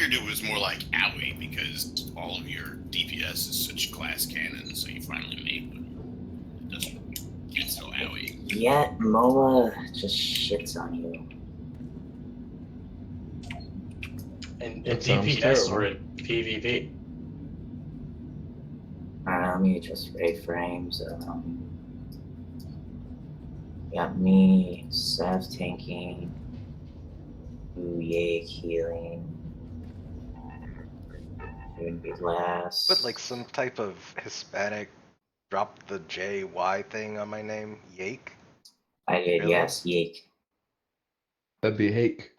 figured it was more like owie because all of your DPS is such glass cannon, so you finally made one. It doesn't get so owie. Yet Moa just shits on you. In That sounds DPS or terrible. in PvP? Let me just frames. Got me, Seth tanking, Yake healing. You're gonna be last. But like some type of Hispanic drop the JY thing on my name, Yake. I did, Really? yes, Yake. That'd be Hake.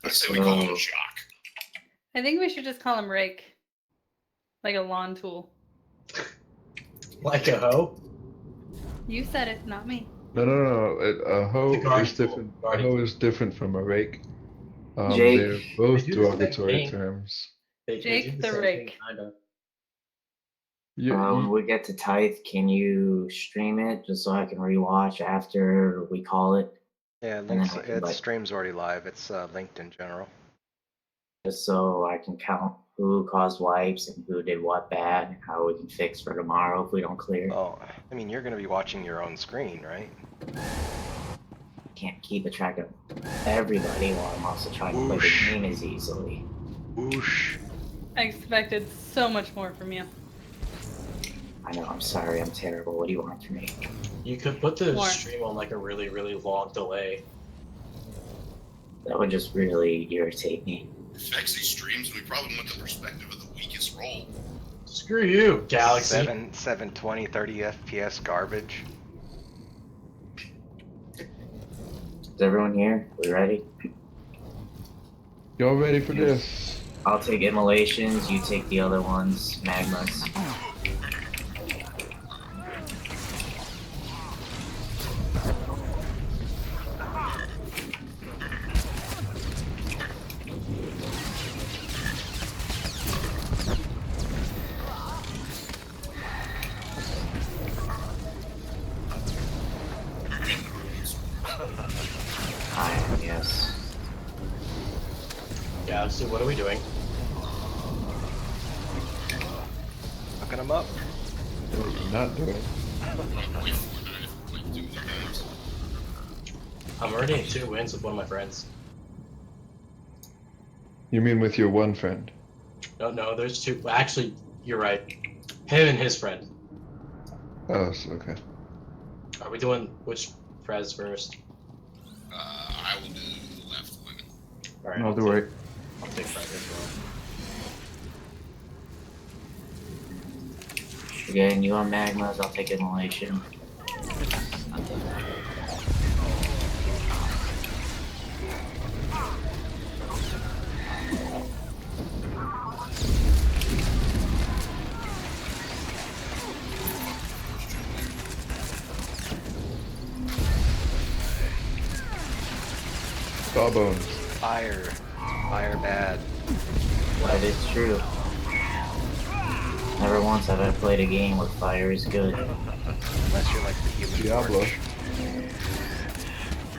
I say we call him Jock. I think we should just call him Rake. Like a lawn tool. Like a hoe? You said it, not me. No. A hoe The garden is different. tool, A garden hoe is different from a rake. Jake. They're both They do the same derogatory thing. terms. They Jake do the the same Rake. thing, kinda. When we get to Tithe, can you stream it just so I can rewatch after we call it? Yeah, And then links. I can, Its stream's already live. It's linked in general. just so I can count who caused wipes and who did what bad, and how we can fix for tomorrow if we don't clear. Oh, I mean, you're gonna be watching your own screen, right? Can't keep a track of everybody while I'm also trying to play the game as easily. Whoosh. I expected so much more from you. I know, I'm sorry, I'm terrible. What do you want from me? You could put the More. stream on like a really, really long delay. That would just really irritate me. If Fexy streams, we probably want the perspective of the weakest role. Screw you, Galaxy. 720, 30 FPS garbage. Is everyone here? We ready? Y'all ready for this? I'll take immolations, you take the other ones, magmas. Yes. Galaxy, what are we doing? Fucking them up. What are you not doing? I'm already in 2 wins with one of my friends. You mean with your one friend? No, there's 2. Well, actually, you're right. Him and his friend. Oh, so okay. Are we doing which Prez first? I will do the left one. Alright, I'll do it. I'll take Prez as well. Again, you want magmas, I'll take immolation. Sawbones. Fire. Fire bad. That is true. Never once have I played a game where fire is good. Unless you're like the human Diablo. torch.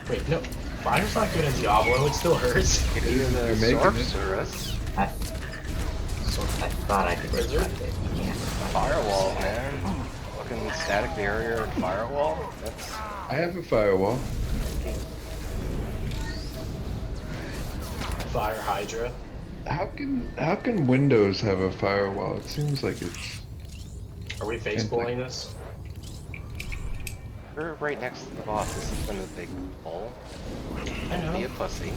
Wait, no. Fire's not good in Diablo, it still hurts. If you're the You're making it. sorceress. I thought I could respect it. You can't. Firewall, man. Fucking static barrier and firewall. That's I have a firewall. Fire Hydra. How can Windows have a firewall? It seems like it's. Are we face pulling this? We're right next to the boss. This has been a big hole. I know. Be a pussy.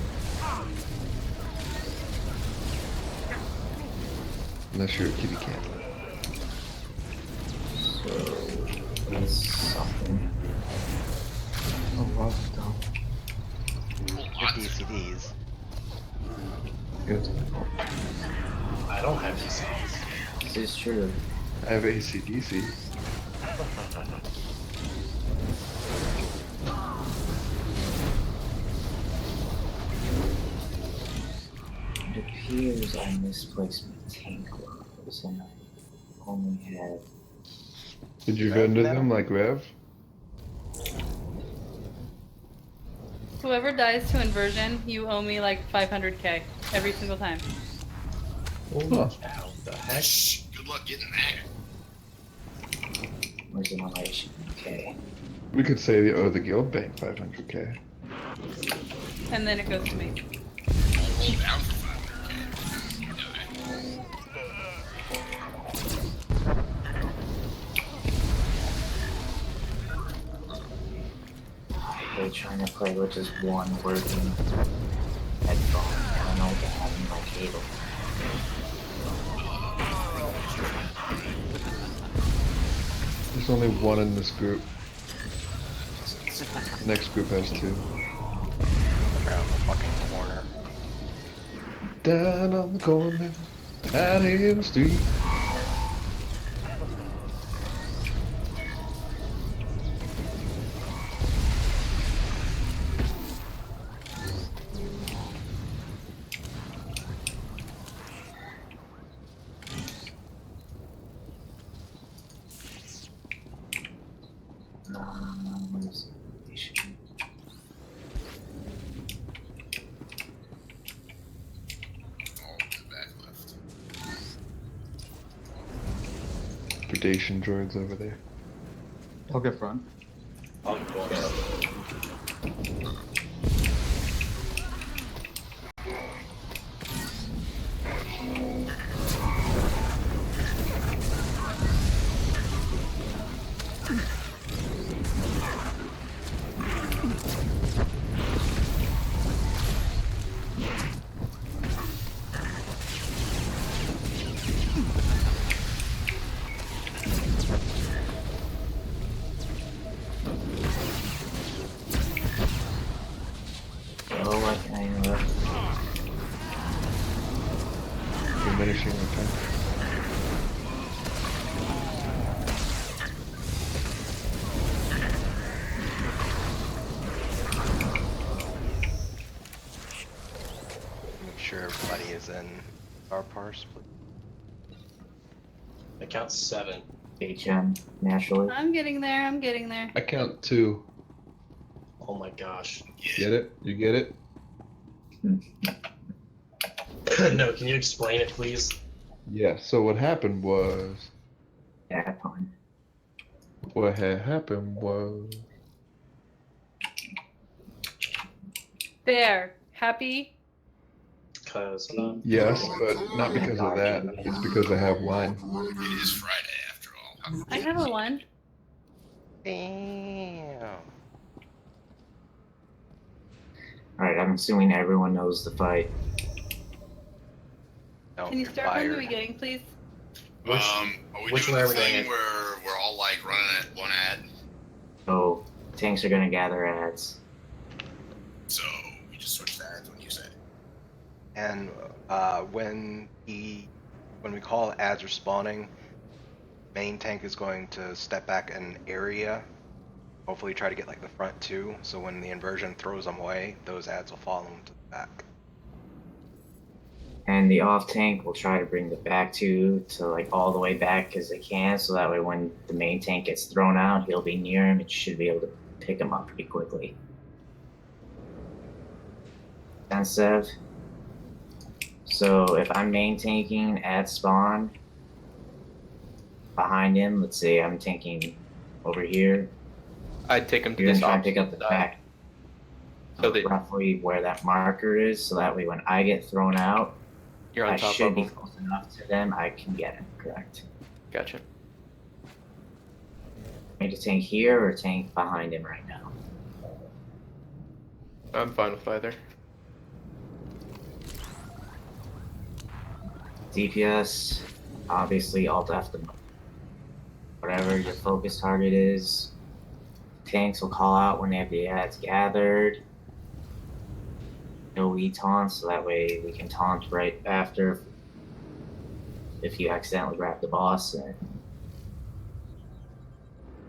Unless you're a kitty cat. So, it's something. Oh wow, stop. Your DCDs. Good. I don't have these. This is true. I have AC/DC. It appears I misplaced my tank gloves and I only had. Did you Rev render now? them like Rev? Who Whoever dies to inversion, you owe me like 500k every single time. Holy Huh. cow, the heck? Shh, good luck getting that. Where's the relation? Okay. We could say the the guild bank 500k. And then it goes to me. Hold down for 500k. You know I hate trying to play with just one working headphone. I don't know what to have in my cable. There's only one in this group. Next group has two. Around the fucking corner. Down on the corner, out in the street. Where's the relation? all the back left. Predation droids over there. I'll get front. Oh, boy. Oh, what can I interrupt? Diminishing return. Make sure everybody is in our parse, please. I count 7. HM, naturally. I'm getting there. I'm getting there. I count 2. Oh my gosh. Get it? You get it? No, can you explain it, please? Yeah, so what happened was... Yeah, fine. What had happened was... There. Happy? Because, Yes, but not because of that. It's because I have line. It is Friday after all. How I have a one. Damn. Alright, I'm assuming everyone knows the fight. No, Can you you're start from the fired. beginning, please? Which- Are we which doing way are the we going thing in? where we're all like running at one ad? So, tanks are gonna gather ads. So we just switched ads when you said it. And when we call ads respawning, main tank is going to step back an area. Hopefully try to get like the front two, so when the inversion throws them away, those ads will follow them to the back. And the off tank will try to bring the back two to like all the way back as they can, so that way when the main tank gets thrown out, he'll be near him and should be able to pick him up pretty quickly. Sensitive. So if I'm main tanking at spawn behind him, let's say I'm tanking over here, I'd take him to you're this gonna try and pick opposite up the side. back. So that Roughly where that marker is, so that way when I get thrown out, you're on I top should of be him. close enough to them, I can get him, correct? Gotcha. Want me to tank here or tank behind him right now? I'm fine with either. DPS, obviously alt F them. Whatever your focus target is, tanks will call out when they have the ads gathered. No e-taunt, so that way we can taunt right after if you accidentally grab the boss. And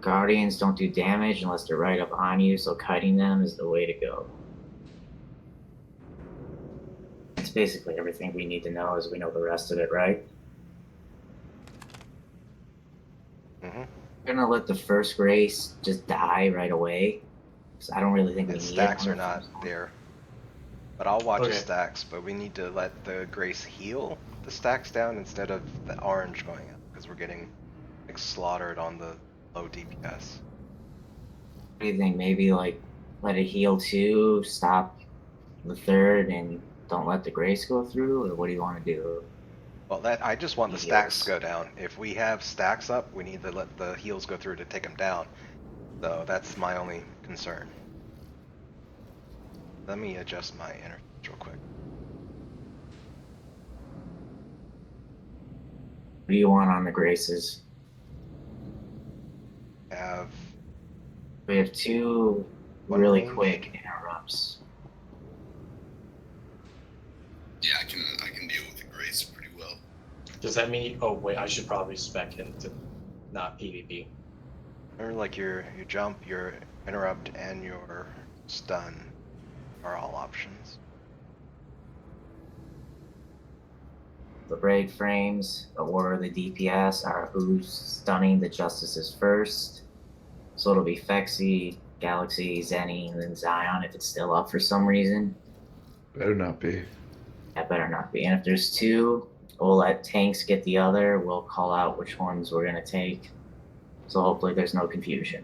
Guardians don't do damage unless they're right up on you, so kiting them is the way to go. That's basically everything we need to know as we know the rest of it, right? Mm-hmm. We're gonna let the first race just die right away. Because I don't really think we And need stacks it. are not there. But I'll watch Okay. the stacks, but we need to let the Grace heal the stacks down instead of the orange going up, because we're getting like slaughtered on the low DPS. What do you think? Maybe like let it heal 2, stop the 3rd, and don't let the Grace go through? Or what do you want to do? Well, that I just want the stacks Heals. to go down. If we have stacks up, we need to let the heals go through to take them down. So that's my only concern. Let me adjust my interface real quick. What do you want on the Graces? Have We have 2 One really range. quick interrupts. Yeah, I can deal with the Grace pretty well. Does that mean? Oh wait, I should probably spec into not PvP. Remember, like your jump, your interrupt, and your stun are all options. The break frames, the order of the DPS are who's stunning the Justices first. So it'll be Fexy, Galaxy, Zenny, and then Zion if it's still up for some reason. Better not be. That better not be. And if there's 2, we'll let tanks get the other. We'll call out which ones we're going to take. So hopefully there's no confusion.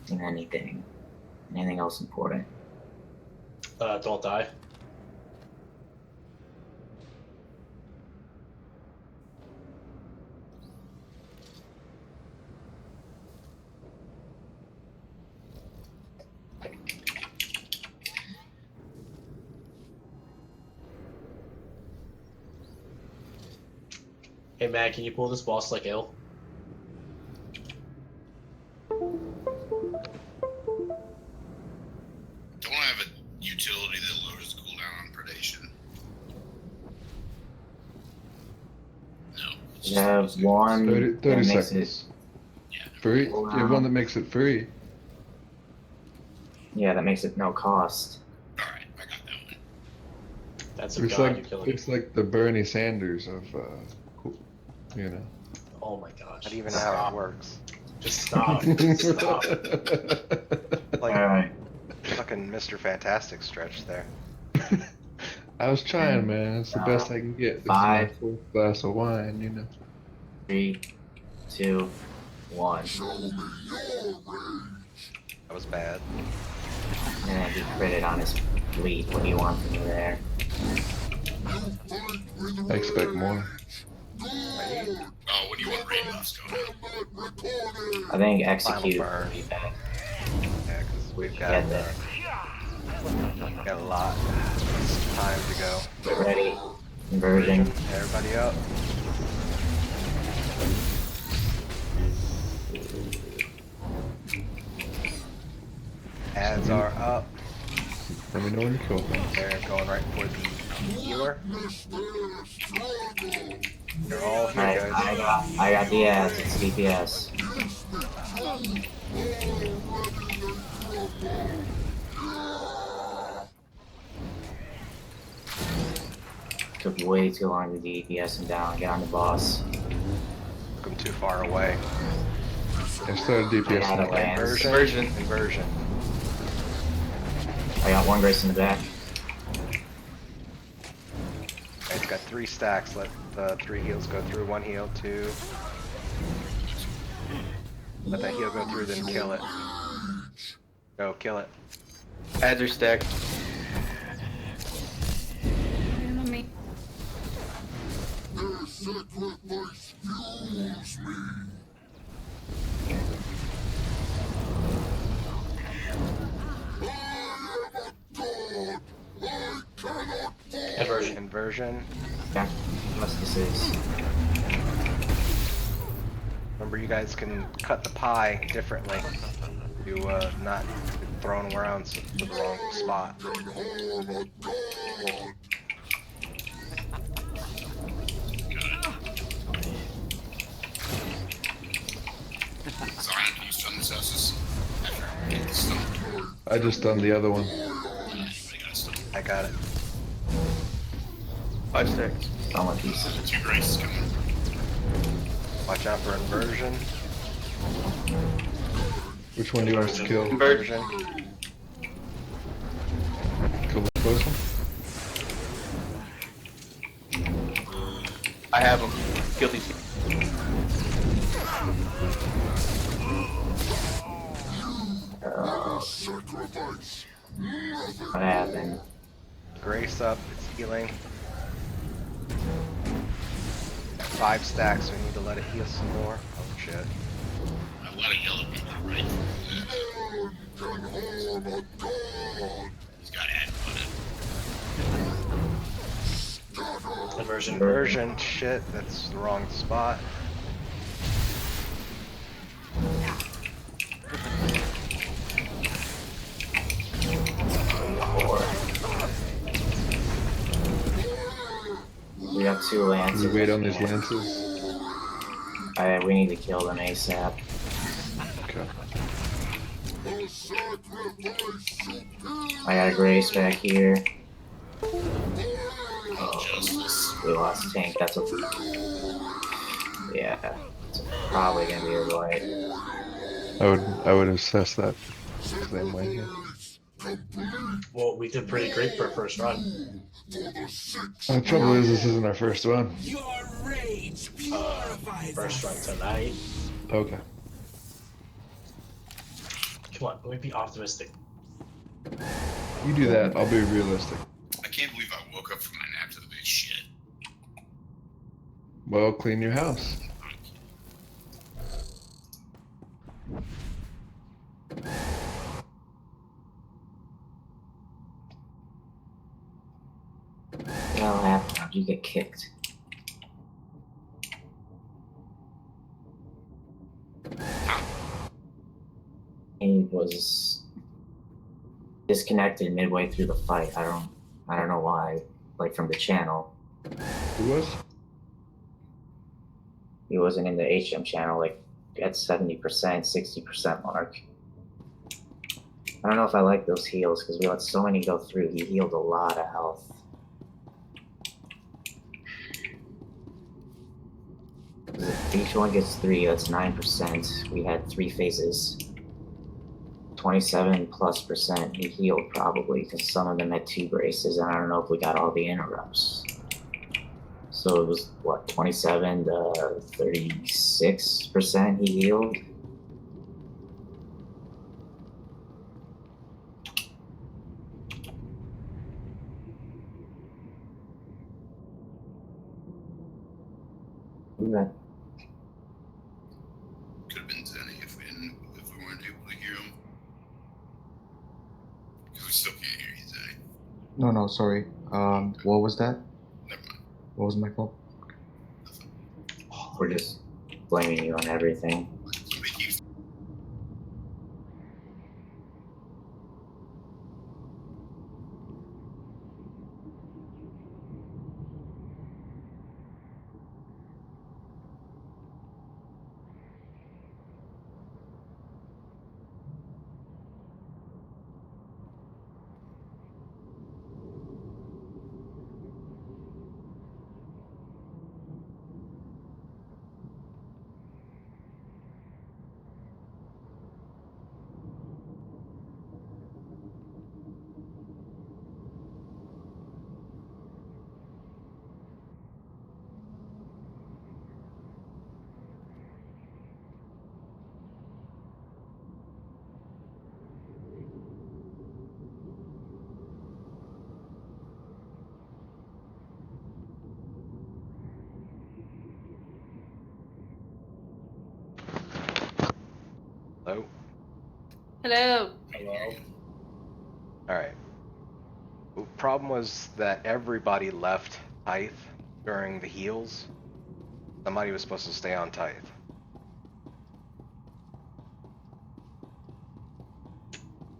And anything else important? Don't die. Hey Matt, can you pull this boss like ill? Don't have a utility that lowers the cooldown on predation. No. it's You just- have it's- 1 30, that 30 makes seconds. Yeah. Free? You have one that makes it free. that makes it no cost. Alright, I got that one. That's a It's god like utility. it's like the Bernie Sanders of, you know. Oh my gosh. Not even how Stop. it works. Just stop. Stop. Like Alright. fucking Mr. Fantastic stretch there. I was trying, man. It's the best I can get. This is my 5. 4th glass of wine, you know. 3, 2, 1. That was bad. And he critted on his fleet. What do you want from me there? I expect more. Oh, what do you want rain buffs going on? I think execute burn. would be better. Yeah, because we've got, Get there. got a lot of time to go. Get ready. Conversion. Everybody up. Ads are up. Let me know when you're cool. They're going right for the healer. They're all here, Alright, guys. I got the ads. It's DPS. Took way too long to DPS him down. Get on the boss. Took them too far away. I started DPS I got now. it, man. Inversion. Inversion. I got 1 Grace in the back. It's got 3 stacks. Let the 3 heals go through. 1 heal, 2. Let that heal go through, then kill it. Go, kill it. Ads are stacked. Enemy. Inversion. Inversion. Back. Justices. Remember, you guys can cut the pie differently. You not thrown around to the wrong spot. Zion, can you stun this houses? Get the stun. I just done the other one. I got a stun. I got it. 5 stacks. Don't let these. 2 Graces coming. Watch out for inversion. Which one do you want us to kill? Inversion. Kill the close one? I have him. Kill these. What happened? Grace up. It's healing. 5 stacks. We need to let it heal some more. Oh shit. A lot of yellow people, right? He's got ad on it. Inversion. Inversion. Shit. That's the wrong spot. We got 2 lances. Can we wait on these lances? Alright, we need to kill them ASAP. Okay. I got a Grace back here. Justice. We lost tank. That's a. Yeah. It's probably gonna be a void. I would assess that same way here. Well, we did pretty great for our first run. The trouble is, this isn't our first one. First run tonight. Okay. Come on, let me be optimistic. You do that, I'll be realistic. I can't believe I woke up from my nap to the big shit. Well, clean your house. What happened? How'd you get kicked? He was disconnected midway through the fight. I don't know why. Like from the channel. Who was? He wasn't in the HM channel like at 70%, 60% mark. I don't know if I like those heals because we let so many go through. He healed a lot of health. If each one gets 3, that's 9%. We had 3 phases. 27+% he healed probably because some of them had 2 braces, and I don't know if we got all the interrupts. So it was what, 27 to 36% he healed. Okay. Could have been Zenny if we weren't able to hear him. Because we still can't hear you, Zenny. No, sorry. What was that? Never mind. What was my fault? We're just blaming you on everything. Somebody keeps Hello? Hello. Hello. Alright. The problem was that everybody left Tithe during the heals. Somebody was supposed to stay on Tithe.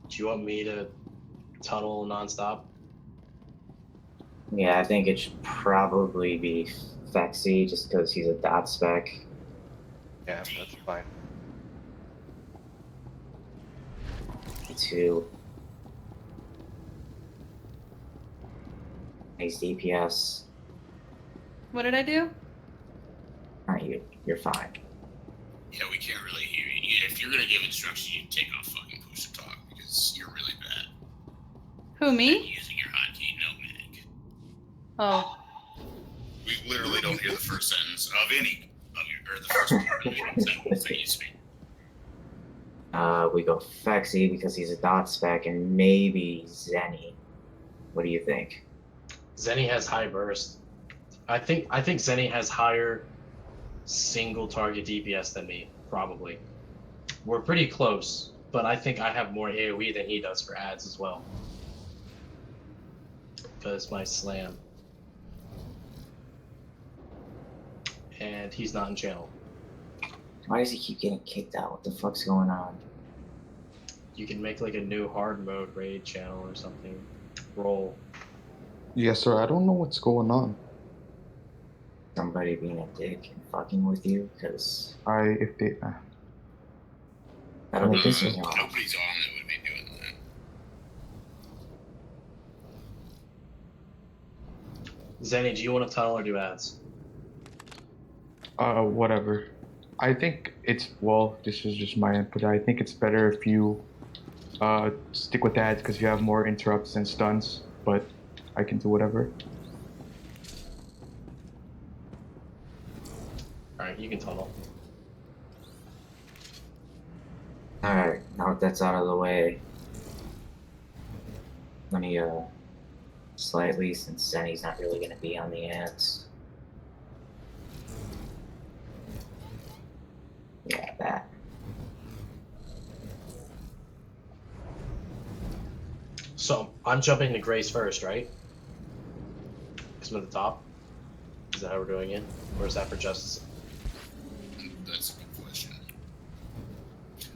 Do you want me to tunnel nonstop? Yeah, I think it should probably be Fexy just because he's a dot spec. Yeah, that's fine. 2. He's DPS. What did I do? Not you. You're you're fine. Yeah, we can't really hear you. If you're gonna give instructions, you take off fucking push to talk because you're really bad Who, at me? using your hotkey. No, Meg. Oh. We literally don't hear the first sentence of any of your, or the first part of any sentence that you speak. We go Fexy because he's a dot spec, and maybe Zenny. What do you think? Zenny has high burst. I think Zenny has higher single target DPS than me, probably. We're pretty close, but I think I have more AoE than he does for ads as well. Because my slam. And he's not in channel. Why does he keep getting kicked out? What the fuck's going on? You can make like a new hard mode raid channel or something. Roll. Yes, sir. I don't know what's going on. Somebody being a dick and fucking with you? Because If they, that'll be I think so. pissing you off. Nobody's on that would be doing that. Zenny, do you want to tunnel or do ads? Whatever. I think it's, well, this is just my input. I think it's better if you, stick with ads because you have more interrupts and stuns, but I can do whatever. Alright, you can tunnel. Alright, now that that's out of the way, let me, slightly, since Zenny's not really gonna be on the ads. Yeah, that. So, I'm jumping to Grace first, right? Because I'm at the top. Is that how we're doing it? Or is that for Justice? That's a good question.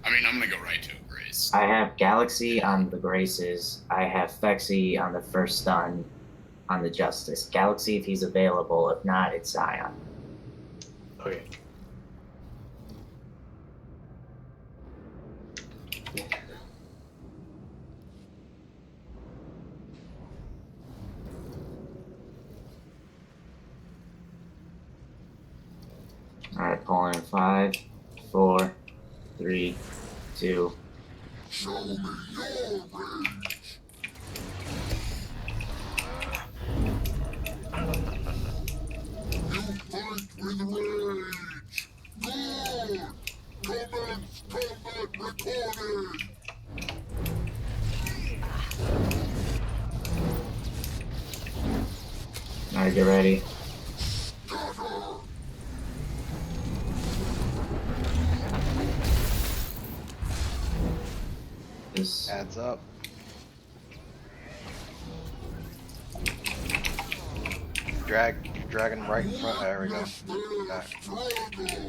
I mean, I'm gonna go right to Grace. I have Galaxy on the Graces. I have Fexy on the first stun on the Justice. Galaxy if he's available. If not, it's Zion. Okay. Alright, pulling in 5, 4, 3, 2. Alright, get ready. Just Adds up. Dragon right in front. There we go. Back.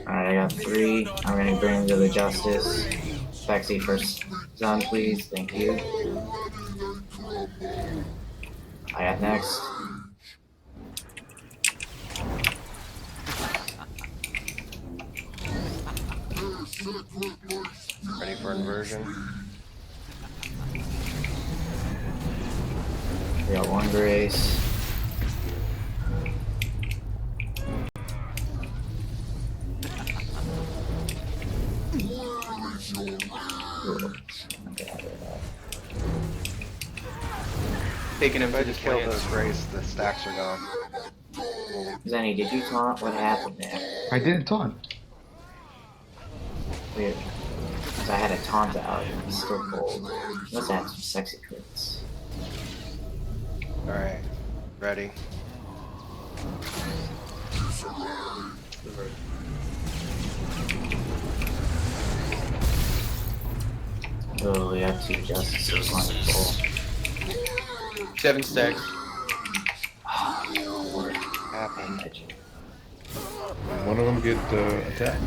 Alright, I got 3. I'm gonna bring to the Justice. Fexy first zone, please. Thank you. I got next. Ready for inversion. We got 1 Grace. Ooh, okay, I did that. Taking him If I to just this kill lance. those Grace, the stacks are gone. Zenny, did you taunt? What happened there? I didn't taunt. Weird. 'Cause I had a taunt out and he's still cold. Let's add some sexy crits. Alright. Ready. Oh, we have 2 Justices. Wonderful. 7 stacks. Happened. One of them get attacked.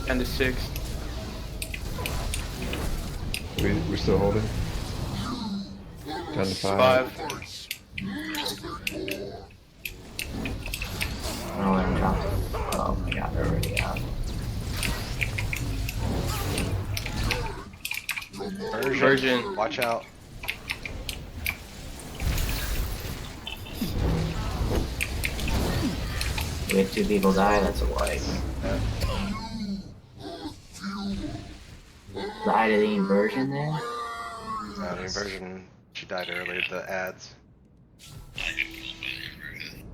10 to 6. We're still holding. 10 to 5. 5. Oh, I'm drop. Oh my god, they're already out. Version. Watch out. We had 2 people die, that's a wipe. Die to the inversion there? The inversion, she died earlier, the ads. I got killed by an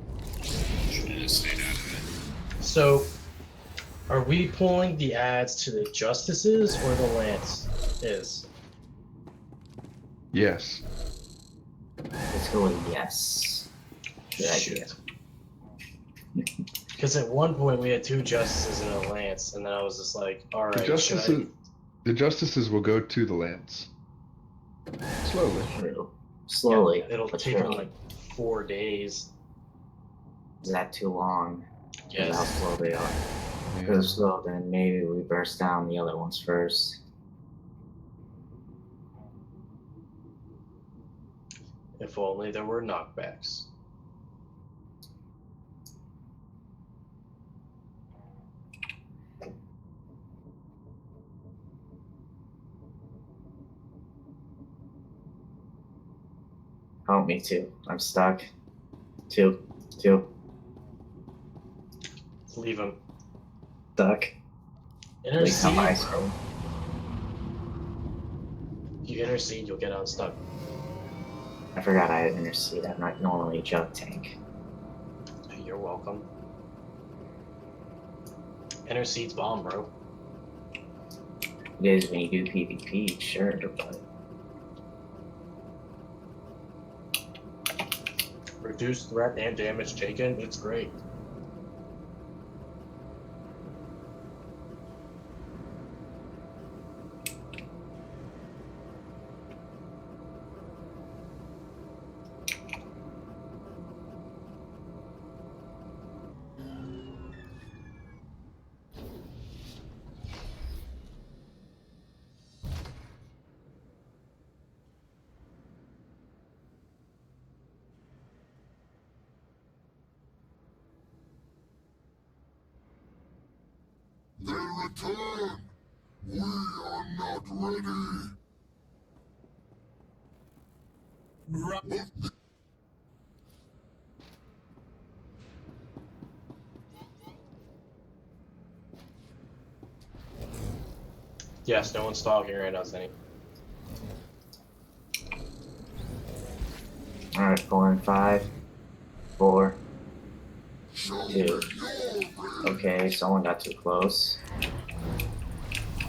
inversion. Should have stayed out of it. So, are we pulling the ads to the justices or the lance is? Yes. Let's go with yes. Good idea. Because at one point we had 2 justices and a lance, and then I was just like, all right, The justices will go to the lance. Slowly. True. Slowly. Yeah, it'll but take them surely. like 4 days. Is that too long? Because how Yes. slow they are. Yeah. Because slow, then maybe we burst down the other ones first. If only there were knockbacks. Oh, me too. I'm stuck. 2. Leave them. Stuck. At least on my Intercede. screen. You intercede, you'll get unstuck. I forgot I had intercede. I'm not normally a jug tank. You're welcome. Intercede's bomb, bro. It is when you do PvP, sure, but Reduced threat and damage taken, it's great. They return! We are not ready! Yes, no one's stalking right now, Zenny. alright, 4 and 5. 4. 2. Okay, someone got too close.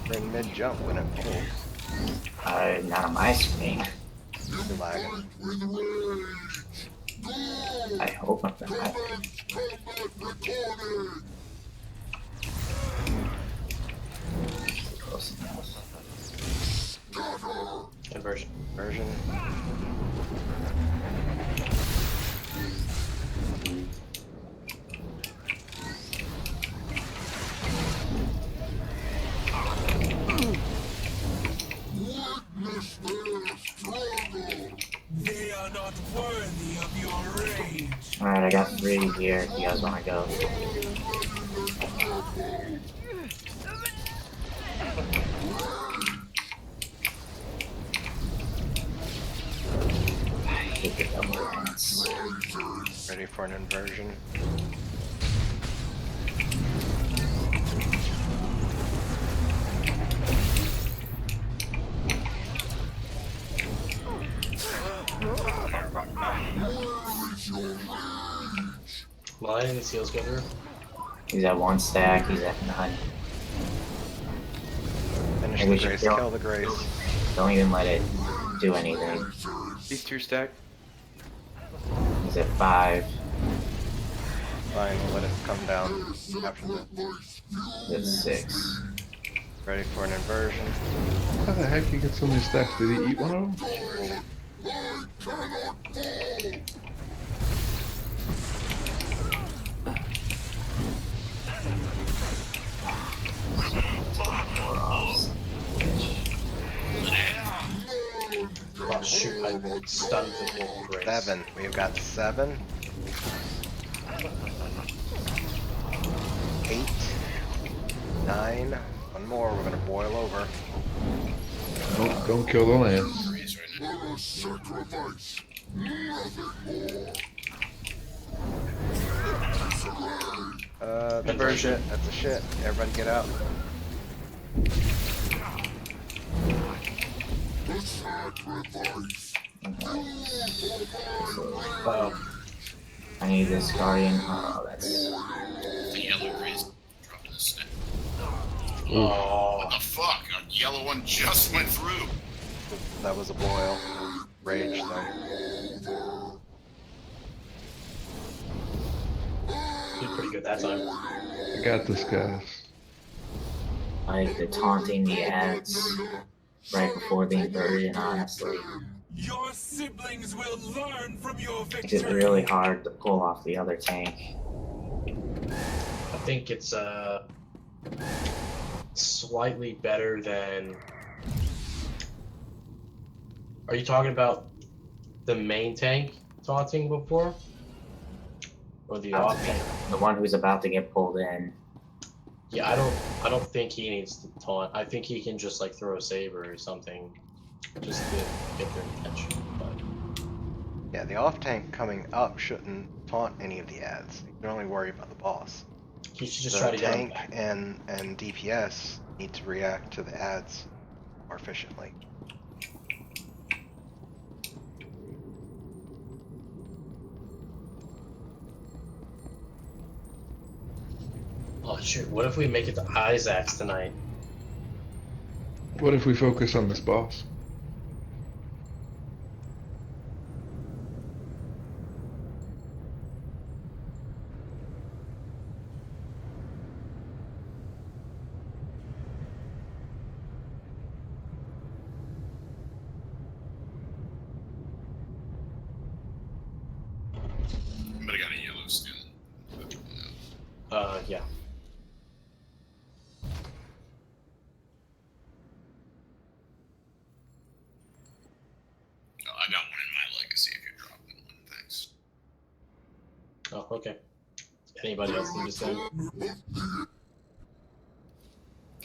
Bring mid jump when it pulls. Not on my screen. You're lagging. With rage! I hope I'm not. Combat recorded! Close enough. Scatter! Inversion. Version. Witness their struggle! They are not worthy of your rage! Alright, I got 3 here if you guys want to go. I hate the double lance. Ready for an inversion. Line and seals go through. He's at 1 stack, he's at none. Finish And we the should grace, kill- kill the grace. Don't even let it do anything. He's 2 stack. He's at 5. Fine, we'll let it come down. After that. He's at 6. Ready for an inversion. How the heck you get so many stacks? Did he eat one of them? Oh shoot, I stunned the whole grace. 7. We've got 7. 8. 9. One more, we're gonna boil over. Don't kill the lance. Raise right now. Sacrifice! Nothing more! That's a Inversion. shit. That's a shit. Everybody get out. The sacrifice. I need this guardian. Oh, that's. The yellow rays dropping the snap. Oh, What the fuck? A yellow one just went through. That was a boil. Rage thing. did pretty good that time. I got this, guys. Like the taunting the ads right before the inversion, honestly. Your siblings will learn from your Makes it victory. really hard to pull off the other tank. I think it's slightly better than. Are you talking about the main tank taunting before, or the off tank? The one who's about to get pulled in. Yeah, I don't think he needs to taunt. I think he can just like throw a saber or something, just to get their attention. But Yeah, the off tank coming up shouldn't taunt any of the ads. You can only worry about the boss. he should just The try to get him tank back. and DPS need to react to the ads more efficiently. Oh shoot! What if we make it to Isaac's tonight? What if we focus on this boss? But I got a yellow still. Yeah. Oh, I got one in my legacy if you're dropping one. Thanks. Oh, okay. Anybody else need to send?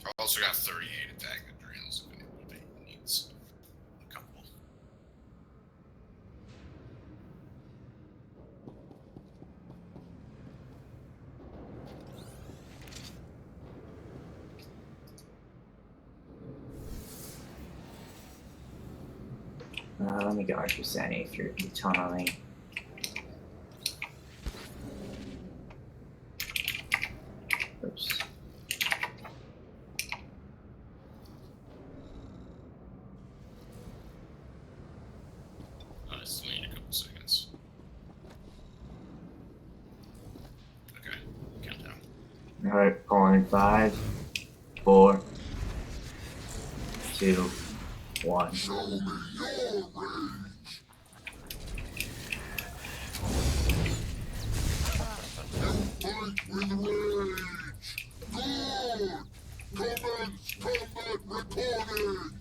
I also got 38 attack adrenals if anybody needs a couple. Let me guard you, Senny, if you're tunneling. Oops. I still need a couple seconds. Okay, countdown. Alright, pulling in 5, 4, 2, 1. Show me your rage. You fight with rage. Good. Commence combat recording.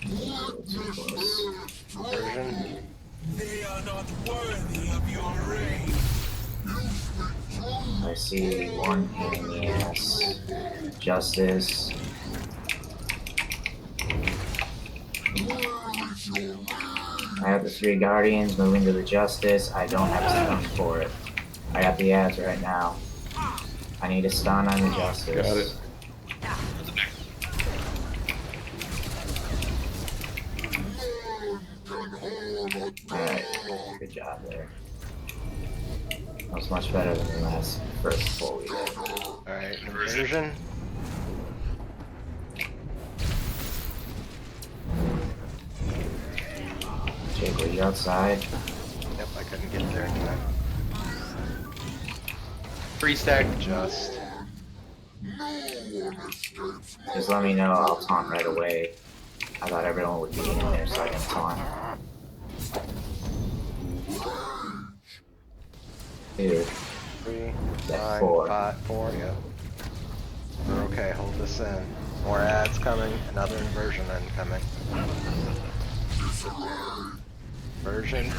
Witness their struggle. They are not worthy of your rage. You speak truth. I see one pain in the ass. Justice. Where is your rage? I have the 3 guardians moving to the justice. I don't have stun for it. I got the ads right now. I need a stun on the justice. Got it. At the back. Alright, good job there. That was much better than the last first pull we did. Alright, inversion. Jake, were you outside? Yep, I couldn't get there in time. 3 stack. Just. Just let me know, I'll taunt right away. I thought everyone would be in there so I can taunt. Dude, 3, That's 9, 4. 5, 4, yep. We're okay, hold this in. More ads coming, another inversion incoming. Inversion.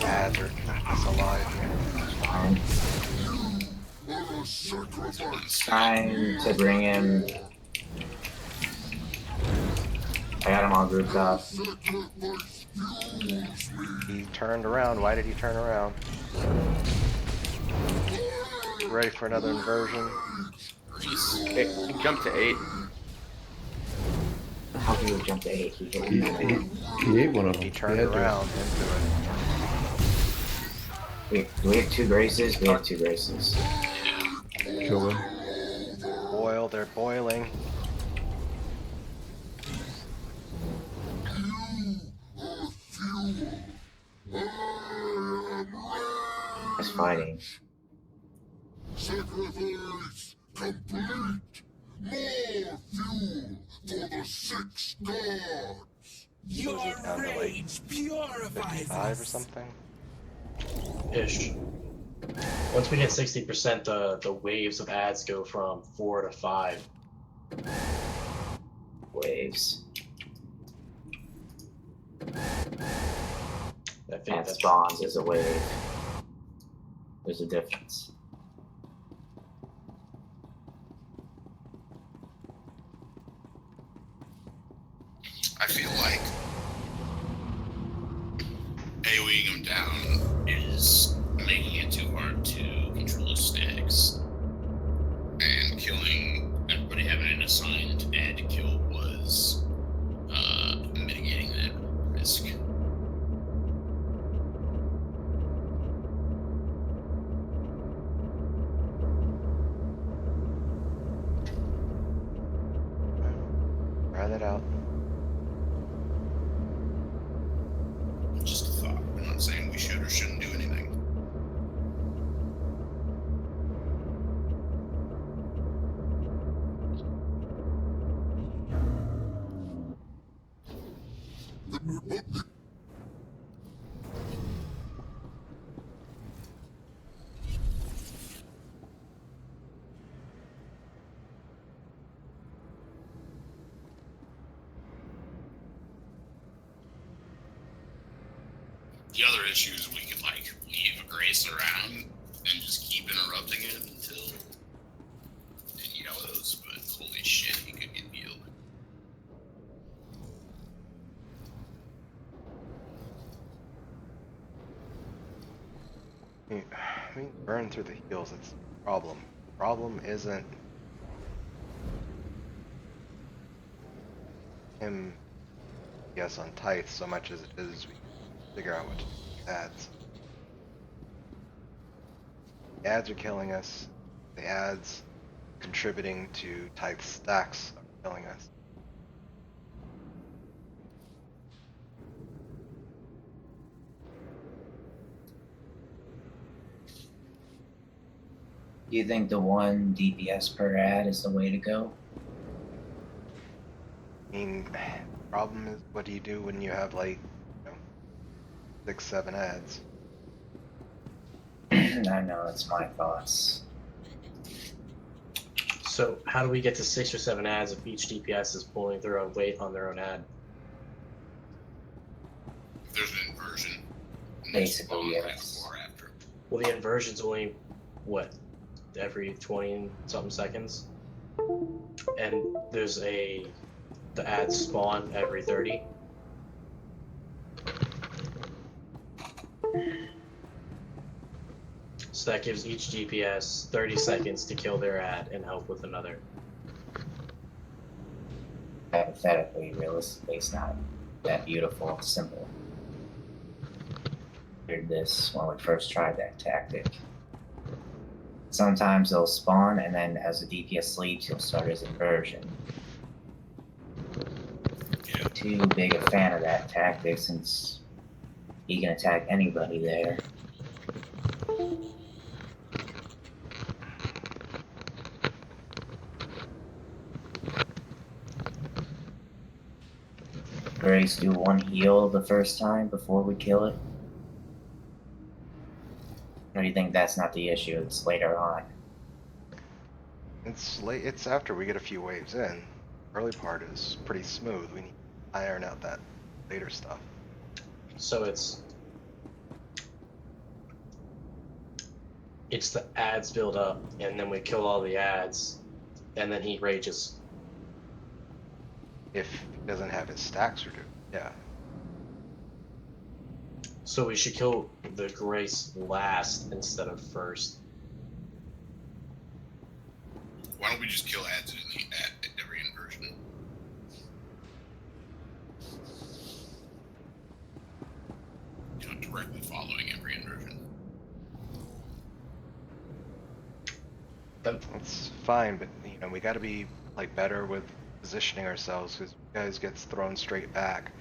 Ads are keeping us alive here. fine. Trying to bring him. I got him all grouped up. He turned around. Why did he turn around? Ready for another inversion? Jump to 8. How can you jump to 8? He hit He, me. he ate one of them. He turned had to. around into it. Do we have 2 graces? We have 2 graces. Kill him. Boil, they're boiling. It's fighting. Sacrifice complete. More fuel for the 6 gods. Your Down to like rage purifies 55 or us. something. Ish. Once we hit 60%, the waves of ads go from 4 to 5. Waves. I think And that's spawns is a wave. There's a difference. I feel like AoEing them down is making it too hard to control his stacks. And killing everybody having an assigned ad to kill was mitigating that risk. Try that out. Just a thought. I'm not saying we should or shouldn't do anything. The other issue is we could like leave a grace around and just keep interrupting it until it yellows, but holy shit, he could get healed. I mean, burn through the heals, it's a problem. Problem isn't him, yes, on tithe so much as it is we figure out what to do with ads. The ads are killing us. The ads contributing to tithe stacks are killing us. Do you think the 1 DPS per ad is the way to go? I mean, problem is, what do you do when you have like, 6, 7 ads? I know, it's my thoughts. So how do we get to 6 or 7 ads if each DPS is pulling their own weight on their own ad? There's an inversion. and Basically, spawn right yes. before or after. Well, the inversion's only, what, every 20 something seconds? And there's the ads spawn every 30. So that gives each DPS 30 seconds to kill their ad and help with another. Hypothetically, realistically, it's not that beautiful and simple. I did this when we first tried that tactic. Sometimes they'll spawn, and then as the DPS sleeps, he'll start his inversion. Yeah. Too big a fan of that tactic since he can attack anybody there. Grace do 1 heal the first time before we kill it? Or do you think that's not the issue, it's later on? It's late. It's after we get a few waves in. Early part is pretty smooth. We need to iron out that later stuff. So it's the ads build up, and then we kill all the ads, and then he rages. If he doesn't have his stacks reduced, yeah. So we should kill the Grace last instead of first. Why don't we just kill ads at every inversion? You know, directly following every inversion. That's fine, but you know, we got to be like better with positioning ourselves because guys gets thrown straight back.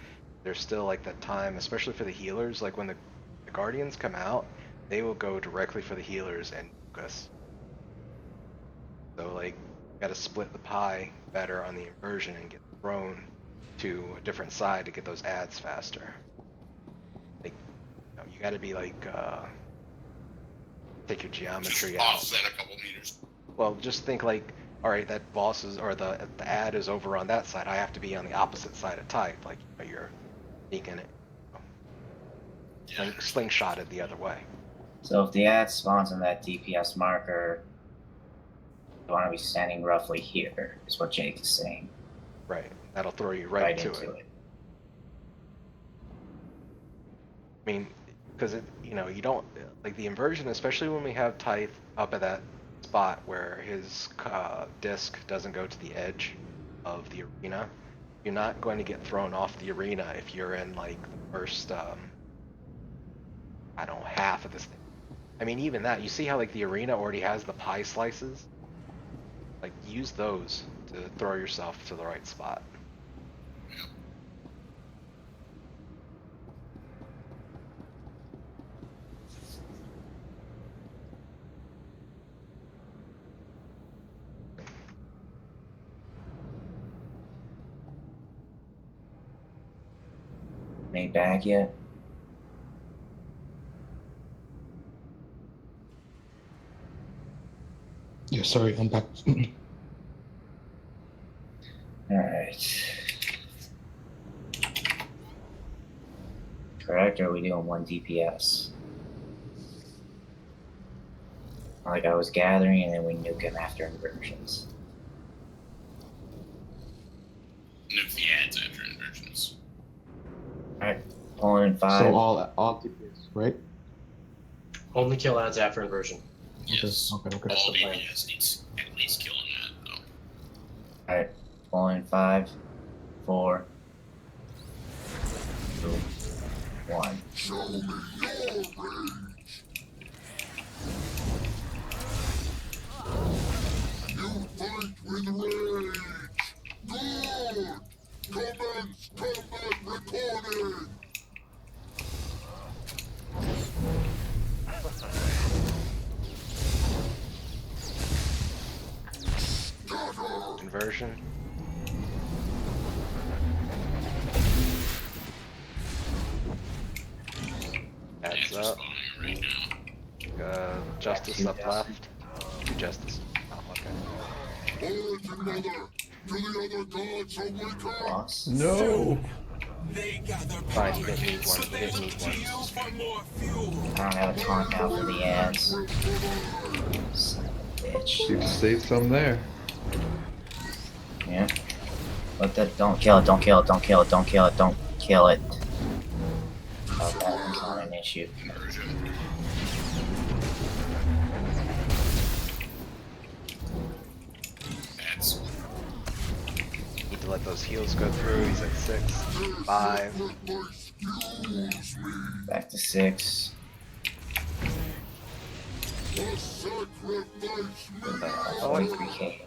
There's still like that time, especially for the healers. Like when the Guardians come out, they will go directly for the healers and nuke us. So like, got to split the pie better on the inversion and get thrown to a different side to get those ads faster. Like, you got to be like, take your geometry Just out. offset a couple meters. Well, just think like, all right, that boss is, or the ad is over on that side. I have to be on the opposite side of type, like you're sneaking it, slingshot it the other way. So if the ad spawns on that DPS marker, you want to be standing roughly here, is what Jake is saying. Right, that'll throw you right into it. I mean, because you know, you don't like the inversion, especially when we have Tithe up at that spot where his disc doesn't go to the edge of the arena. You're not going to get thrown off the arena if you're in like the first, I don't know, half of this thing. I mean, even that, you see how like the arena already has the pie slices? Like, use those to throw yourself to the right spot. Made back yet? Yeah, sorry, I'm back. Alright. Correct, or are we doing 1 DPS? Like I was gathering and then we nuke him after inversions. Nuke the ads after inversions. Alright, pulling in 5. So all DPS, right? Only kill ads after inversion. Yes. Okay. All the plan. DPS needs at least killing that, though. Alright, pulling in 5, 4, 2, 1. Show me your rage. You fight with rage. Good. Commence combat recording. Inversion. Adds Ads are up. spawning right now. Justice up left. Justice. Oh, okay. Forge another. To the other gods awaken. Loss. No! They gather Fine, you didn't need so one. You they didn't look need to one. you for more fuel. I don't have a taunt now for the ads. Son of a bitch. You'd save some there. Yeah. But that, don't kill it, don't kill it, don't kill it, don't kill it, don't kill it. Oh, that is not an issue. Inversion. Ads. Need to let those heals go through. He's at 6, 5. Back to 6. The sacrifice With me. 43k.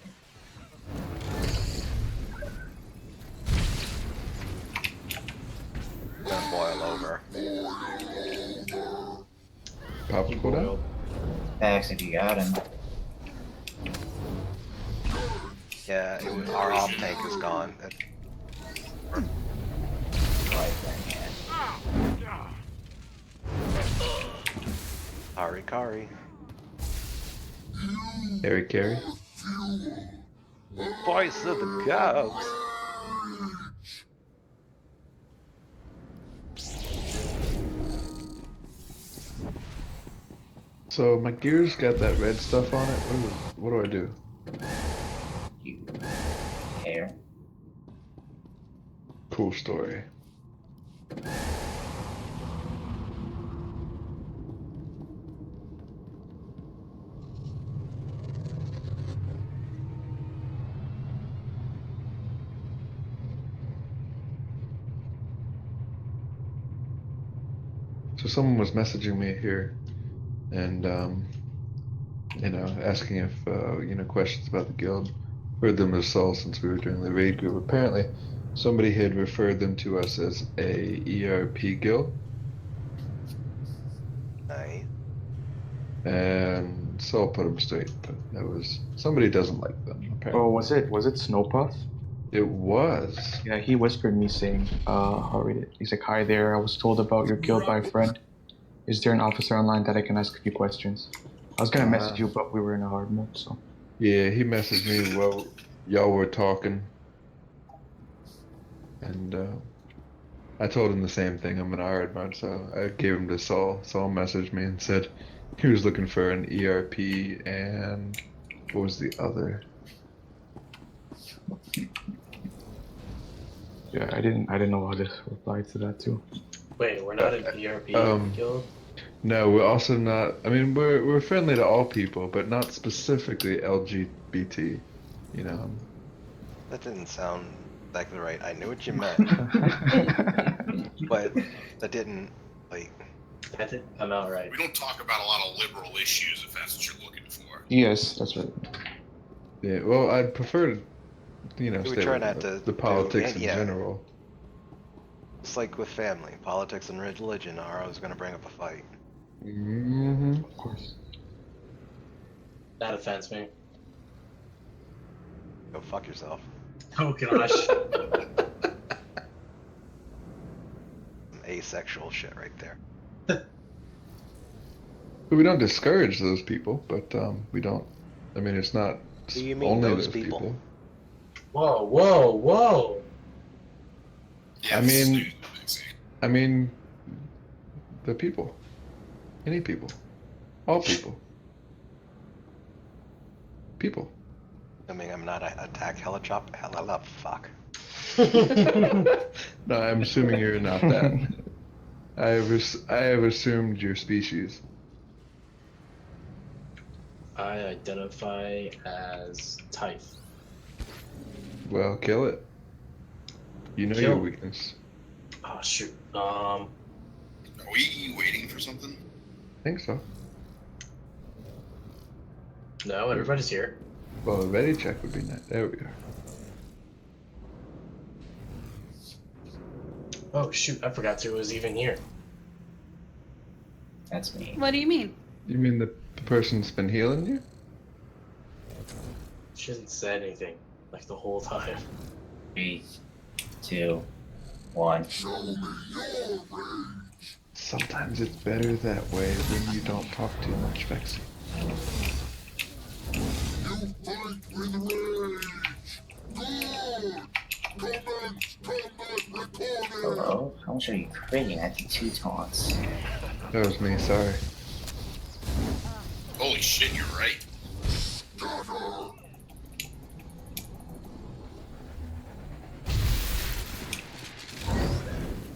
Gonna boil over. Pop a cooldown? Packs if you got him. Yeah, our off tank is gone. Right then, Kari Kari. Harry Carey? Voice of the gods. So my gear's got that red stuff on it. What do I do? Hair. Cool story. So someone was messaging me here, and asking if questions about the guild. Heard them as Saul since we were doing the raid group. Apparently, somebody had referred them to us as a ERP guild, Nice. and Saul put them straight. But that was somebody doesn't like them. Apparently, Oh, was it Snowpuff? it was. Yeah, he whispered me saying, I'll read it. He's like, "Hi there. I was told about your guild by a friend. Is there an officer online that I can ask a few questions?" I was gonna message you, but we were in a hard mode, so. Yeah, he messaged me while y'all were talking, and I told him the same thing. I'm in a hard mode, so I gave him to Saul. Saul messaged me and said he was looking for an ERP and what was the other? Yeah, I didn't know how to reply to that too. Wait, we're not an ERP guild? No, we're also not. I mean, we're friendly to all people, but not specifically LGBT. You know. That didn't sound exactly right. I knew what you meant, but that didn't, like... That didn't come out right. We don't talk about a lot of liberal issues if that's what you're looking for. Yes, that's right. Yeah. Well, I'd prefer to, We stay try with not to the politics do- in yeah. general. It's like with family. Politics and religion are always going to bring up a fight. Mm-hmm. Of course. That offends me. Go fuck yourself. Oh gosh. Some asexual shit right there. We don't discourage those people, but we don't. I mean, it's not What do you mean, only those those people? people. Whoa, whoa, whoa! Yeah, I this is mean- news, Dixie. I mean, the people, any people, all people, people. I mean, I'm not a attack helicopter. Fuck. No, I'm assuming you're not that. I have assumed your species. I identify as Typh. Well, kill it. You know Kill. your weakness. Oh shoot. Are we waiting for something? I think so. No, everybody's here. Well, a ready check would be nice. There we are. Oh shoot, I forgot it was even here. That's me. What do you mean? You mean the person's been healing you? She hasn't said anything, like the whole time. 3, 2, 1. Sometimes it's better that way when you don't talk too much, Vexy. You fight with rage. Good. Commence combat recording. Hello? How much are you creating? I did 2 taunts. That was me, sorry. Holy shit, you're right. Scatter.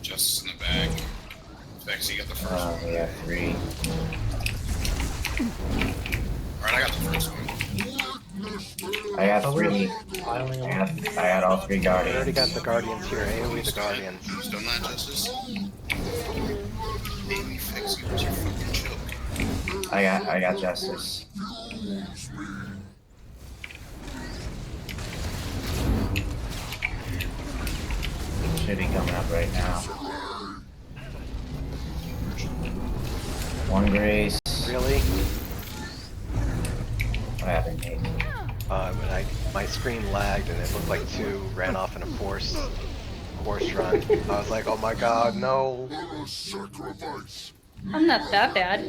Justice in the bag. Vex, you got the first one. We have 3. Alright, I got the first one. I got 3. Piling I on. had all 3 I guardians. already got the Guardians here. AoE the Guardians. Who's done that, Justice? Baby Vex, where's your fucking choke? I got justice. Should be coming up right now. 1 grace. Really? What happened, Nate? When my screen lagged and it looked like 2 ran off in a course run. I was like, oh my god, no. Sacrifice. I'm not that bad.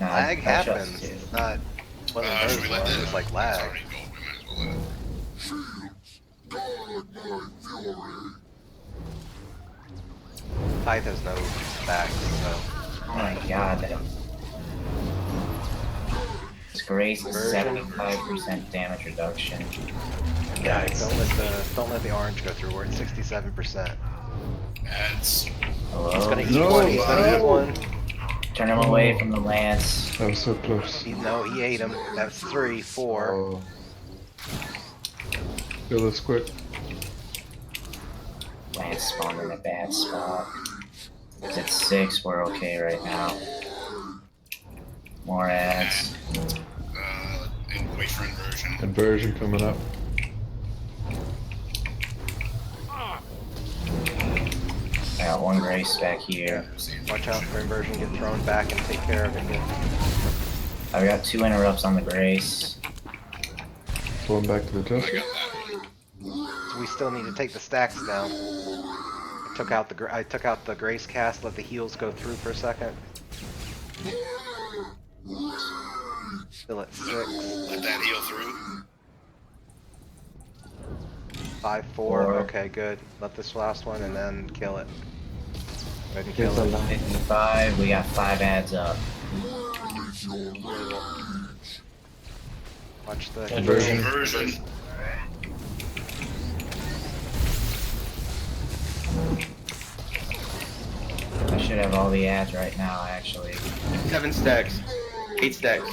Nah, Lag that's happens. justice. It's not one of Should those we let ones. that? It's like It's lag. already gold. We might as well let it. Shields. Guard my fury. Tithe has no back, so Oh my god, that... Grace is Version. 75% damage reduction. Guys, don't let the orange go through. We're at 67%. That's Hello? He's gonna eat No, one. He's gonna eat no. one. Turn him away from the lance. That was so close. He ate him. That's 3, 4. Oh. Kill this quick. Lance spawned in a bad spot. It's at 6, we're okay right now. More ads. and wait for inversion. Inversion coming up. I got one Grace back here. Watch out for inversion. Get thrown back and take care of it. I've got 2 interrupts on the Grace. Going back to the I Justice. got that. So we still need to take the stacks down. I took out the Grace cast. Let the heals go through for a second. Still at 6. Let that heal through. 5, 4. Four. Okay, good. Let this last one and then kill it. Go ahead and There's kill a it. line. 55, we got 5 ads up. Watch the Inversion. Inversion. I should have all the ads right now, actually. 7 stacks. 8 stacks.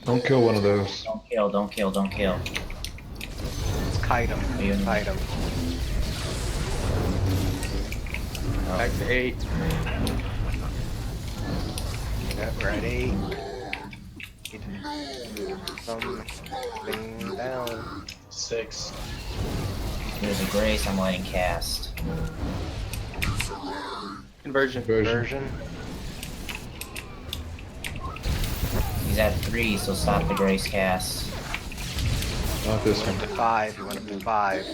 Don't kill one of those. Don't kill, don't kill, don't kill. Let's kite him. Even- Kite him. Back to 8. Yeah, we're at 8. Something down. 6. There's a Grace I'm letting cast. Conversion. Inversion. He's at 3, so stop the Grace cast. Not this Went one. to 5. He went up to 5.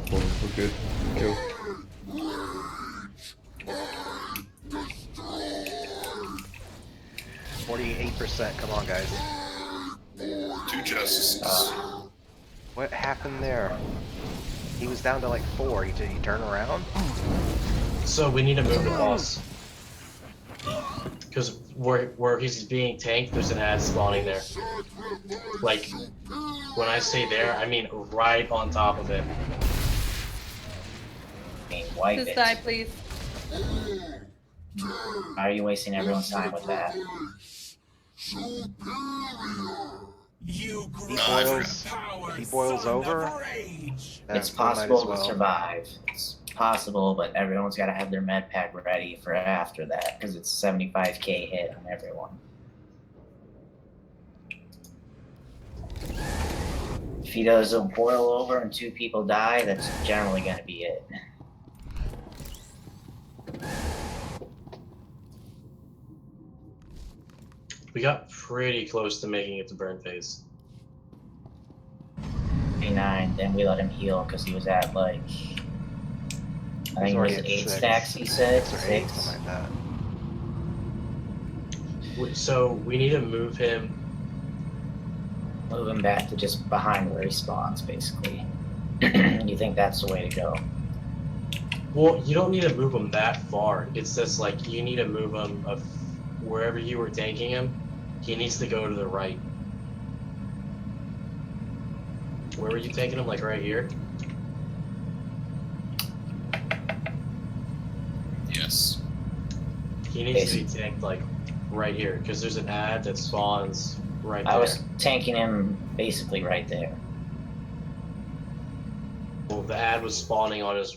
4. We're good. Kill. %. Come on, guys. 2 justices. What happened there? He was down to like 4. Did he turn around? So we need to move the boss. Because where he's being tanked, there's an ad spawning there. Like, when I say there, I mean right on top of him. I mean, wipe Just it. die, please. Why are you wasting everyone's time with that? You If he boils over, then It's we might as possible to well. survive. It's possible, but everyone's got to have their med pack ready for after that, because it's 75k hit on everyone. If he doesn't boil over and 2 people die, that's generally going to be it. We got pretty close to making it to burn phase. 29, then we let him heal because he was at like, I think it was already at 8 6. stacks, he said. 6 or 8, 6. something like that. So we need to move him. Move him back to just behind where he spawns, basically. You think that's the way to go? Well, you don't need to move him that far. It's just like you need to move him wherever you were tanking him. He needs to go to the right. Where were you taking him? Like right here? Yes. He needs to be tanked like right here because there's an ad that spawns right there. I was tanking him basically right there. Well, the ad was spawning on his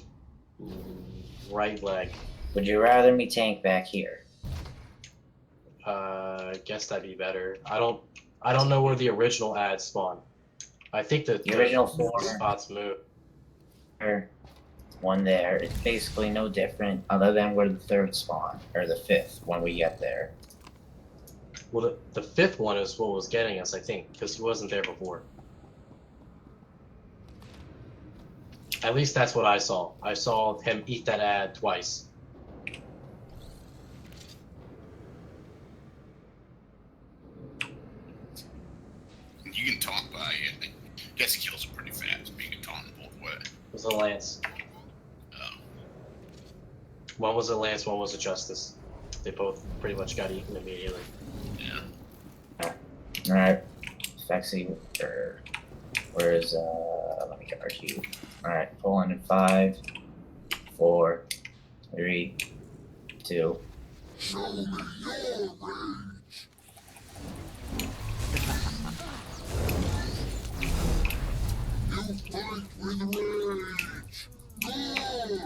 right leg. Would you rather me tank back here? I guess that'd be better. I don't know where the original ad spawned. I think that The original 4 spots move. or one there. It's basically no different other than where the 3rd spawn, or the 5th when we get there. Well, the 5th one is what was getting us, I think, because he wasn't there before. At least that's what I saw. I saw him eat that ad twice. You can taunt by it. I guess he kills it pretty fast, but you can taunt him both ways. It was a lance. Oh. One was a lance, one was a justice. They both pretty much got eaten immediately. Alright. Fexy, where's, let me charge you. Alright, pulling in 5, 4, 3, 2. Show me your rage. You fight with rage. Good.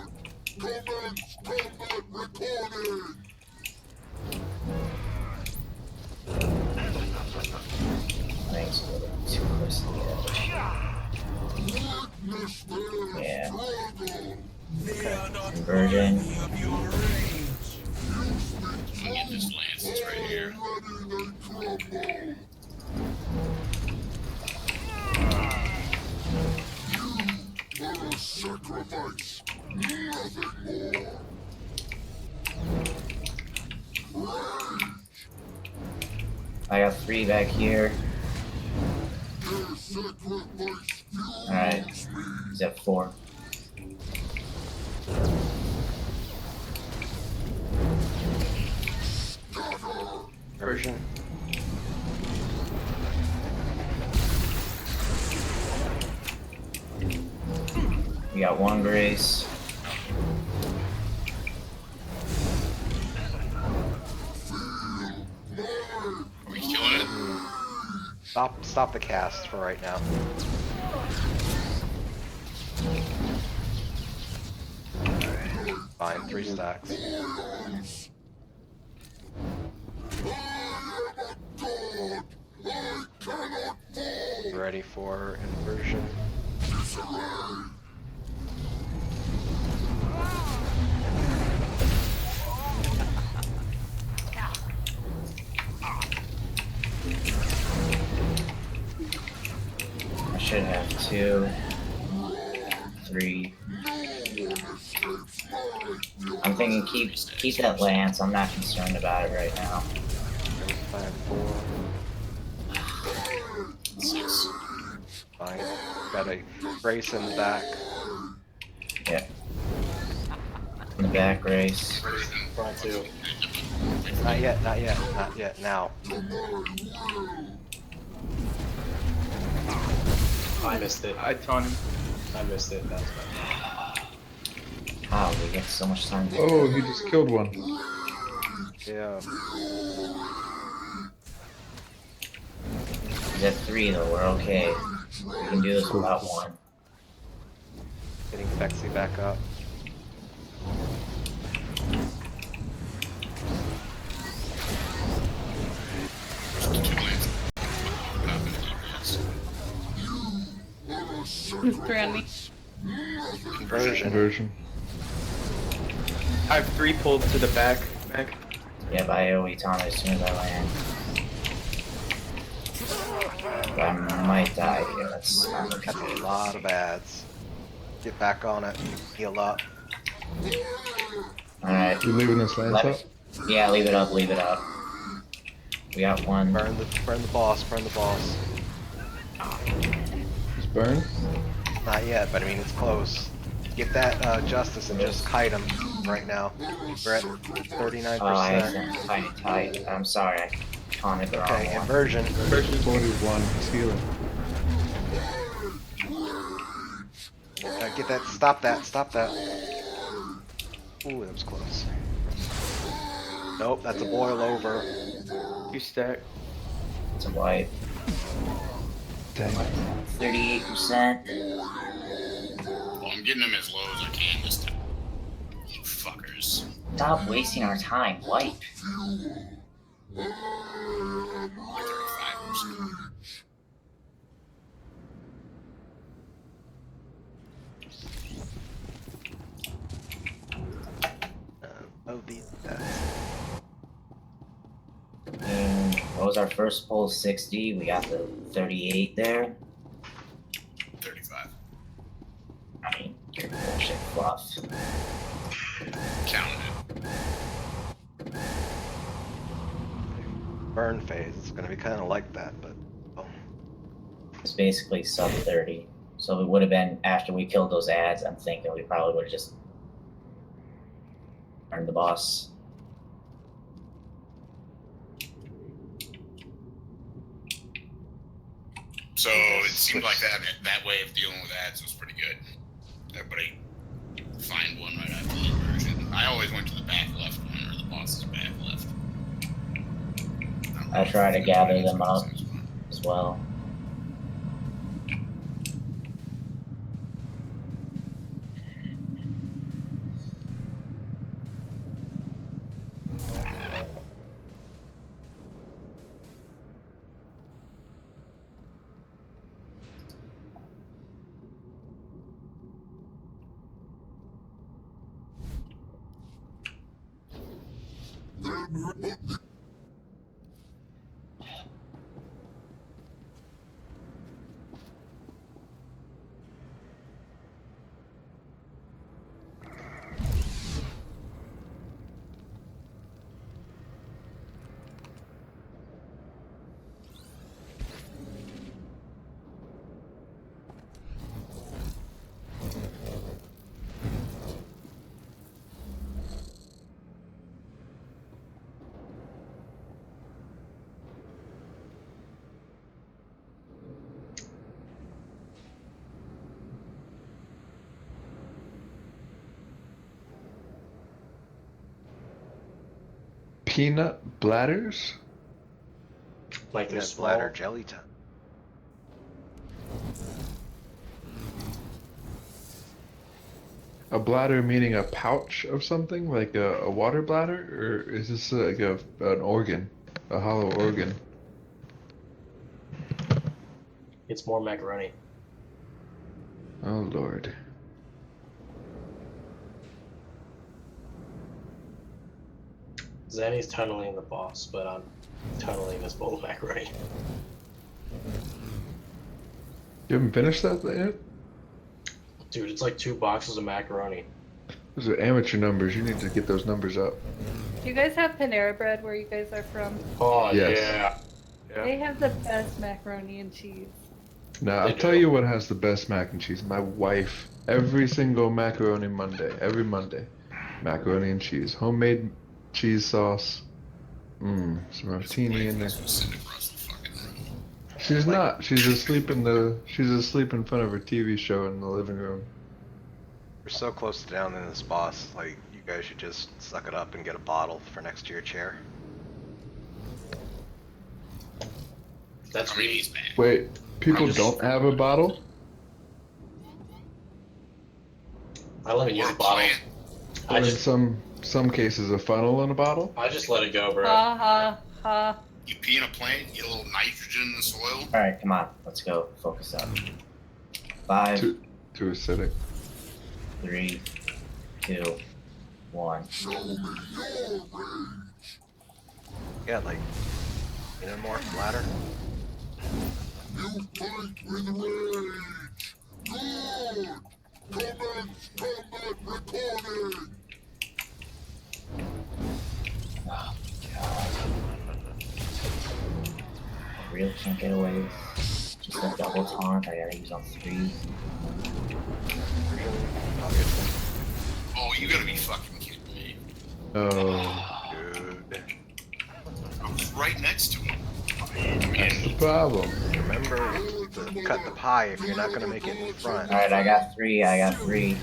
Commence combat recording. Thanks a little too close to the edge. Witness their Yeah. struggle. They are not Conversion. worthy of your rage. I'm gonna get this lance. It's right here. Already they crumble. You are a sacrifice. Nothing more. I got 3 back here. Their sacrifice Alright. fuels me. He's at 4. Version. We got 1 grace. Are we killing it? Stop the cast for right now. Fine, 3 stacks. Ready for inversion. I should have 2, 3. I'm thinking keep that lance. I'm not concerned about it right now. 5, 4. 6. Fine. Got a brace in the back. Yeah. In the back race. Front two. Not yet, not yet, not yet. Now. I missed it. I taunt him. I missed it. That's bad. Wow, we get so much time. Oh, he just killed one. Yeah. He's at 3 though. We're okay. We can do this without 1. Getting Fexy back up. Two lances. 3 on me. Conversion. Conversion. I have 3 pulled to the back. Yeah, but I AoE taunt as soon as I land. But I might die here. That's not looking That's a good. lot of ads. Get back on it. Heal up. Alright. You leaving this lance up? Yeah, leave it up, leave it up. We got 1. Burn the boss. Burn the boss. Just burn? Not yet, but I mean it's close. Get that justice and just kite him right now. We're at 39%. Oh, I accidentally tight. I'm sorry, I taunted the wrong Okay, one. inversion. 41. He's healing. Get that. Stop that. Stop that. Ooh, that was close. Nope, that's a boil over. 2 stack. It's a wipe. Dang. 38%. Well, I'm getting them as low as I can this time. You fuckers. Stop wasting our time. Wipe. 35%. Oh, these. And what was our first pull? 60. We got the 38 there. 35. I mean, you're bullshit fluff. Counted it. Burn phase. It's gonna be kind of like that, but oh. It's basically sub 30. So it would have been after we killed those ads. I'm thinking we probably would have just burned the boss. So it seemed like that way of dealing with ads was pretty good. Everybody find one right after the inversion. I always went to the back left one, or the boss's back left. I try to gather them up as well. Peanut bladders? Like they're Peanut small. bladder jelly time. A bladder meaning a pouch of something, like a water bladder, or is this like an organ, a hollow organ? It's more macaroni. Oh Lord. Zanny's tunneling the boss, but I'm tunneling this bowl of macaroni. You haven't finished that yet? Dude, it's like 2 boxes of macaroni. Those are amateur numbers. You need to get those numbers up. Do you guys have Panera Bread where you guys are from? Oh, Yes. yeah. They have the best macaroni and cheese. Now, They I'll tell do. you what has the best mac and cheese. My wife, every single macaroni Monday, every Monday, macaroni and cheese, homemade cheese sauce, some martini in there. Sit across the fucking room. She's not. She's asleep in front of her TV show in the living room. We're so close to down in this boss, like, you guys should just suck it up and get a bottle for next to your chair. That's I mean, me. he's back. Wait, people just- don't have a bottle? I let me use Or a a bottle. plant. I In just, some cases, a funnel and a bottle. I just let it go, bro. Ha ha ha. You pee in a plant, you get a little nitrogen in the soil. Alright, come on. Let's go. Focus up. 5, Too acidic. 3, 2, 1. Yeah, like, more bladder. You fight with rage. Good. Commence combat recording. Oh, God. I really can't get away. Just a double taunt. I gotta use on 3. Obviously. Oh, you gotta be fucking kidding me. Oh, Good. I was right next to him. that's the problem. Remember to cut the pie if you're not gonna make it in front. Alright, I got 3.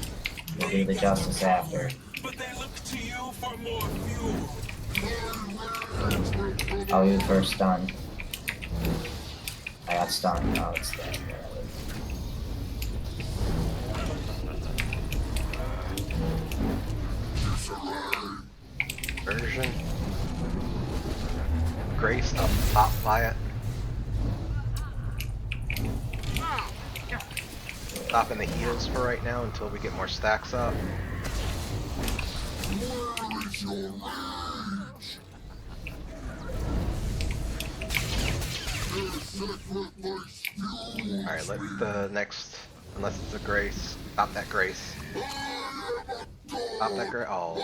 We'll do the justice after. But they look to you for more fuel. I'll use first stun. I got stunned. Oh, it's dead. Version. Grace up top by it. Stopping the heals for right now until we get more stacks up. Where is your rage? Sacrifice fuel. Alright, let the next, unless it's a Grace, stop that Grace. Stop that Grace. Oh,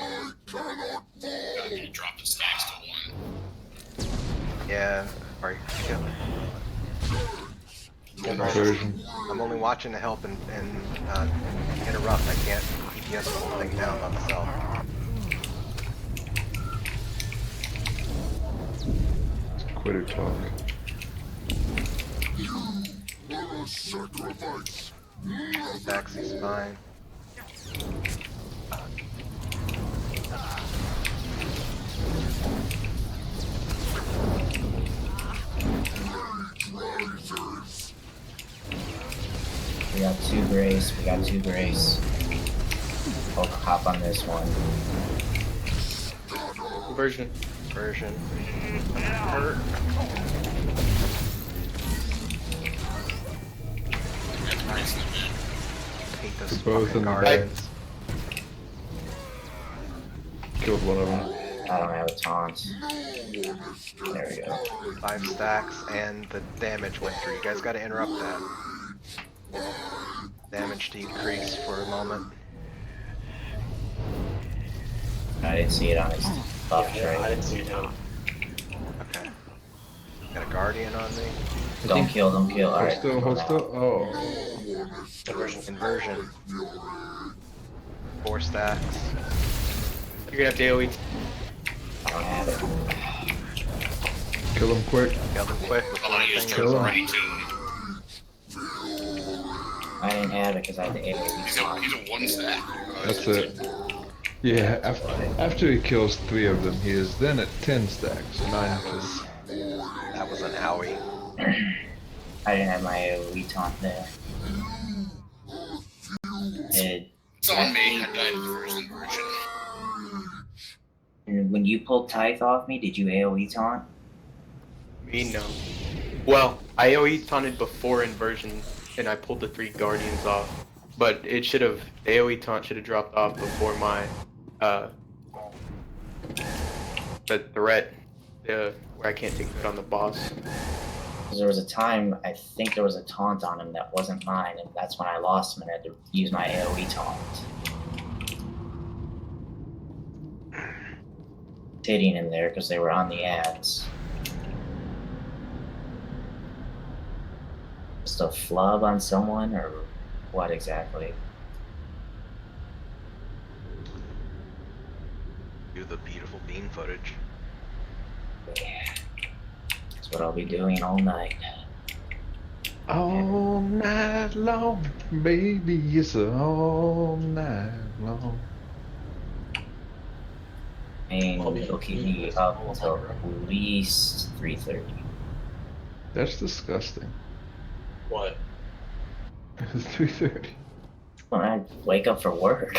You drop the stacks to 1. yeah. Alright, kill it. Version. I'm only watching to help and interrupt. I can't DPS the whole thing down by myself. Quitter talk. Sacrifice. Taxi's fine. Risers. We got two grace. We got two grace. I'll hop on this one. Version. Version. Hurt. Hate those Both fucking in the guardians. Killed one of them. I don't have a taunt. There we go. 5 stacks and the damage went through. You guys gotta interrupt that. Damage decreased for a moment. I didn't see it on his buff Yeah, I tray. didn't see it now. Okay. Got a guardian on me. Don't kill, don't kill. Hold Alright. still, hold still. Oh. Inversion. 4 stacks. You're gonna have to AoE. I don't have it. Kill him quick. Killed him quick before Oh, the he's thing kill goes him. on. ready to. I didn't have it because I had the AoE He's a taunt. 1 stack. That's it. Yeah, after he kills 3 of them, he is then at 10 stacks. 9 kills. That was an owie. I didn't have my AoE taunt there. It's on me. I died in the first inversion. When you pulled Tithe off me, did you AoE taunt? Me, no. Well, I AoE taunted before inversion, and I pulled the 3 guardians off. But it should have, the AoE taunt should have dropped off before my, the threat, where I can't take it on the boss. Because there was a time, I think there was a taunt on him that wasn't mine, and that's when I lost him and had to use my AoE taunt. Hitting in there because they were on the ads. Just a flub on someone, or what exactly? Do the beautiful bean footage. Yeah. That's what I'll be doing all night. All night long, baby, it's all night long. And I'll be it'll keep me confused. up until at least 3:30. That's disgusting. What? It's 3:30. When I wake up for work.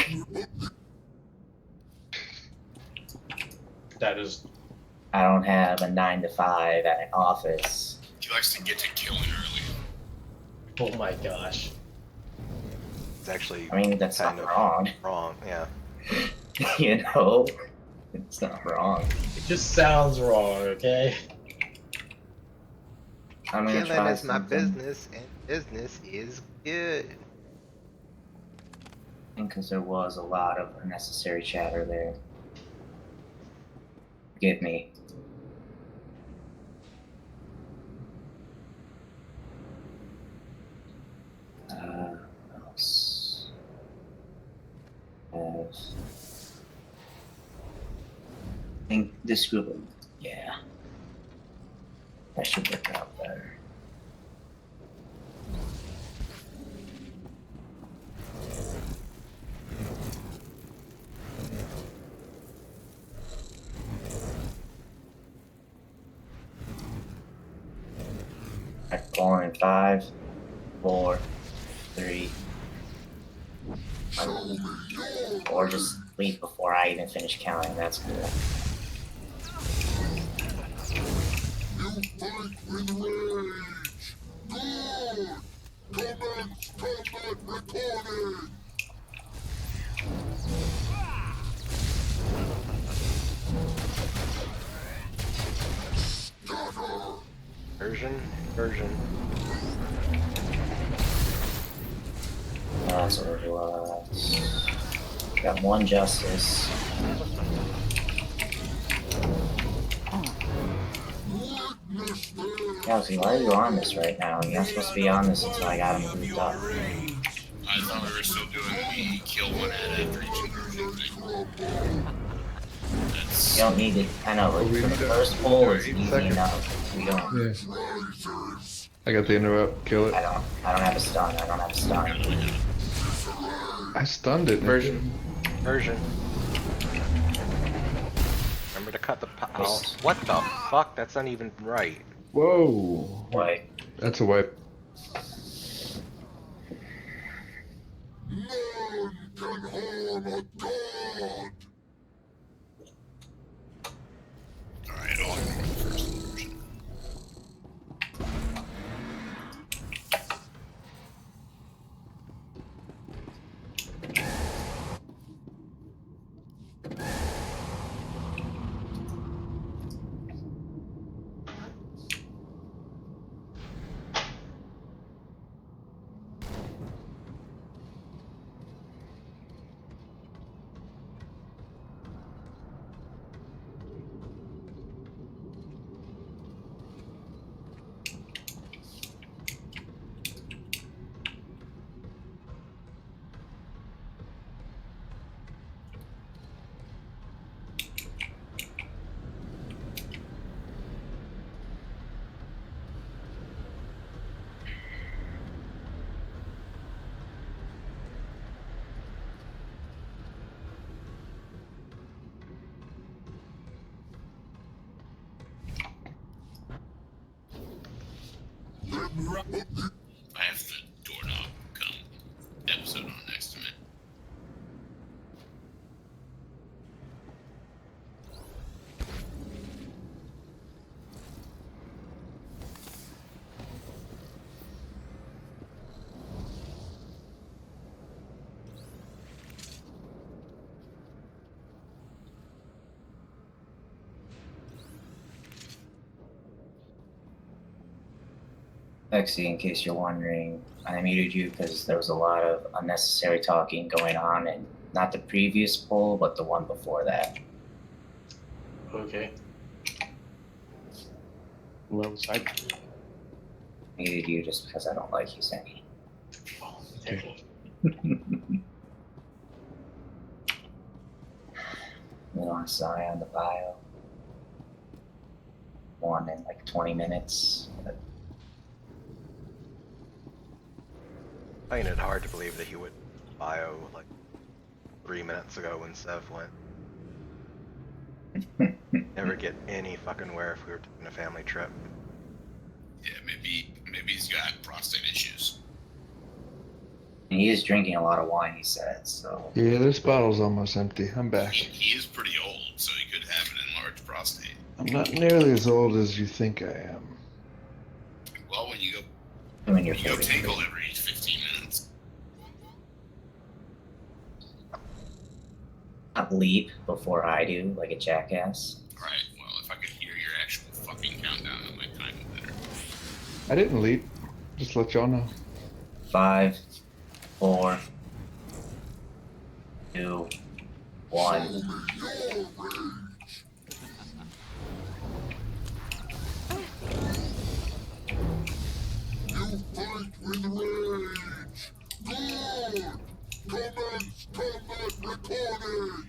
That is. I don't have a 9 to 5 at an office. He likes to get to killing early. Oh my gosh. It's actually I mean, that's kind not of wrong. wrong, yeah. You know? It's not wrong. It just sounds wrong, okay? I'm gonna Killing try is my something. business, and business is good. Because there was a lot of unnecessary chatter there. Forgive me. What else? I think this group, yeah. That should work out better. Alright, going in 5, 4, 3. Or just leave before I even finish counting. That's cool. You fight with rage. Good. Commence combat recording. Version. That's what it was. Got 1 justice. Kelsey, why are you on this right now? You're not supposed to be on this until I got him moved up. I thought we were still doing the kill one ad after each inversion thing. That's You don't need to, I know, like, for the first pull, it's easy enough. We don't. Yeah. I got the interrupt. Kill it. I don't have a stun. I don't have a stun. I stunned it. Version. Version. Remember to cut the out. What the fuck? That's not even right. Whoa. Wait. That's a wipe. None can harm a god. Alright, I'll ignore the first version. I have the doorknob come episode on next to me. Lexi, in case you're wondering, I muted you because there was a lot of unnecessary talking going on, and not the previous poll, but the one before that. Okay. Where was I? Muted you just because I don't like you, Sammy. Oh, terrible. You want to sign on the bio? One in like 20 minutes. But I find it hard to believe that he would bio like 3 minutes ago when Sev went. Never get any fucking where if we were taking a family trip. Yeah, maybe he's got prostate issues. And he is drinking a lot of wine, he said, so. Yeah, this bottle's almost empty. I'm back. He is pretty old, so he could have an enlarged prostate. I'm not nearly as old as you think I am. Well, when you go, Doing your you go favorite tinkle thing. every 15 minutes. Not leap before I do, like a jackass. Right, well, if I could hear your actual fucking countdown, that might time it better. I didn't leap. Just let y'all know. 5, 4, 2, 1. You fight with rage. Good. Commence combat recording.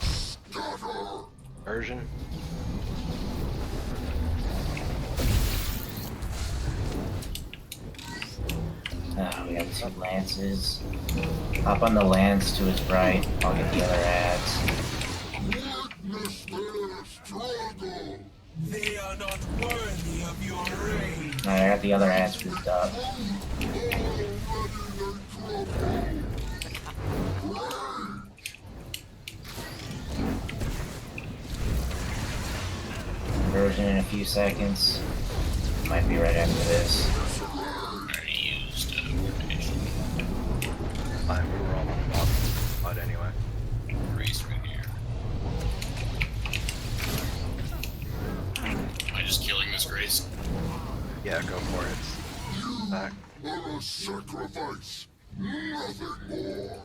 Scatter. Version. We have 2 lances. Hop on the lance to his right. I'll get the other ads. Witness their struggle. They are not worthy of your reign. Alright, I got the other ads grouped up. Conversion in a few seconds. Might be right after this. Already used rotation. Fine, we were all on the spot anyway. Race right here. Am I just killing this Grace? Yeah, go for it. Back. Are a sacrifice. Nothing more.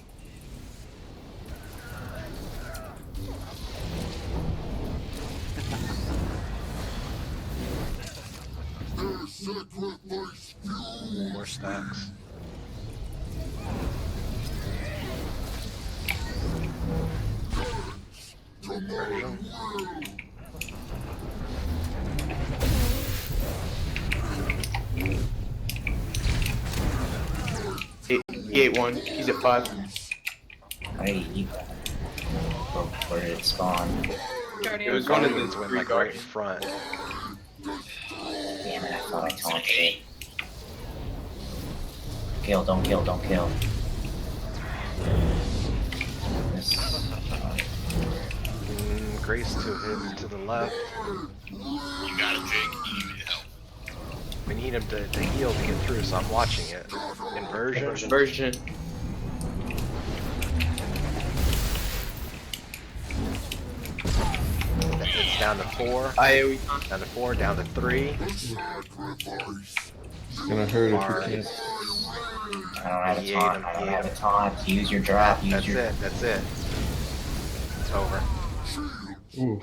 Their sacrifice fuels. More stacks. Commence Inversion. He ate one. He's at 5. I eat that. Where did it spawn? It was Guardians. one of the Guardians went 3 like right in guardians. front. Damn it, I thought I taunted it. Kill, don't kill, don't kill. This, Grace to him to the left. You got it, Jake. You need help. We need him to heal to get through, so I'm watching it. Inversion. Inversion. It's down to 4. AoE taunt. Down to 4. Down to 3. It's gonna hurt if Alright. you can't. I don't have a He taunt, ate him, I don't he have ate a taunt. Use your drop, use That's your... it. That's it. It's over. Oof.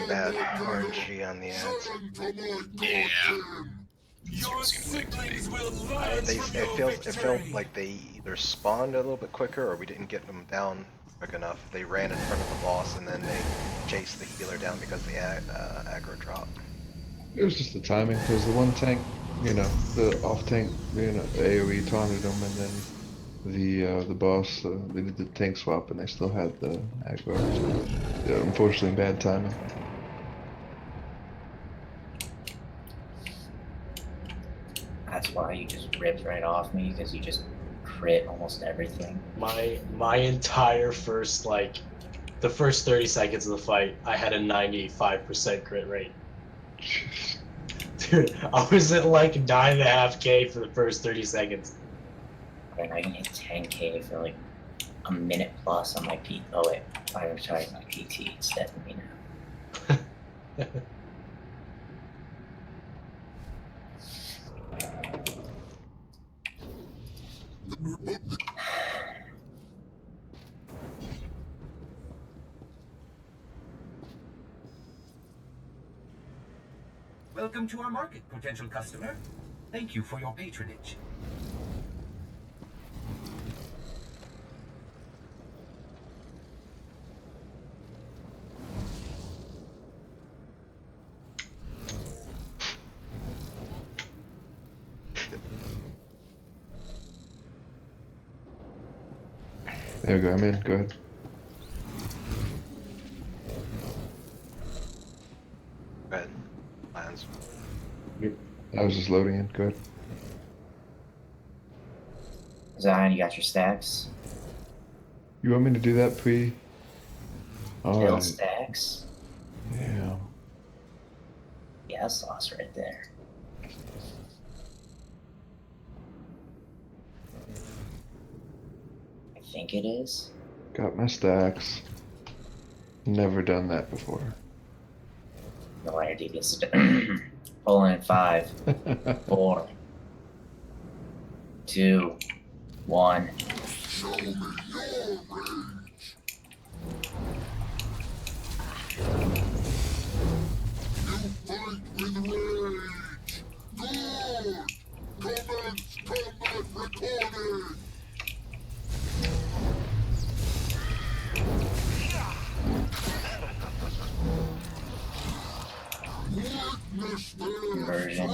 Bad RNG on the ads. Yeah. Your siblings will learn It from your felt victory. like they either spawned a little bit quicker or we didn't get them down quick enough. They ran in front of the boss and then they chased the healer down because the aggro dropped. It was just the timing, because the one tank, you know, the off tank, you know, AoE taunted him, and then the boss, they did the tank swap, and they still had the aggro. So, yeah, unfortunately, bad timing. That's why you just ripped right off me, because you just crit almost everything. My entire first the first 30 seconds of the fight, I had a 95% crit rate. Dude, I was at like 9.5k for the first 30 seconds. And I can hit 10k for like a minute plus on my PT. Oh wait, I was trying my PT instead of me now. Welcome to our market, potential customer. Thank you for your patronage. There we go, I'm in, go ahead. Go ahead. Lands. I was just loading in, go ahead. Zion, you got your stacks? You want me to do that pre? Kill Alright, stacks? yeah. Yeah, sauce right there. I think it is. Got my stacks. Never done that before. No wonder DPS is pulling in 5, 4, 2, 1. Conversion.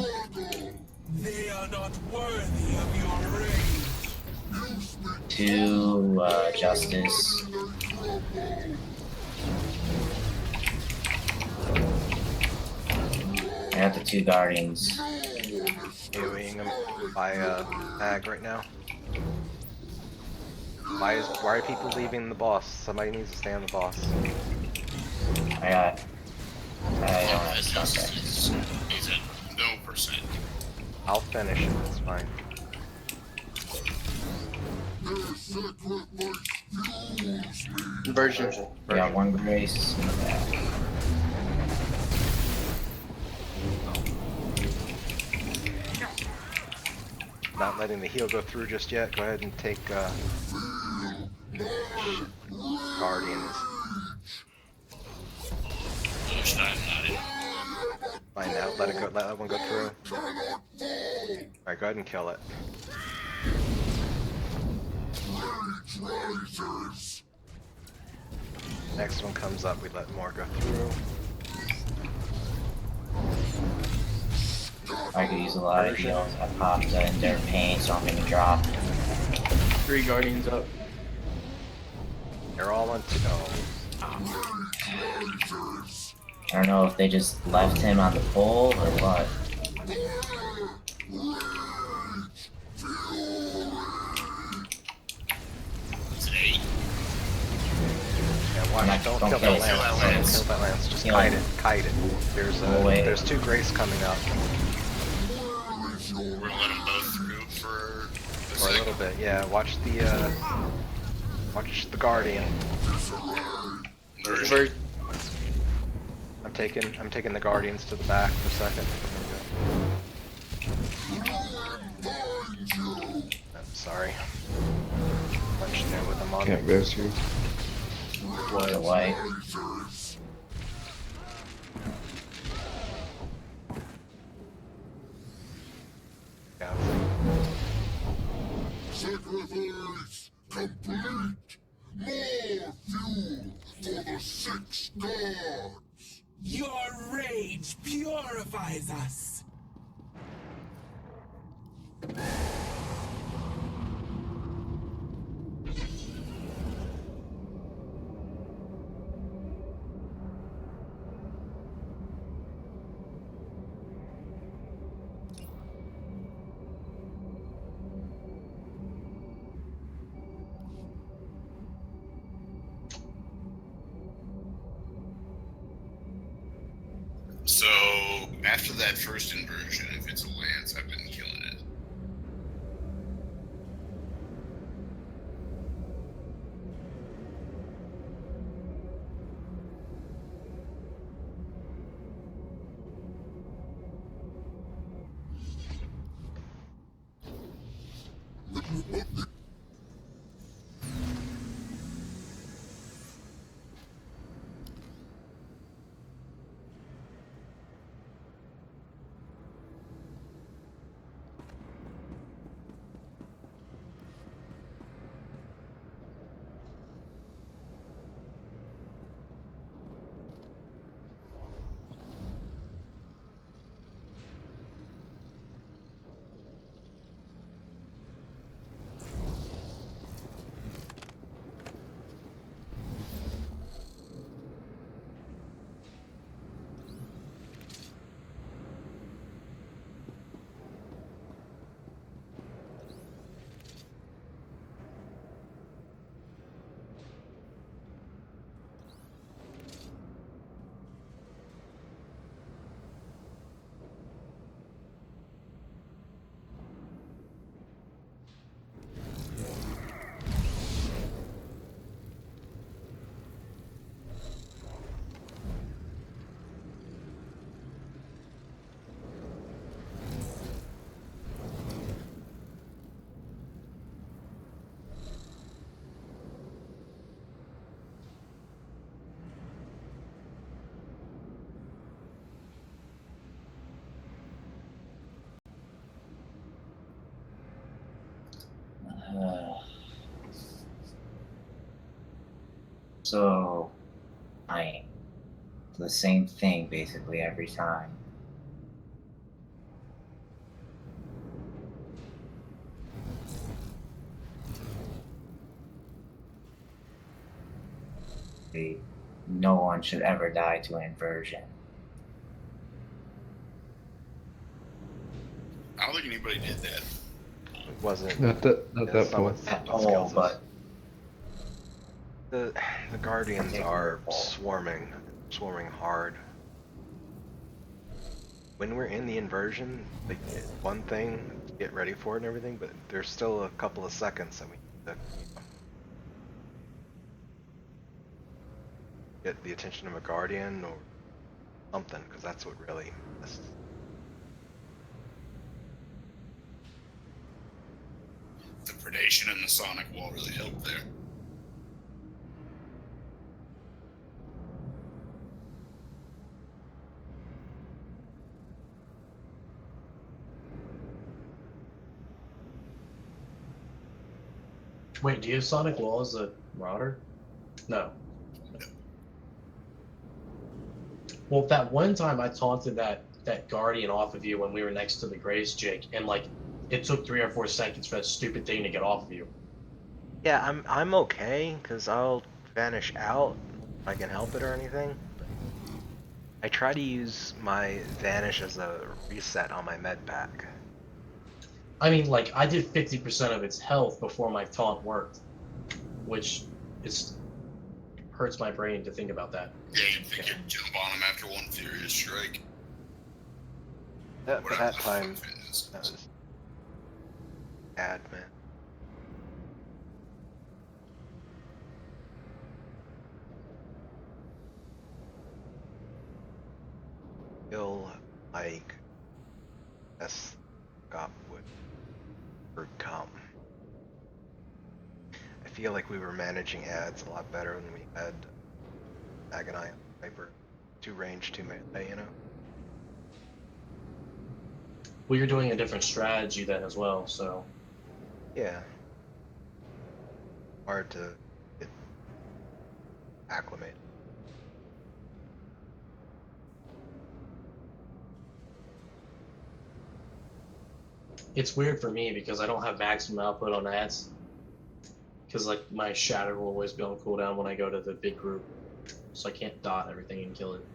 They are not worthy of your rage. 2, Justice. I got the 2 Guardians. AoEing him by ag right now. Why are people leaving the boss? Somebody needs to stay on the boss. I don't have This stuff is there. he's at no percent. I'll finish it, it's fine. Inversion. We got 1 Grace in the back. Not letting the heal go through just yet. Go ahead and take Guardians. Which I'm not in. Find out. Let it go. Let that one go through. Alright, go ahead and kill it. Next one comes up, we let more go through. I could use a lot of heals. I popped in their pain, so I'm gonna drop. 3 guardians up. They're all on two. Oh. I don't know if they just left him on the pole or what. It's an 8. Yeah, watch. Don't kill that lance. Don't kill that lance. Just kite it. Kite it. There's 2 grace coming up. We're gonna let them both through for a For a little bit, yeah. Watch the guardian. Version. I'm taking the guardians to the back for a second. I'm sorry. Punched there with them on. Can't miss you. Blow away. Yeah. Sacrifice complete. More fuel for the 6 gods. Your rage purifies us. So after that first inversion, if it's a lance, I've been killing it. So, the same thing basically every time. No one should ever die to inversion. I don't think anybody did that. It wasn't. Not that someone- point. At someone all, skills but us. The guardians are swarming hard. When we're in the inversion, like one thing to get ready for it and everything, but there's still a couple of seconds that we need to get the attention of a guardian or something, because that's what really messes. The predation and the sonic wall really helped there. Wait, do you have Sonic Wall as a Marauder? No. Well, that one time I taunted that Guardian off of you when we were next to the Grace, Jake, and like it took 3 or 4 seconds for that stupid thing to get off of you. Yeah, I'm okay, because I'll vanish out if I can help it or anything. But I try to use my vanish as a reset on my med pack. I mean, like, I did 50% of its health before my taunt worked, which is hurts my brain to think about that. Yeah, you'd think you'd jump on him after one furious strike. But Whatever that the time, fuck it is. that was bad, man. Feel like S got would come. I feel like we were managing ads a lot better when we had Agony and Viper, 2 range, 2 melee, you know? Well, you're doing a different strategy then as well, so Yeah. Hard to get acclimated. it's weird for me because I don't have maximum output on ads. Because like my shatter will always be on cooldown when I go to the big group, so I can't dot everything and kill it.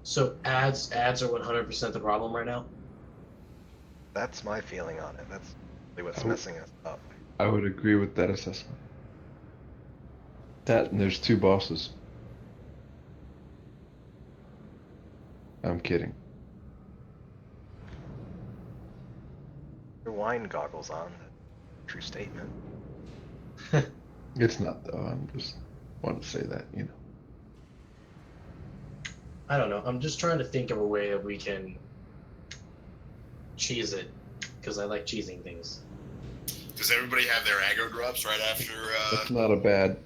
So ads are 100% the problem right now. That's my feeling on it. That's really what's Oh. messing us up. I would agree with that assessment. That and there's 2 bosses. I'm kidding. Your wine goggles on. True statement. It's not though. I'm just want to say that, you know. I don't know. I'm just trying to think of a way that we can cheese it, because I like cheesing things. Does everybody have their aggro drops right after? That's not a bad.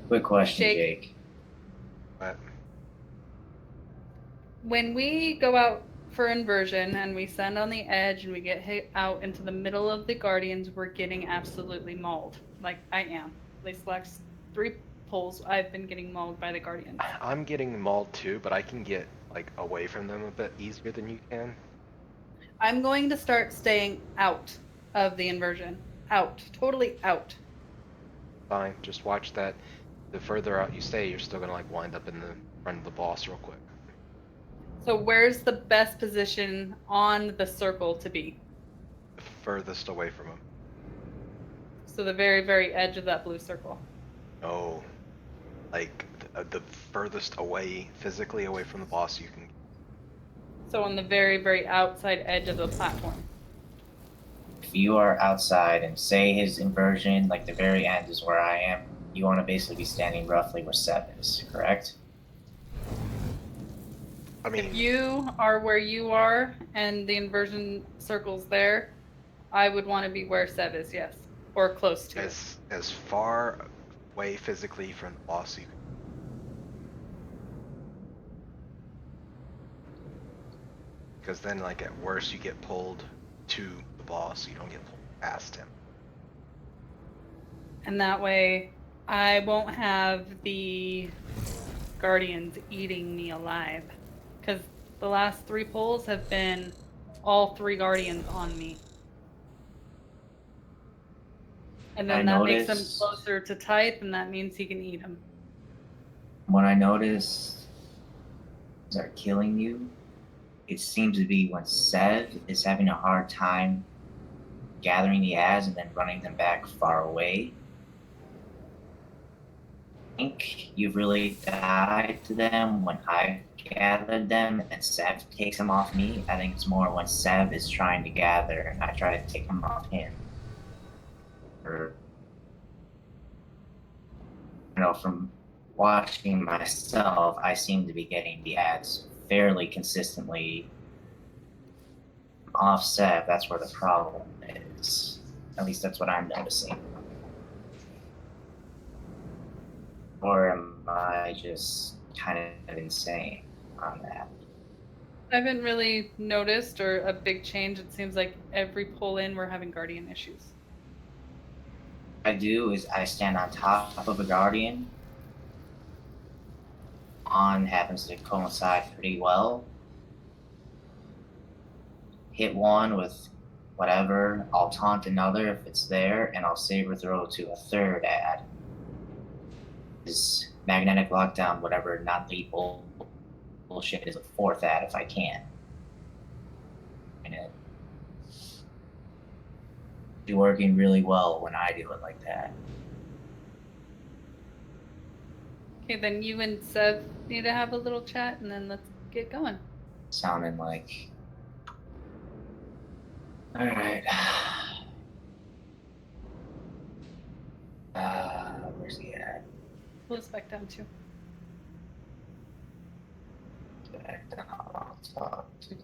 Quick question, Jake. Jake. But When we go out for inversion and we send on the edge and we get hit out into the middle of the Guardians, we're getting absolutely mauled. Like I am. At least last 3 pulls, I've been getting mauled by the Guardians. I'm getting mauled too, but I can get like away from them a bit easier than you can. I'm going to start staying out of the inversion. Out. Totally out. Fine, just watch that. The further out you stay, you're still gonna like wind up in the front of the boss real quick. So where's the best position on the circle to be? Furthest away from him. So the very, very edge of that blue circle. No, like the furthest away, physically away from the boss you can. So on the very, very outside edge of the platform. If you are outside and say his inversion, like the very end is where I am, you want to basically be standing roughly where Seb is, correct? I mean, If you are where you are and the inversion circle's there, I would want to be where Seb is, yes. Or close to it. as far away physically from the boss you can. Because then, like, at worst, you get pulled to the boss, you don't get pulled past him. And that way, I won't have the Guardians eating me alive. Because the last 3 pulls have been all 3 Guardians on me. And then I that makes him noticed- closer to type, and that means he can eat him. When I notice are killing you, it seems to be when Sev is having a hard time gathering the ads and then running them back far away. I think you've really died to them when I've gathered them and Sev takes them off me. I think it's more when Sev is trying to gather and I try to take them off him. Or, you know, from watching myself, I seem to be getting the ads fairly consistently offset. That's where the problem is. At least that's what I'm noticing. Or am I just kind of insane on that? I haven't really noticed or a big change. It seems like every pull in we're having guardian issues. What I do is I stand on top of a guardian. On happens to coincide pretty well. Hit one with whatever, I'll taunt another if it's there, and I'll saber throw to a third ad. Is magnetic lockdown, whatever, not lethal bullshit is a fourth ad if I can. And it be working really well when I do it like that. Okay, then you and Sev need to have a little chat and then let's get going. Sounding like. Alright. Where's he at? Let's back down too. Back down. I'll talk to him.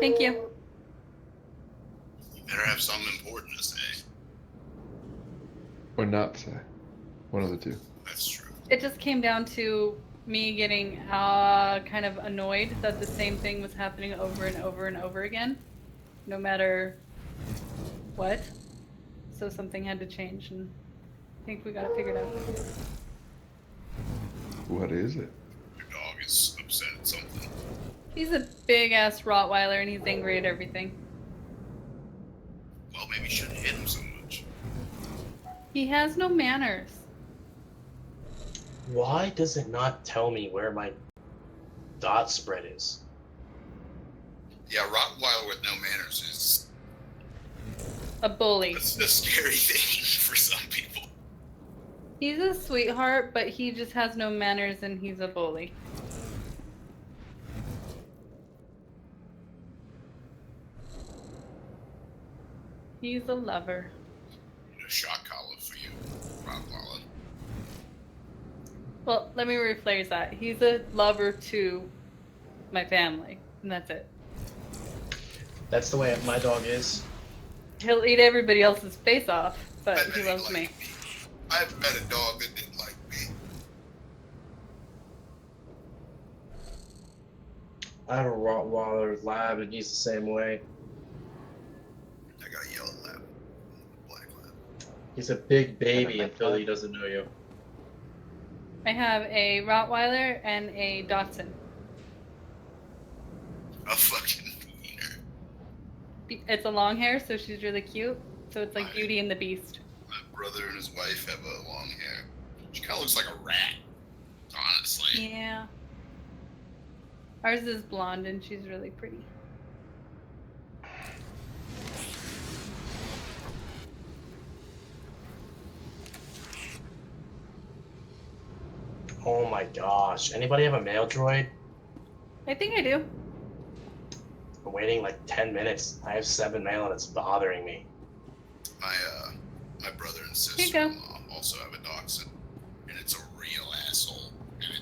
Thank you. You better have something important to say. Or not say. One of the two. That's true. It just came down to me getting kind of annoyed that the same thing was happening over and over and over again, no matter what. So something had to change, and I think we got it figured out. What is it? Your dog is upset at something. He's a big ass Rottweiler and he's angry at everything. Well, maybe you shouldn't hit him so much. He has no manners. Why does it not tell me where my dot spread is? Yeah, Rottweiler with no manners is A bully. a scary thing for some people. He's a sweetheart, but he just has no manners and he's a bully. He's a lover. A shock collar for you, Rottweiler. Well, let me rephrase that. He's a lover to my family, and that's it. That's the way my dog is. He'll eat everybody else's face off, but I he bet loves liked me. I've met a dog that didn't like me. I have a Rottweiler lab and he's the same way. I got a yellow lab, black lab. He's a big baby until he doesn't know you. I have a Rottweiler and a Dachshund. A fucking wiener. It's a long hair, so she's really cute. So it's like Beauty and the Beast. My brother and his wife have a long hair. She kind of looks like a rat, honestly. Yeah. Ours is blonde and she's really pretty. Oh my gosh. Anybody have a mail droid? I think I do. I'm waiting like 10 minutes. I have 7 mail and it's bothering me. My brother and Here you sister-in-law also have a dachshund, and it's a real asshole. And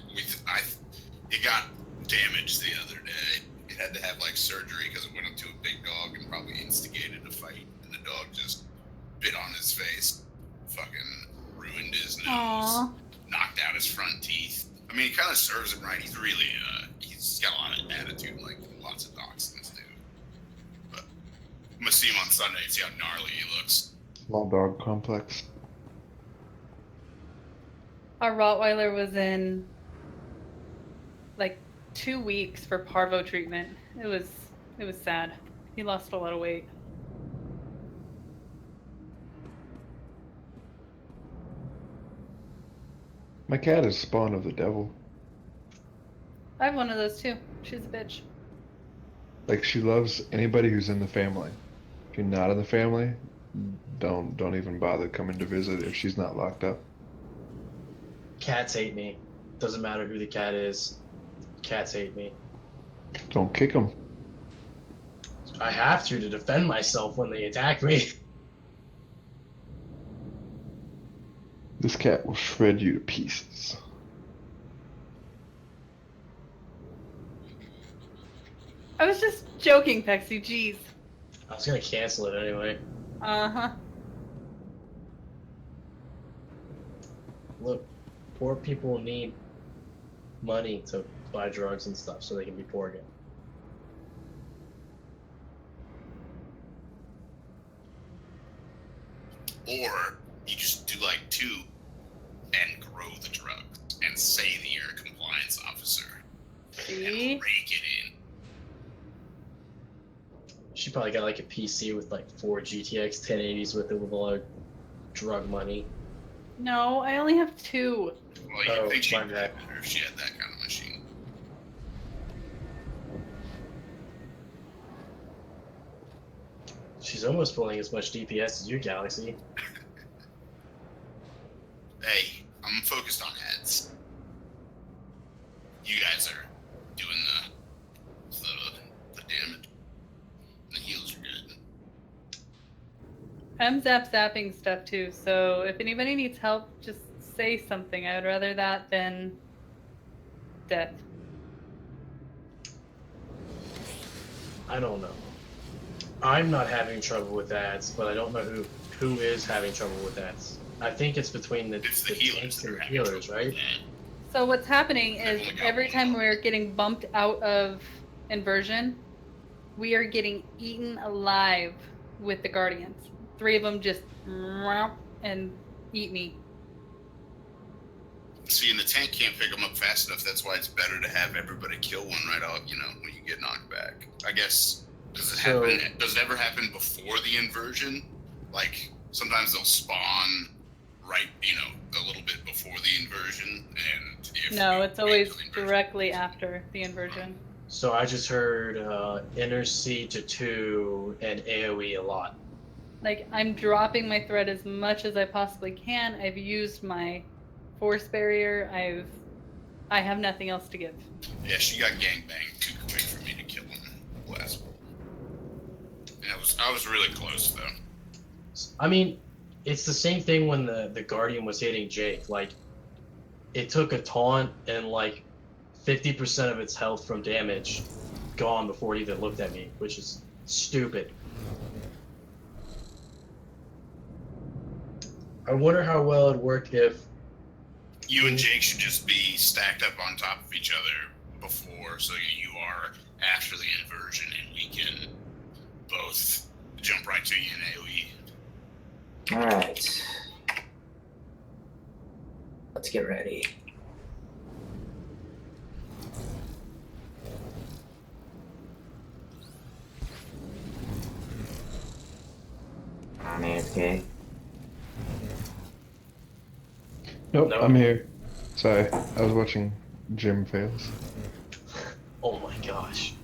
it got damaged the other day. It had to have like surgery because it went up to a big dog and probably instigated a fight. And the dog just bit on his face, fucking ruined his nose, Aww. knocked out his front teeth. I mean, it kind of serves him right. He's really he's got a lot of attitude, like lots of dachshunds do. But I'm gonna see him on Sunday and see how gnarly he looks. Small dog complex. Our Rottweiler was in like 2 weeks for parvo treatment. It was sad. He lost a lot of weight. My cat is spawn of the devil. I have one of those too. She's a bitch. Like, she loves anybody who's in the family. If you're not in the family, don't even bother coming to visit if she's not locked up. Cats hate me. Doesn't matter who the cat is. Cats hate me. Don't kick them. I have to defend myself when they attack me. This cat will shred you to pieces. I was just joking, Pexi. Jeez. I was gonna cancel it anyway. Uh huh. Look, poor people need money to buy drugs and stuff so they can be poor again. Or you just do like 2 and grow the drugs and say that you're a compliance officer See? and rake it in. She probably got like a PC with like 4 GTX 1080s with it with a lot of drug money. No, I only have 2. Well, you Oh, think she'd my be bad. better if she had that kind of machine. She's almost pulling as much DPS as your Galaxy. Hey, I'm focused on heads. You guys are doing the damage. The heals are good. I'm zapping stuff too, so if anybody needs help, just say something. I would rather that than death. I don't know. I'm not having trouble with ads, but I don't know who is having trouble with ads. I think it's between the It's the healers tanks that and are the having healers, trouble with right? that. So what's happening I've is only got every one time now. we're getting bumped out of inversion, we are getting eaten alive with the guardians. 3 of them just and eat me. See, and the tank can't pick them up fast enough. That's why it's better to have everybody kill one right off, when you get knocked back. I guess, does it happen? Does it ever happen before the inversion? Like, sometimes they'll spawn right, a little bit before the inversion, and if No, you it's wait always till the inversion- directly after the inversion. So I just heard Inner C to 2 and AoE a lot. Like, I'm dropping my thread as much as I possibly can. I've used my force barrier. I have nothing else to give. Yeah, she got gangbanged too quick for me to kill him last roll. And I was really close though. I mean, it's the same thing when the Guardian was hitting Jake. Like, it took a taunt and like 50% of its health from damage gone before it even looked at me, which is stupid. I wonder how well it'd work if You and Jake should just be stacked up on top of each other before, so you are after the inversion, and we can both jump right to you in AoE. Alright. Let's get ready. I'm AFK. Nope, No. I'm here. Sorry, I was watching Jim fails. oh my gosh.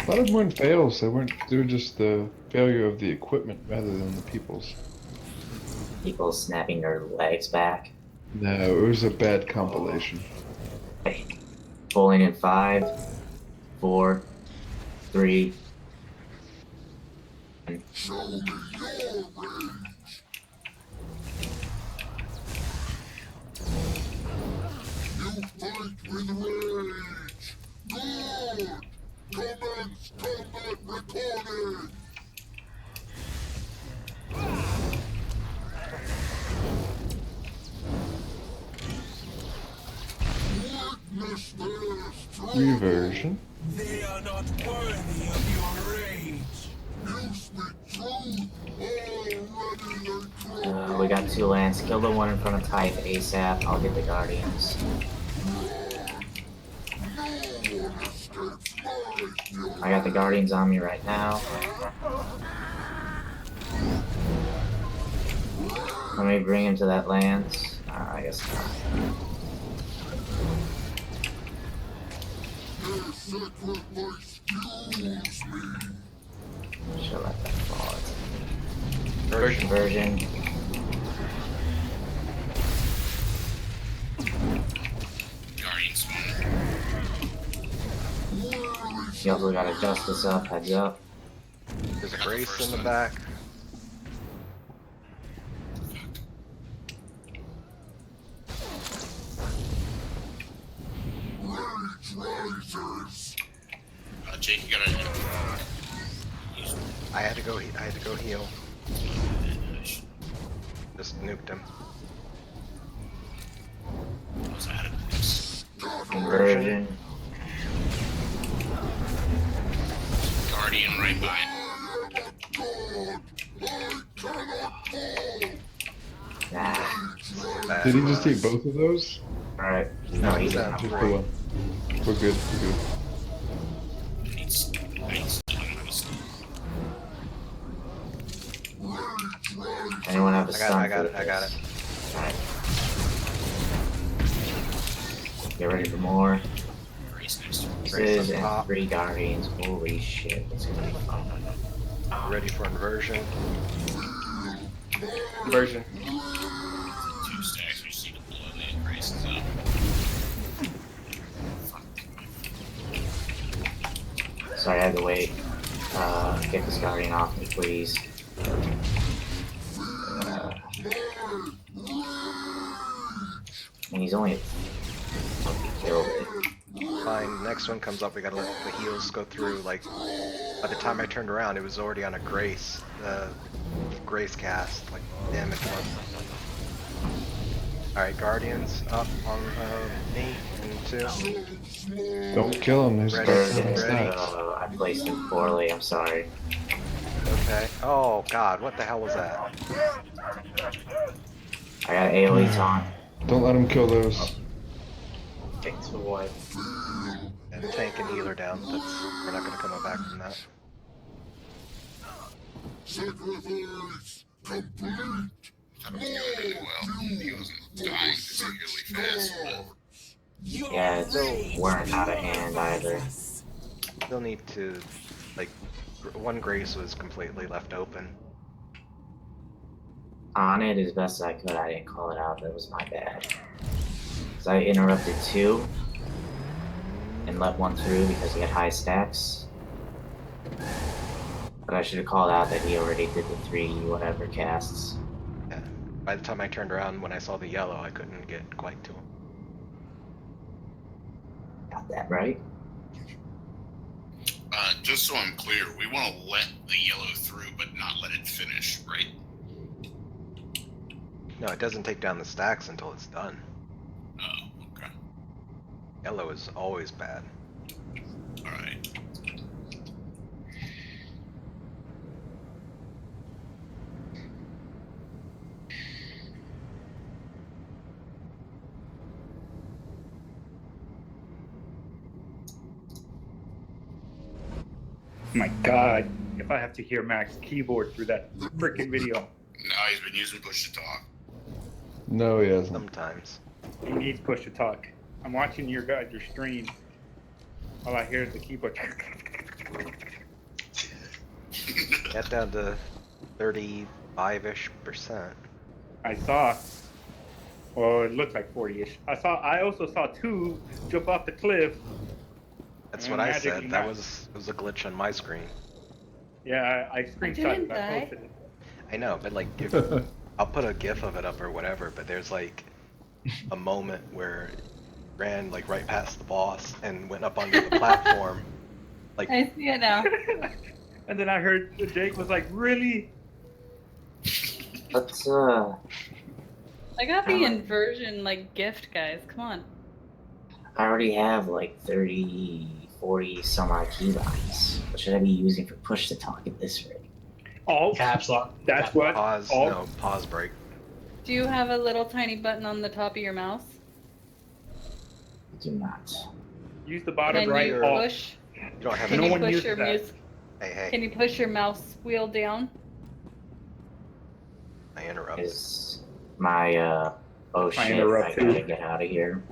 A lot of them weren't fails. They were just the failure of the equipment rather than the people's. People snapping their legs back. No, it was a bad compilation. Pulling in 5, 4, 3. Show me your rage. You fight with rage. Good. Commence combat recording. Witness their strength. Reversion. They are not worthy of your rage. You speak truth. Already they cry. We got 2 lands. Kill the one in front of Type ASAP. I'll get the Guardians. I got the Guardians on me right now. Let me bring him to that land. I guess not. Their sacrifice fuels me. Should let that fall. Version. Version. Guardians one. You also got a Justice up, heads up. There's a Grace in the back. Jake, you gotta. I had to go heal. Just nuked him. Was out of this. Conversion. Guardian right by. Nah. Bad Did he for just us. take both of those? Alright. No, he's That not. Just Right. the one. We're good. We're good. Anyone have a I stun got it. for I got this? it. Alright. Get ready for more. Grace next to him. Grace Aces up and top. 3 Guardians. Holy shit, it's gonna be fun. Ready for inversion. Version. 2 stacks. You see the blow the Grace is up. Sorry, I had to wait. Get this Guardian off me, please. And he's only killed it. Fine. Next one comes up. We gotta let the heals go through. Like, by the time I turned around, it was already on a Grace. Grace cast. Like, damage one. Alright, Guardians up on me and 2. Don't kill him. There's Ready, got ready. 7 stacks. I placed him poorly, I'm sorry. Okay. Oh god, what the hell was that? I got AoE taunt. Don't let him kill those. Take to avoid. And tank and healer down. We're not gonna come back from that. Sacrifice complete. Thought it was going really well. He wasn't dying particularly fast, but Yeah, it's weren't out of hand either. Still need to, like, one Grace was completely left open. On it as best as I could. I didn't call it out. That was my bad. So I interrupted 2 and let 1 through because he had high stacks. But I should have called out that he already did the 3 whatever casts. Yeah. By the time I turned around, when I saw the yellow, I couldn't get quite to him. Got that right. just so I'm clear, we want to let the yellow through, but not let it finish, right? No, it doesn't take down the stacks until it's done. Oh, okay. Yellow is always bad. All right. My God, if I have to hear Mac's keyboard through that freaking video. No, he's been using push to talk. No, he hasn't. Sometimes. He needs push to talk. I'm watching your stream. All I hear is the keyboard. Get down to 35-ish%. I saw. Well, it looked like 40-ish. I also saw 2 jump off the cliff. That's And what I magically said. not- That was a glitch on my screen. Yeah, I screenshot didn't it. I die. posted it. I know, but like, if, I'll put a GIF of it up or whatever. But there's like a moment where it ran like right past the boss and went up onto the platform. Like, I see it now. And then I heard Jake was like, "Really?" Let's I got the inversion like gift, guys. Come on. I already have like 30, 40 some odd keybinds. What should I be using for push to talk at this rate? Alt. Caps lock. That's what. pause. Alt. No, pause break. Do you have a little tiny button on the top of your mouse? Do not. Use the bottom Can right. you Alt. push? You don't have Can No you one push uses your that. mouse? Hey, Can you push your mouse wheel down? I interrupted. Is my oh My shit, I interrupt gotta too. get out of here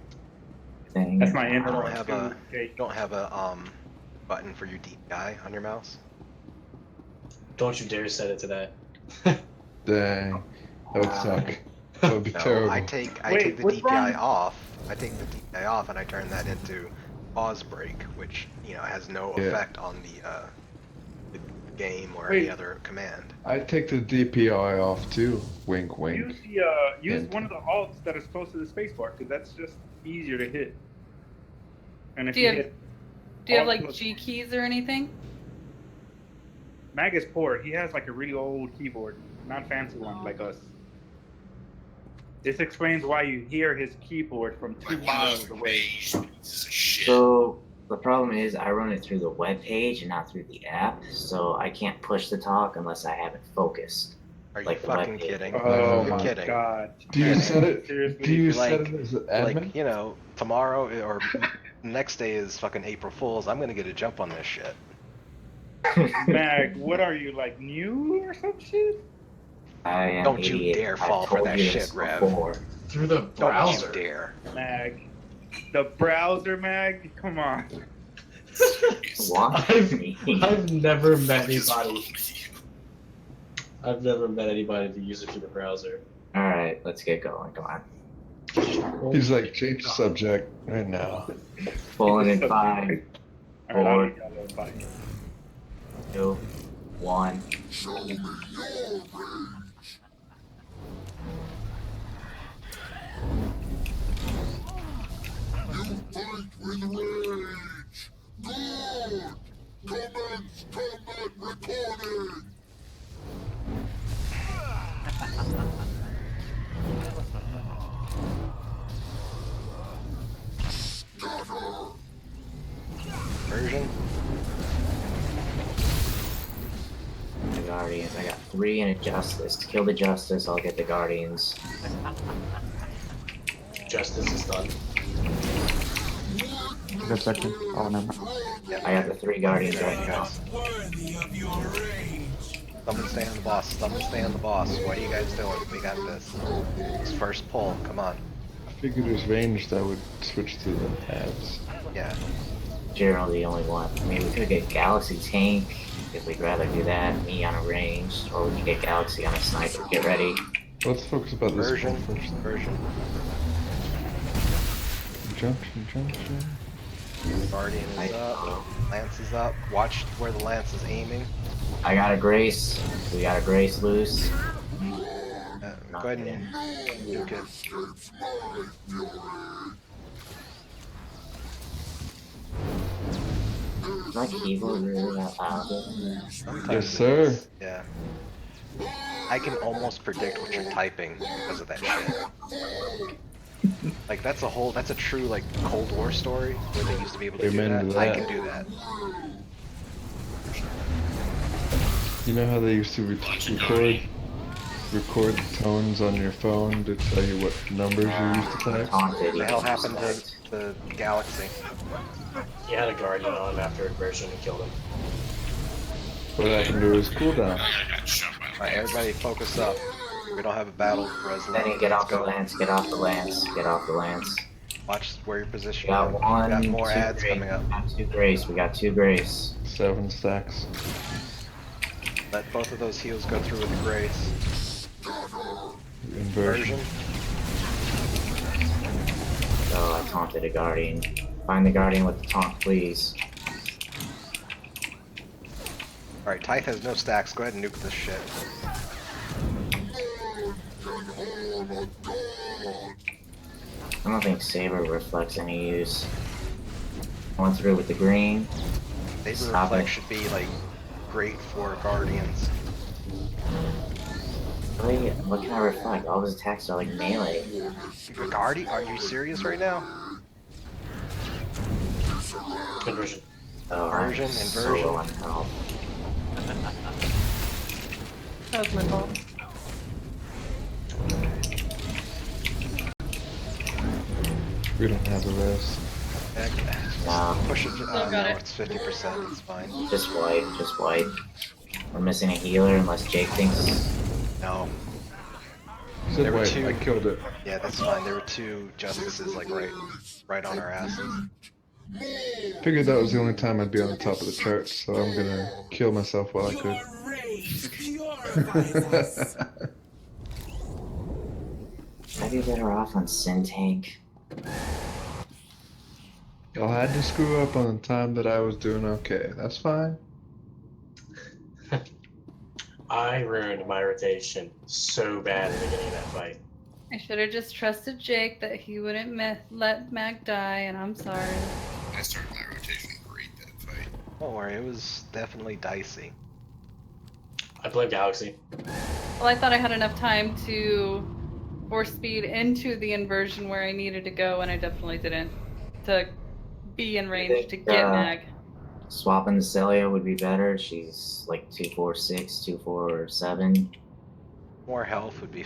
thing. That's my I don't interrupt have too, a Jake. don't have a button for your DPI on your mouse. Don't you dare set it to that. Dang. That would suck. That would be No, terrible. I take Wait, the what's DPI wrong? off. I take the DPI off and I turn that into pause break, which has no Yeah. effect on the game or Wait. any other command. I take the DPI off too. Wink, wink. Use the use Hint. one of the alts that is close to the spacebar because that's just easier to hit. And if Do you you have, hit, do you have alt like plus- G keys or anything? Mag is poor. He has like a really old keyboard, not fancy one like us. This explains why you hear his keyboard from 2 Like miles those away. beige pieces of shit. So the problem is I run it through the web page and not through the app, so I can't push the talk unless I have it focused. Are you Like the fucking webpage. kidding? Oh You're my kidding. god. Do you Yeah. set it? Seriously? Do you Like- set it as an admin? Like, tomorrow or next day is fucking April Fool's. I'm gonna get a jump on this shit. Mag, what are you, like, new or some shit? I am Don't you idiot. dare I've fall for told that you shit, this Rev. before. Through the Don't browser. you dare. Mag. The browser, Mag? Come on. What? I've never met What is wrong anybody. with you? I've never met anybody to use it through the browser. Alright, let's get going. Come on. He's like, change the subject right now. Pulling in 5, Alright, I'll Four. leave y'all alone. Bye. 2, 1. Show me your rage. You fight with rage. Good. Commence combat recording. Scatter. Version? The Guardians. I got 3 and a Justice. To kill the Justice, I'll get the Guardians. Justice is done. The second. Oh, never mind. I got the 3 Guardians right now. Guys, Worthy of your rage. someone stay on the boss. Someone stay on the boss. What are you guys doing? We got this. This first pull. Come on. I figured it was ranged, I would switch to the ads. Yeah. Gerald the only one. I mean, we could get Galaxy Tank if we'd rather do that. Me on a ranged, or we could get Galaxy on a sniper. Get ready. Let's focus about this Version. one first. Version. Junction. Guardian is up. Lance is up. Watch where the lance is aiming. I got a Grace. We got a Grace loose. Go ahead and nuke it. Escapes my fury. Is my keyboard really that loud? Sometimes Yes, it sir. is. Yeah. I can almost predict what you're typing because of that shit. Like that's a true like Cold War story where they used to be able to Amen do to that. I that. can do that. You know how they used to record the tones on your phone to tell you what numbers you used to type? Taunted. What the hell happened to the Galaxy? He had a guardian on him after inversion and killed him. What happened to his cooldown? I got shot by Alright, everybody focus up. We don't have a battle resolution. Benny, get off Let's the go. lance. Get off the lance. Get off the lance. Watch where you're positioned. We got We 1, got 2 more ads Grace. coming up. We got 2 Grace. We got 2 Grace. 7 stacks. Let both of those heals go through with the grace. Inversion. Version. Oh, I taunted a Guardian. Find the Guardian with the taunt, please. Alright, Tithe has no stacks. Go ahead and nuke this shit. I don't think Saber reflects any use. Went through with the green. Saber Stop Reflect it. should be like great for Guardians. Really? What can I reflect? All his attacks are like melee. Guardian? Are you serious right now? Conversion. Oh, I'm Version, so inversion. low on health. That was my fault. We don't have the rest. No, Push it. got No, it. it's 50%. It's fine. just white, just white. We're missing a healer unless Jake thinks. No. He said, There were wait, two. I killed it. Yeah, that's fine. There were 2 justices like right on our asses. Figured that was the only time I'd be on the top of the charts, so I'm gonna kill myself while I could. Your rage purifies us. I'd be better off on Sin Tank. Y'all had to screw up on the time that I was doing okay. That's fine. I ruined my rotation so bad at the beginning of that fight. I should have just trusted Jake that he wouldn't let Mag die, and I'm sorry. I started my rotation great that fight. Don't worry, it was definitely dicey. I blame Galaxy. Well, I thought I had enough time to force speed into the inversion where I needed to go, and I definitely didn't. To be in range to get Mag. Swapping the Celia would be better. She's like 246, 247. More health would be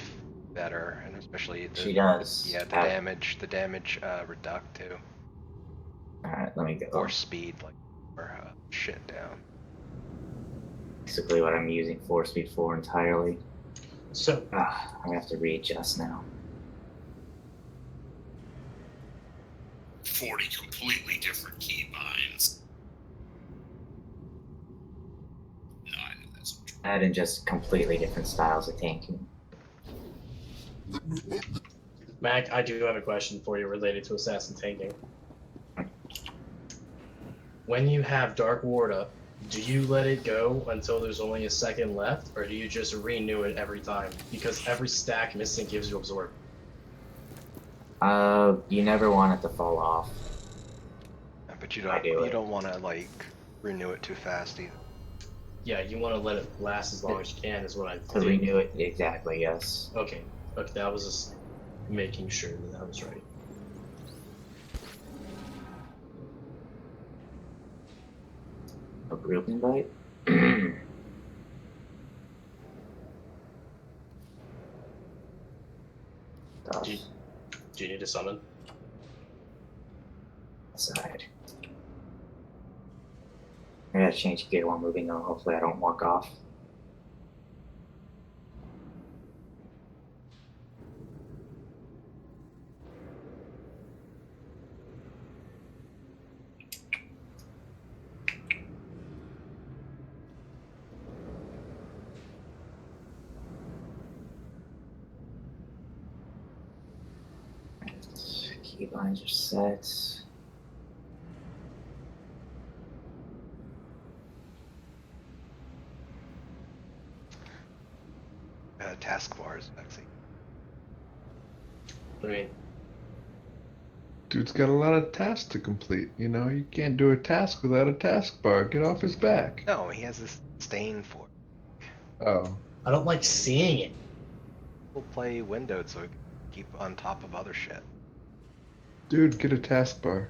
better, and especially the, She does. yeah, the damage reduct too. Alright, let me go. Or speed, like, or shit down. Basically what I'm using force speed for entirely. So I have to readjust now. 40 completely different keybinds. No, I know that's what you're And just completely different styles of tanking. Mac, I do have a question for you related to assassin tanking. When you have Dark Ward up, do you let it go until there's only a second left, or do you just renew it every time? Because every stack missing gives you absorb. You never want it to fall off. But you don't want to like renew it too fast either. Yeah, you want to let it last as long as you can, is what I To think. renew it, exactly, yes. Okay, that was just making sure that was right. A group invite? Do you need to summon? Aside. I gotta change gear while moving though, hopefully I don't walk off. Keybinds are set. Taskbars, actually. I mean, Dude's got a lot of tasks to complete. You know, you can't do a task without a taskbar. Get off his back. No, he has this stain for it. Oh. I don't like seeing it. We'll play windowed so we can keep on top of other shit. Dude, get a taskbar.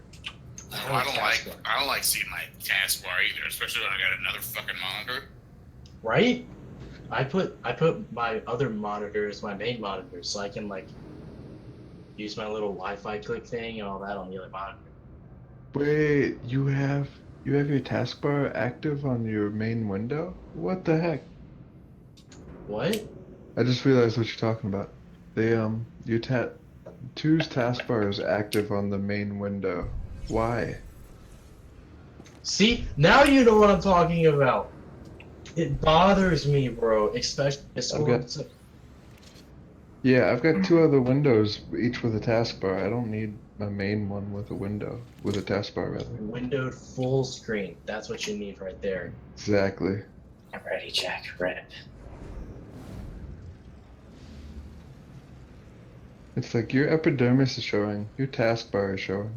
I don't like seeing my taskbar either, especially when I got another fucking monitor. Right? I put my other monitor as my main monitor, so I can like use my little Wi-Fi click thing and all that on the other monitor. Wait, you have your taskbar active on your main window? What the heck? What? I just realized what you're talking about. Two's taskbar is active on the main window. Why? See, now you know what I'm talking about. It bothers me, bro. Especially Yeah, I've got two other windows, each with a taskbar. I don't need my main one with a taskbar rather. Windowed full screen. That's what you need right there. Exactly. I'm ready, Jack. Rip. It's like your epidermis is showing, your taskbar is showing.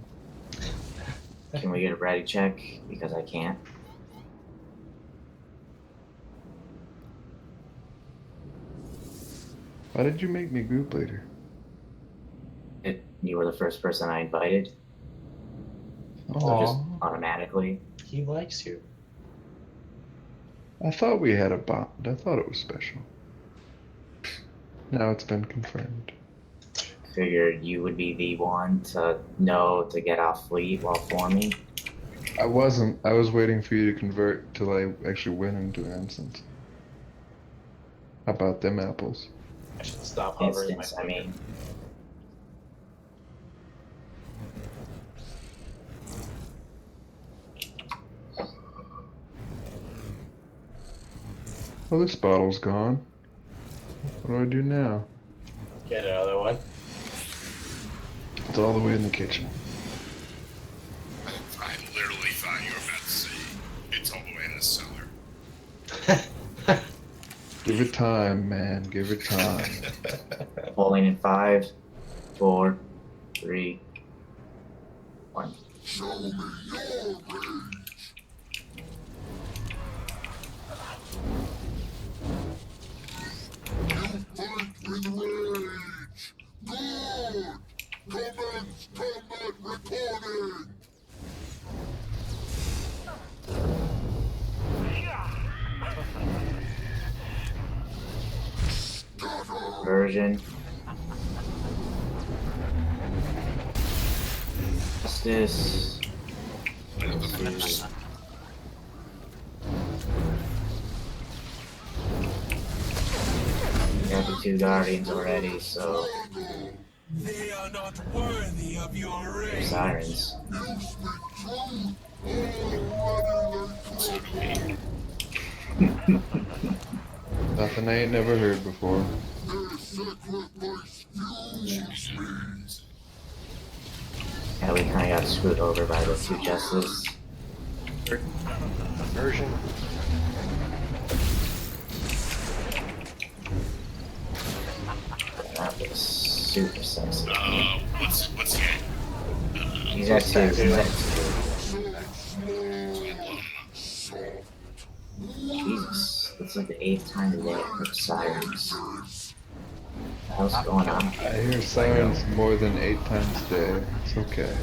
Can we get a ready check? Because I can't. Why did you make me group leader? You were the first person I invited. So just automatically. He likes you. I thought we had a bond. I thought it was special. Now it's been confirmed. Figured you would be the one to know to get off fleet while forming. I wasn't. I was waiting for you to convert till I actually went into an instance. How about them apples? I should stop hovering Instance, my I mean. Well, this bottle's gone. What do I do now? Get another one. It's all the way in the kitchen. I Give it time, man. Give it time. Pulling in 5, 4, 3, 1. Show me your rage. You fight with rage. Good. Commence combat recording. Version. Justice. We got the 2 guardians already, so They are not worthy of your rage. sirens. You speak truth. Already they Nothing I ain't never heard before. Their sacrifice fuels me. Yeah, we kind of got screwed over by the 2 justice. Version. That was super sexy. What's that? He's at 2. He's at 2. Jesus, that's like the 8th time today I've heard sirens. What's going on? I hear sirens more than 8 times a day. It's okay.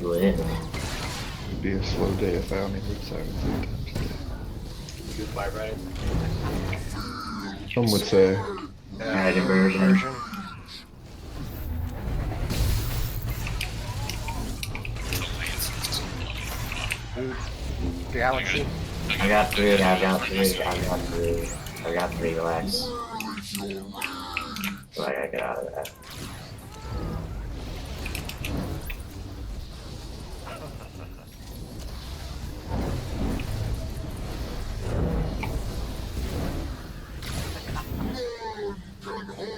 Lit. It'd be a slow day if I only heard sirens 8 times a day. Goodbye, right? Some would say. Alright, inversion. Galaxy. I got 3, I got 3, I got 3. I got 3, relax. So I gotta get out of that.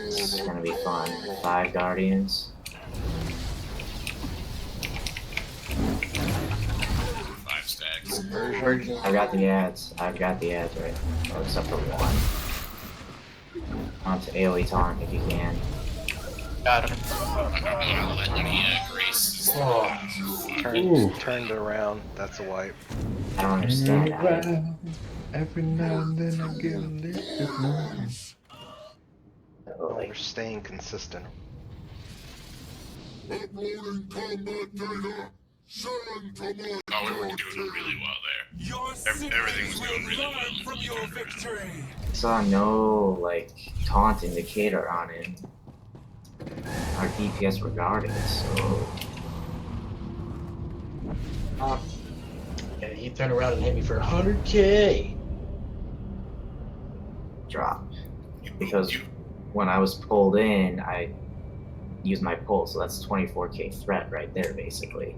This is gonna be fun. 5 guardians. 5 stacks. I've got the ads. I've got the ads right. Oh, except for 1. Onto AoE taunt if you can. Got him. I'm gonna let me grace. Turned around. That's a wipe. I don't understand that. Around. Every now and then I get a little bit more. Oh, We're like, staying consistent. Uploading combat data. Send to my Oh, we were doing really well there. Your Everything was going really well. learn from your victory. I saw no like taunt indicator on it. Our DPS were guarding, so Yeah, he turned around and hit me for 100K. drop. Because when I was pulled in, I used my pull, so that's 24k threat right there, basically.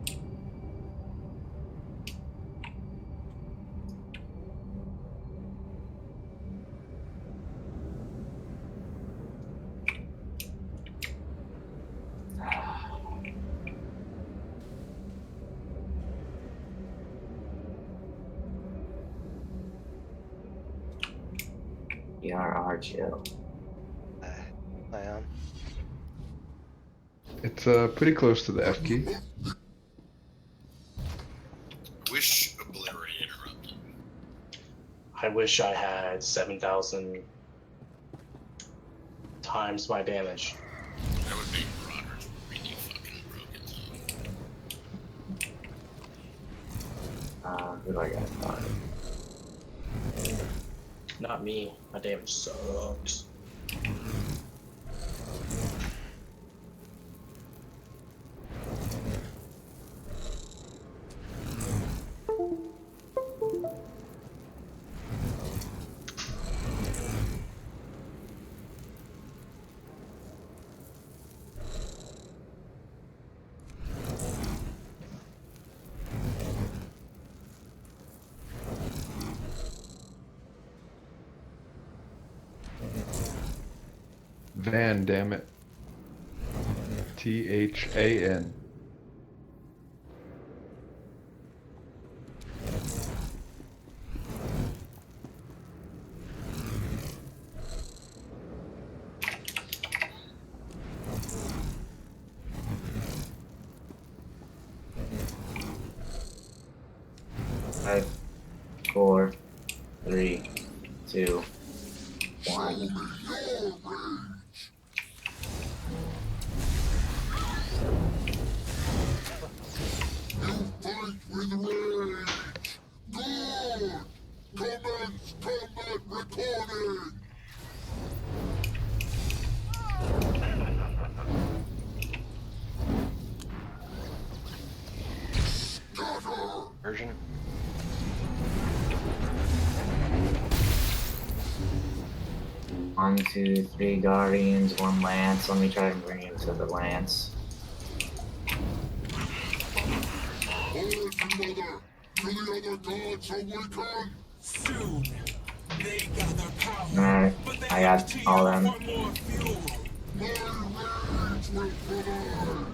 ERR chill. I am. It's pretty close to the F key. Wish Obliterate interrupted. I wish I had 7,000 times my damage. That would make Marauders really fucking broken. Who do I got? Not me. My damage sucks. Van, damn it. THAN. 5, 4, 3, 2, 1. Fight with rage! Good! Commence combat recording! Version. One, two, three guardians, 1 lance. Let me try and bring him to the lance. Alright, mother! Do the other gods awaken? Soon, they gather power, Alright, but they I have got to all yield them. for more fuel. My rage will provide!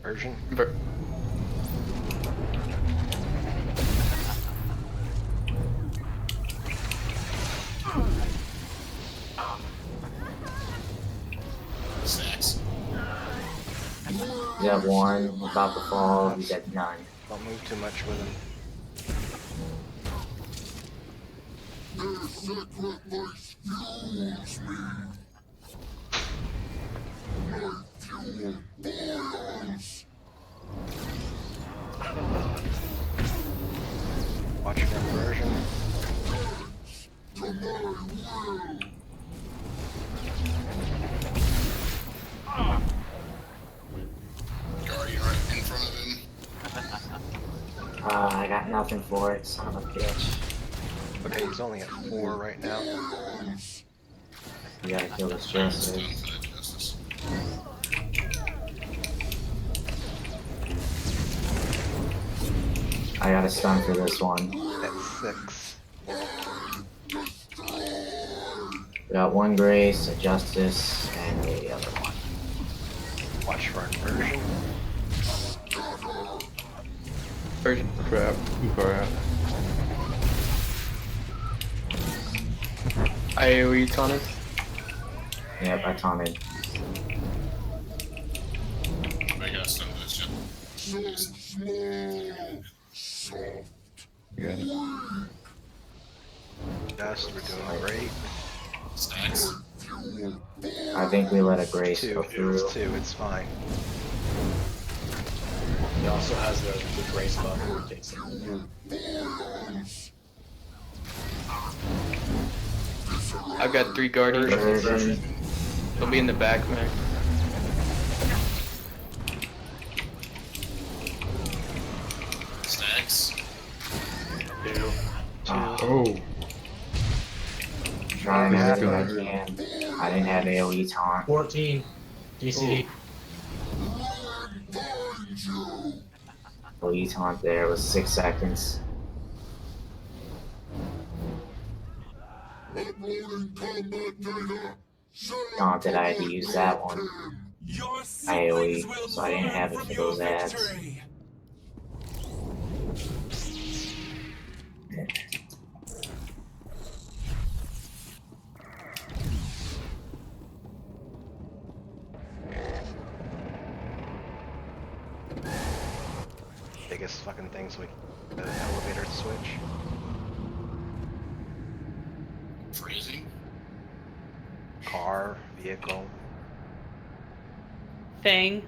Version. Stacks. He's at 1, about to fall, he's at none. Don't move too much with him. Their sacrifice fuels me! My fuel boils! Watch your version. To my will! Guardian right in front of him. I got nothing for it, son of a bitch. Okay, he's only at 4 right now. You gotta kill this Done justice. for that justice. I got a stun for this one. At 6. We got 1 grace, a justice, and the other one. Watch for inversion. Version. Crap, too far out. I AoE taunted. Yep, I taunted. I got some of this shit. So small! Soft! You got it. Dust, we're doing great. Stacks. I think we let a grace 2. go through. It's 2, it's fine. He also has the grace buff where he takes it. I've got 3 guardians. Version. They'll be in the back, man. Stacks. 2. Oh, Trying Yeah. everything I can. I didn't have AoE taunt. 14. DC. AoE taunt there was 6 seconds. Uploading combat data! Taunted, I had to use that one. Your AoE, siblings will so I didn't have it learn for from your those ads. victory. Biggest fucking thing so we can get the elevator to switch. Freezing. Car, vehicle. Thing.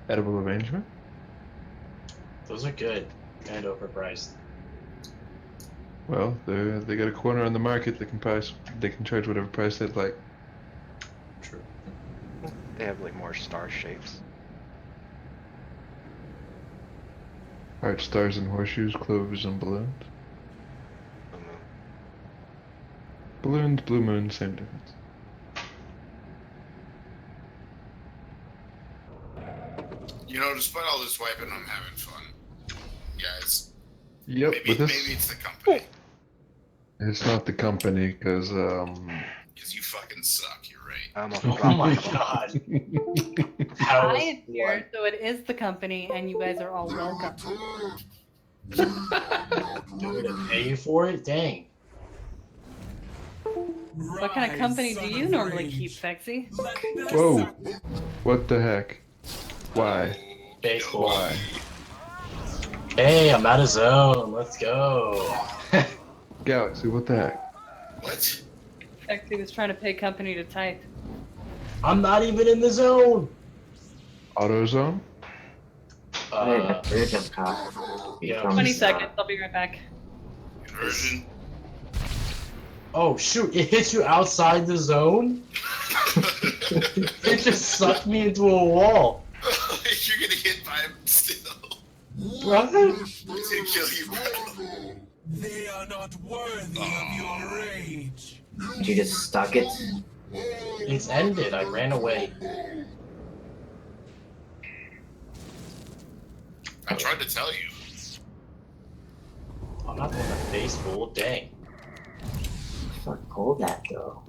edible arrangement. Those are good and overpriced. Well, they got a corner on the market. They can charge whatever price they'd like. True. They have like more star shapes. Heart, stars, and horseshoes, clovers, and balloons. Blue moon. Balloons, blue moon, same difference. You know, despite all this wiping, I'm having fun. Guys. Yep, Maybe, but this maybe it's the company. it's not the company because Because you fucking suck, you're right. I almost Oh dropped my my god. That was I am here, so it is the company, and you guys are all welcome. You're gonna pay you for it? Dang. What kind of company do you normally keep, Fexy? Whoa! What the heck? Why? Baseball. Why? Hey, I'm out of zone. Let's go. Galaxy, what the heck? What? Fexy was trying to pay company to type. I'm not even in the zone. AutoZone? Hey, that bridge up top. Yeah. becomes, 20 seconds. I'll be right back. Conversion? Oh shoot! It hits you outside the zone. It just sucked me into a wall. You're gonna get by him still. What? To kill you, bro. They are not worthy of your rage. you just stuck it. It's ended. I ran away. I tried to tell you. I'm not doing a baseball. Dang. Fuck, pulled that though.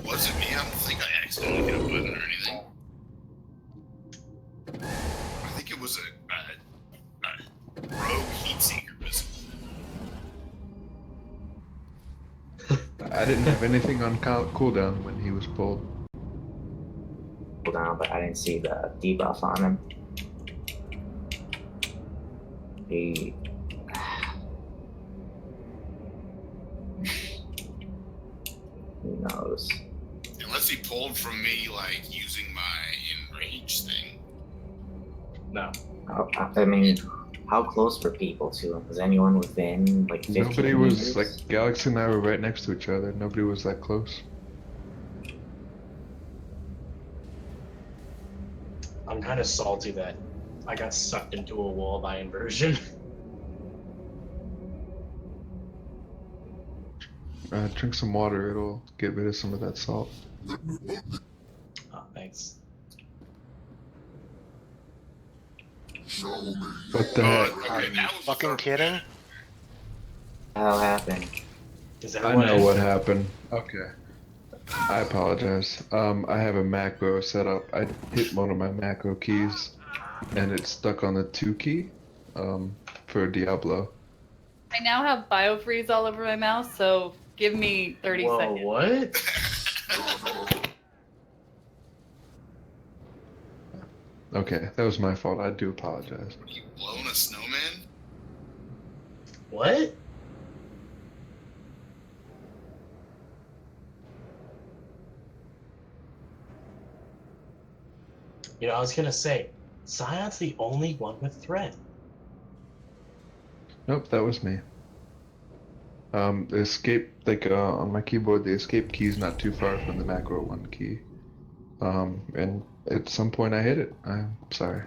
Was it me? I don't think I accidentally hit a button or anything. I think it was a rogue heat seeker missile. I didn't have anything on cooldown when he was pulled. Hold on, but I didn't see the debuff on him. He. Who knows? Unless he pulled from me, like, using my enrage thing. No. I mean, how close were people to him? Was anyone within like 15 Nobody was meters? like Galaxy and I were right next to each other. Nobody was that close. I'm kind of salty that I got sucked into a wall by inversion. Drink some water, it'll get rid of some of that salt. Oh, thanks. What the heck? Are you fucking kidding? What the hell happened? Is I everyone know in? what happened. Okay. I apologize. I have a macro set up. I hit one of my macro keys and it's stuck on the 2 key for Diablo. I now have biofreeze all over my mouse, so give me 30 Whoa, seconds. what? Okay, that was my fault. I do apologize. You blown a snowman? What? You know, I was gonna say, Zion's the only one with thread. Nope, that was me. The escape, like on my keyboard, the escape key is not too far from the macro 1 key. And at some point I hit it. I'm sorry.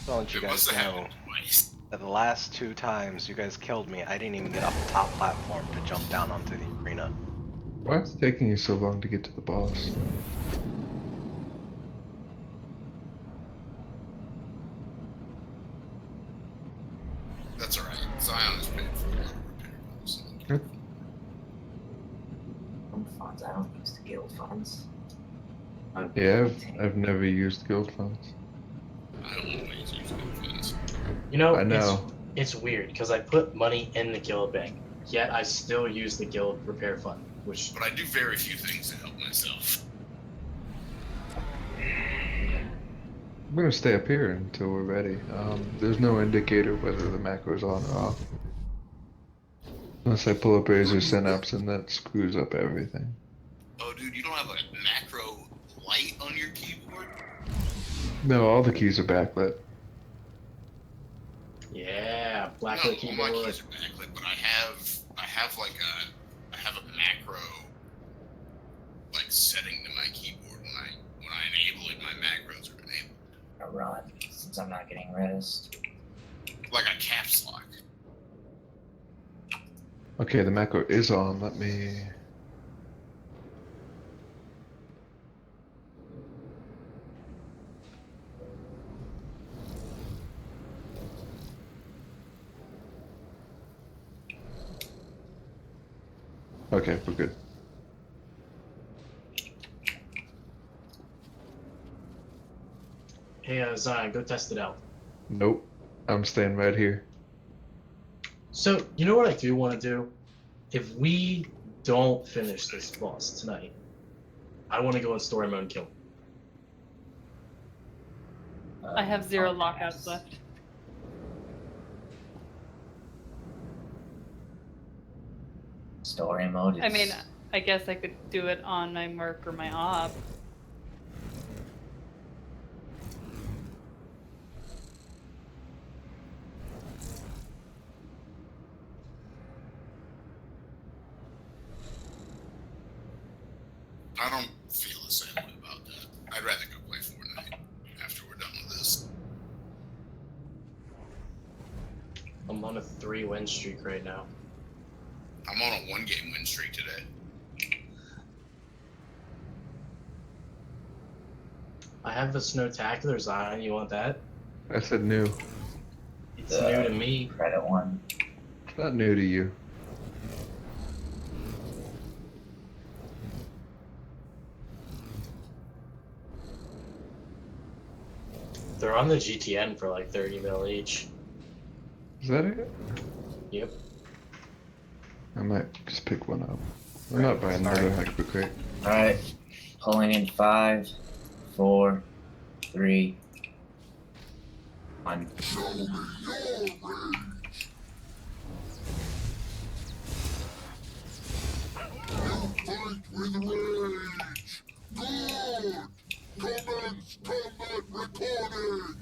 I'll let you It guys must have know happened twice. that the last 2 times you guys killed me, I didn't even get off the top platform to jump down onto the arena. Why is it taking you so long to get to the boss? That's alright. Zion is paid for a lot of repair bills. Funds. I don't use the guild funds. Yeah, I've never used guild funds. I don't always use good funds. You know, I know. It's weird because I put money in the guild bank, yet I still use the guild repair fund, which But I do very few things to help myself. I'm gonna stay up here until we're ready. There's no indicator whether the macro's on or off. Unless I pull up Razor Synapse and that screws up everything. Oh, dude, you don't have a macro light on your keyboard? No, all the keys are backlit. yeah, No, blacklit all my keyboard. keys are backlit, but I have like I have a macro like setting to my keyboard. When I enable it, my macros are enabled. A run since I'm not getting rest. Like a caps lock. Okay, the macro is on. Let me... Okay, we're good. Hey, Zion, go test it out. Nope. I'm staying right here. So, you know what I do want to do? If we don't finish this boss tonight. I want to go in story mode and kill him. I have 0 I'll lockouts pass. left. Story mode. I mean, is- I guess I could do it on my merc or my op. I don't feel the same way about that. I'd rather go play Fortnite after we're done with this. I'm on a 3-win streak right now. I'm on a 1-game win streak today. I have the Snowtacular Zion. You want that? I said new. It's The new to me. credit one. It's not new to you. They're on the GTN for like 30 mil each. Is that it? Yep. I might just pick one up. I'm not buying another hyper crate. Alright. Pulling in 5, 4, 3, 1. Show me your rage. You fight with rage. Good. Commence combat recording.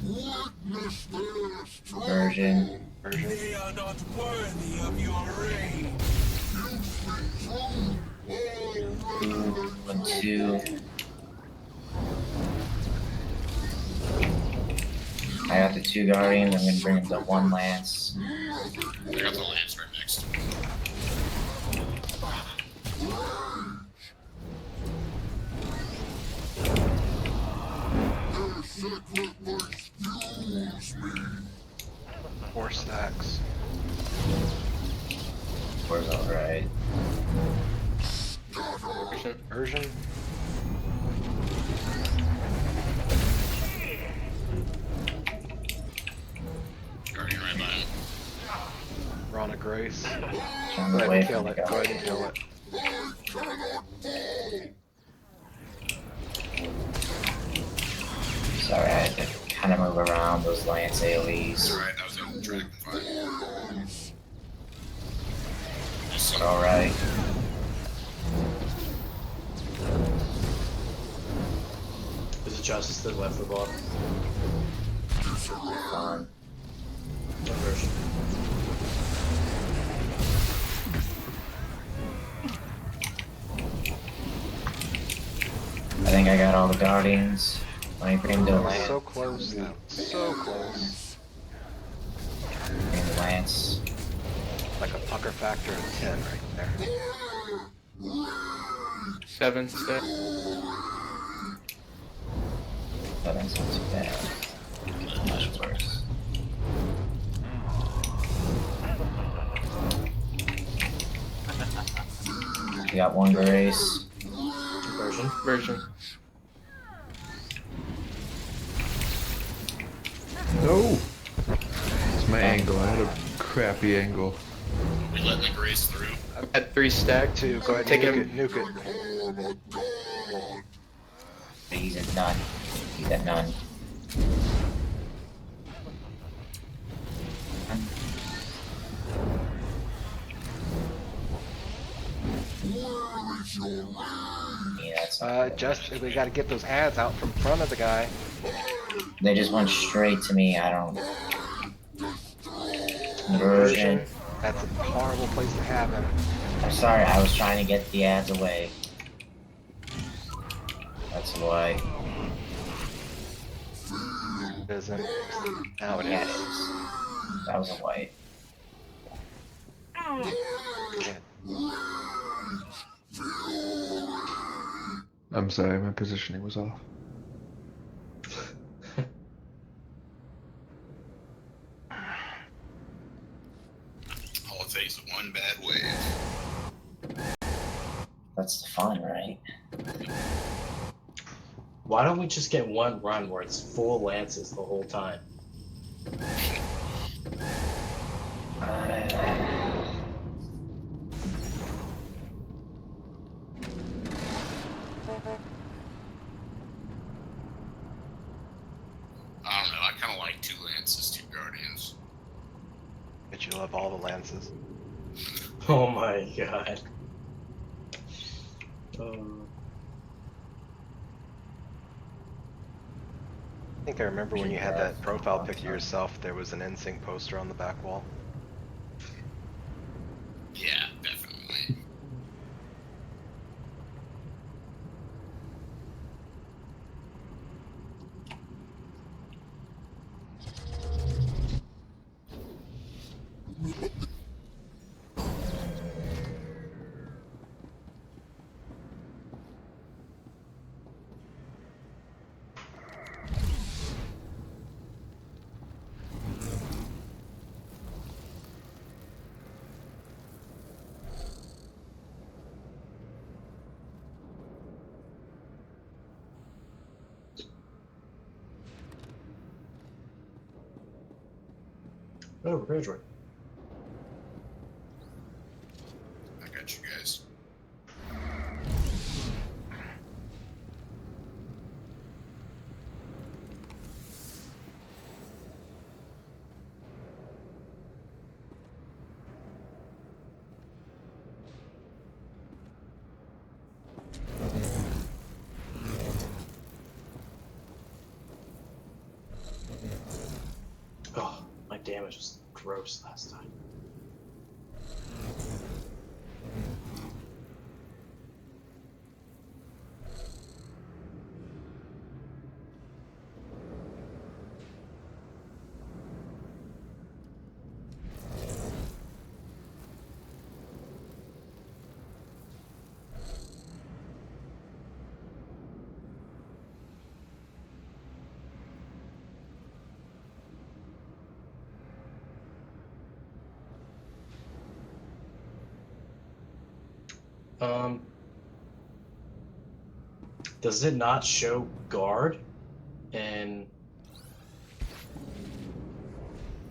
Witness this trouble. Version. They are not worthy of your rage. You speak true. All 1, 2. I got the 2 guardians. I'm gonna bring the 1 lance. I got the lance right next to me. their secretly excuse me. 4 stacks. Where's alright? Version. Guardian right behind him. Rana Grace. Turn Go ahead away and kill from it. the Go ahead and guardian. kill it. I cannot fall. Sorry, I had to kind of move around those lance It's AoEs. alright, I was able to drag him fine. Just But so alright. There's a Justice to the left of the block. Fun. Version. I think I got all the guardians. Let me bring the So lance. close though. So close. Bring the lance. Like a pucker factor of 10 right there. 7 step. But that's not too bad. Much worse. We got 1 grace. Version. No! It's my angle. I had a crappy angle. we letting the grace through. At 3 stack. 2. Go ahead Take and him. nuke it. He's at none. He's at none. Where is your rage? Yeah, that's not good. Just we got to get those ads out from front of the guy. They just went straight to me. I don't. Version. That's a horrible place to have him. I'm sorry. I was trying to get the ads away. That's why. Isn't. Now it Yeah, is. that was a white. I'm sorry, my positioning was off. All it takes is 1 bad wave. That's the fun, right? Why don't we just get one run where it's full lances the whole time? I don't know. I kind of like 2 lances, 2 guardians. Bet you love all the lances. Oh my god. I think I remember when you had that profile pic of yourself, there was an NSYNC poster on the back wall. Yeah, definitely. Oh, graduate. I got you guys. Oh, my damage was gross last time. Does it not show guard? And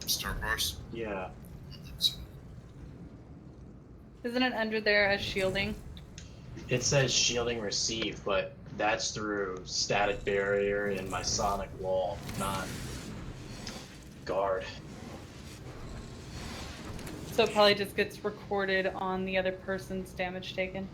Star Wars? yeah, Isn't it under there as shielding? it says shielding received, but that's through static barrier and my sonic wall, not guard. So it probably just gets recorded on the other person's damage taken.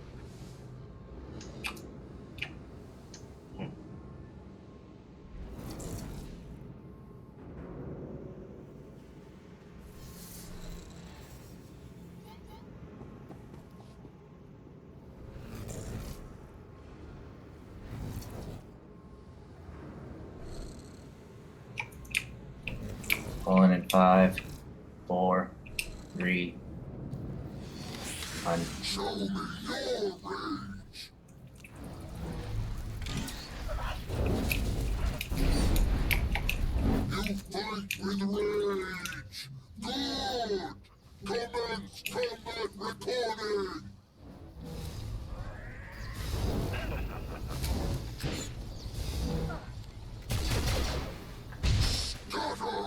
Pulling in 5, 4, 3, 1. Show me your rage. You fight with rage. Good. Commence combat recording.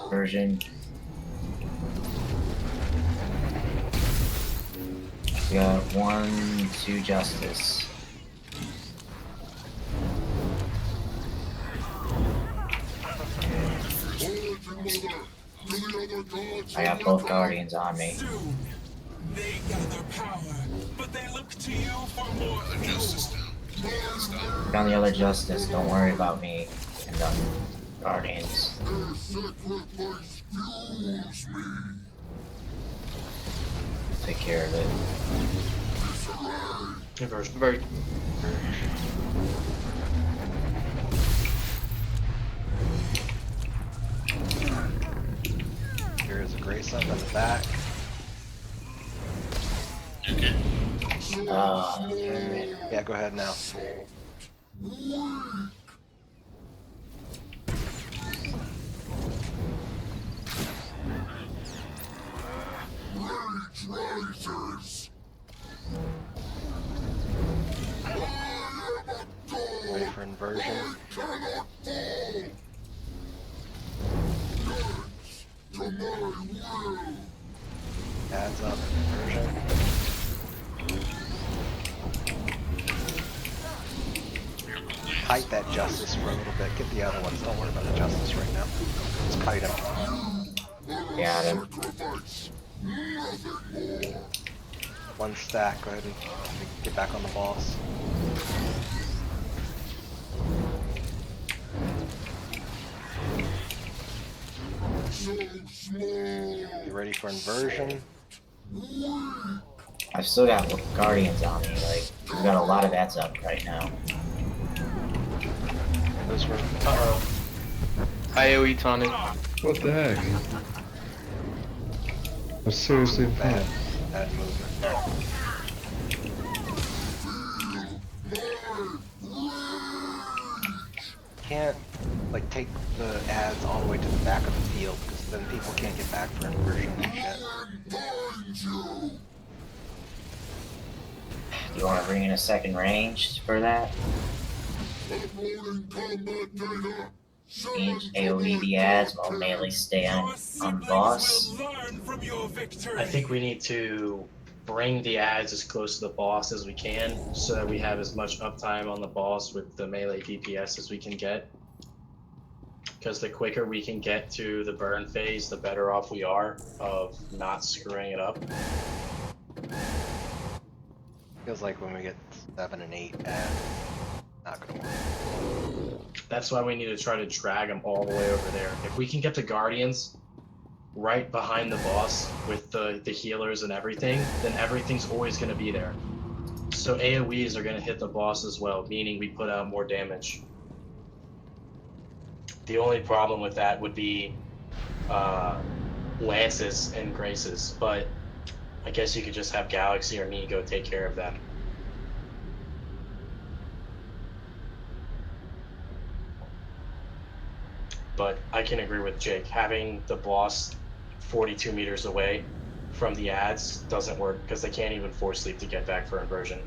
Version. We got 1, 2 justice. I got both guardians on me. Soon, they gather power, but they look to you for more Other justice now. Yeah, stop. Got the other justice. Don't worry about me and the guardians. Their sacrifice fuels me. Take care of it. Inversion. Very. There is a grace up in the back. Okay. Yeah, go ahead now. Rage risers. I am a Ready god. for inversion. inversion. Adds up, inversion. Kite that justice for a little bit. Get the other ones. Don't worry about the justice right now. Let's kite him. Got him. One stack. Go ahead and get back on the boss. You ready for inversion? I've still got guardians on me. Like, we've got a lot of ads up right now. Those were. Uh-oh. AoE taunted. What the heck? I'm seriously bad. Bad movement. Can't like take the ads all the way to the back of the field because then people can't get back for inversion and shit. Do you want to bring in a second range for that? Range AoE the ads while melee stay on the boss. I think we need to bring the ads as close to the boss as we can so that we have as much uptime on the boss with the melee DPS as we can get. Because the quicker we can get to the burn phase, the better off we are of not screwing it up. Feels like when we get 7 and 8 ads, not gonna work. That's why we need to try to drag them all the way over there. If we can get the Guardians right behind the boss with the healers and everything, then everything's always going to be there. So AoEs are going to hit the boss as well, meaning we put out more damage. The only problem with that would be Lances and Graces, but I guess you could just have Galaxy or me go take care of that. But I can agree with Jake. Having the boss 42 meters away from the ads doesn't work because they can't even force sleep to get back for inversion.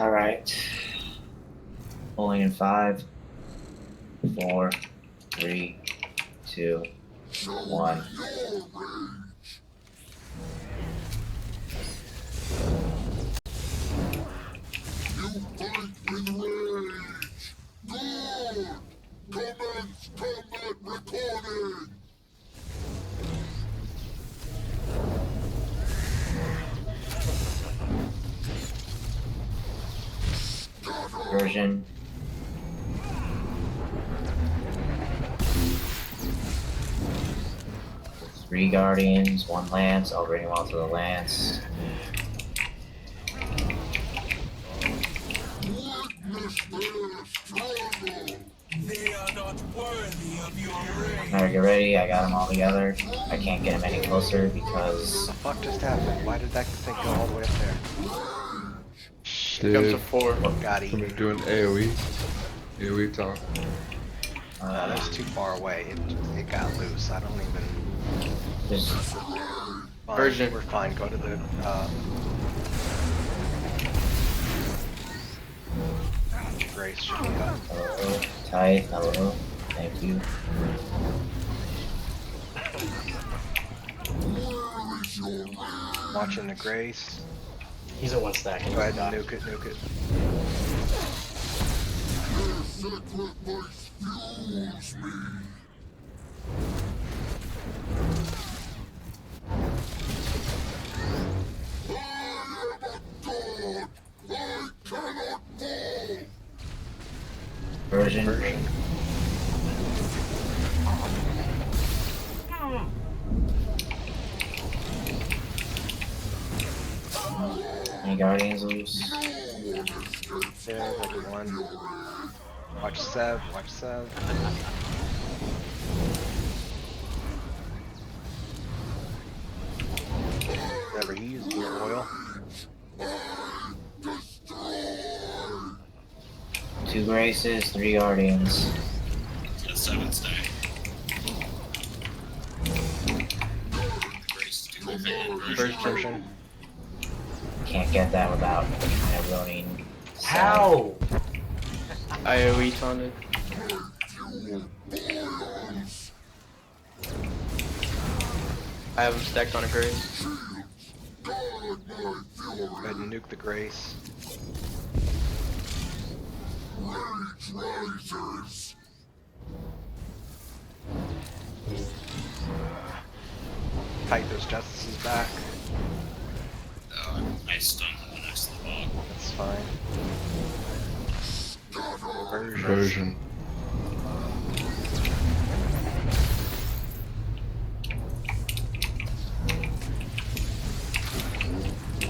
All right. Pulling in 5, 4, 3, 2, 1. Version. Three Guardians, 1 Lance. I'll bring them all to the Lance. They are not worthy of your reign. Alright, get ready. I got them all together. I can't get them any closer because... What the fuck just happened? Why did that thing go all the way up there? Comes to Dude, 4. Got I'm it. doing AoE. AoE talk. That's too far away. It got loose. I don't even. Just, Fine, Version. We're fine. Go to the. Grace should be up. hello, tight, hello, thank you. Watching the Grace. He's at 1 stack. Go ahead and nuke it. Nuke it. Version. Any guardians loose? Yeah, like one. Watch Sev, watch Sev. Never used your oil. 2 graces, 3 guardians. The 7 stack. Grace to the fan Version. Can't get that without kind of ruining. How? AoE taunted. I have him stacked on a Grace. Go ahead and nuke the Grace. Fight those Justices back. I stunned him next to the bog. That's fine. Version.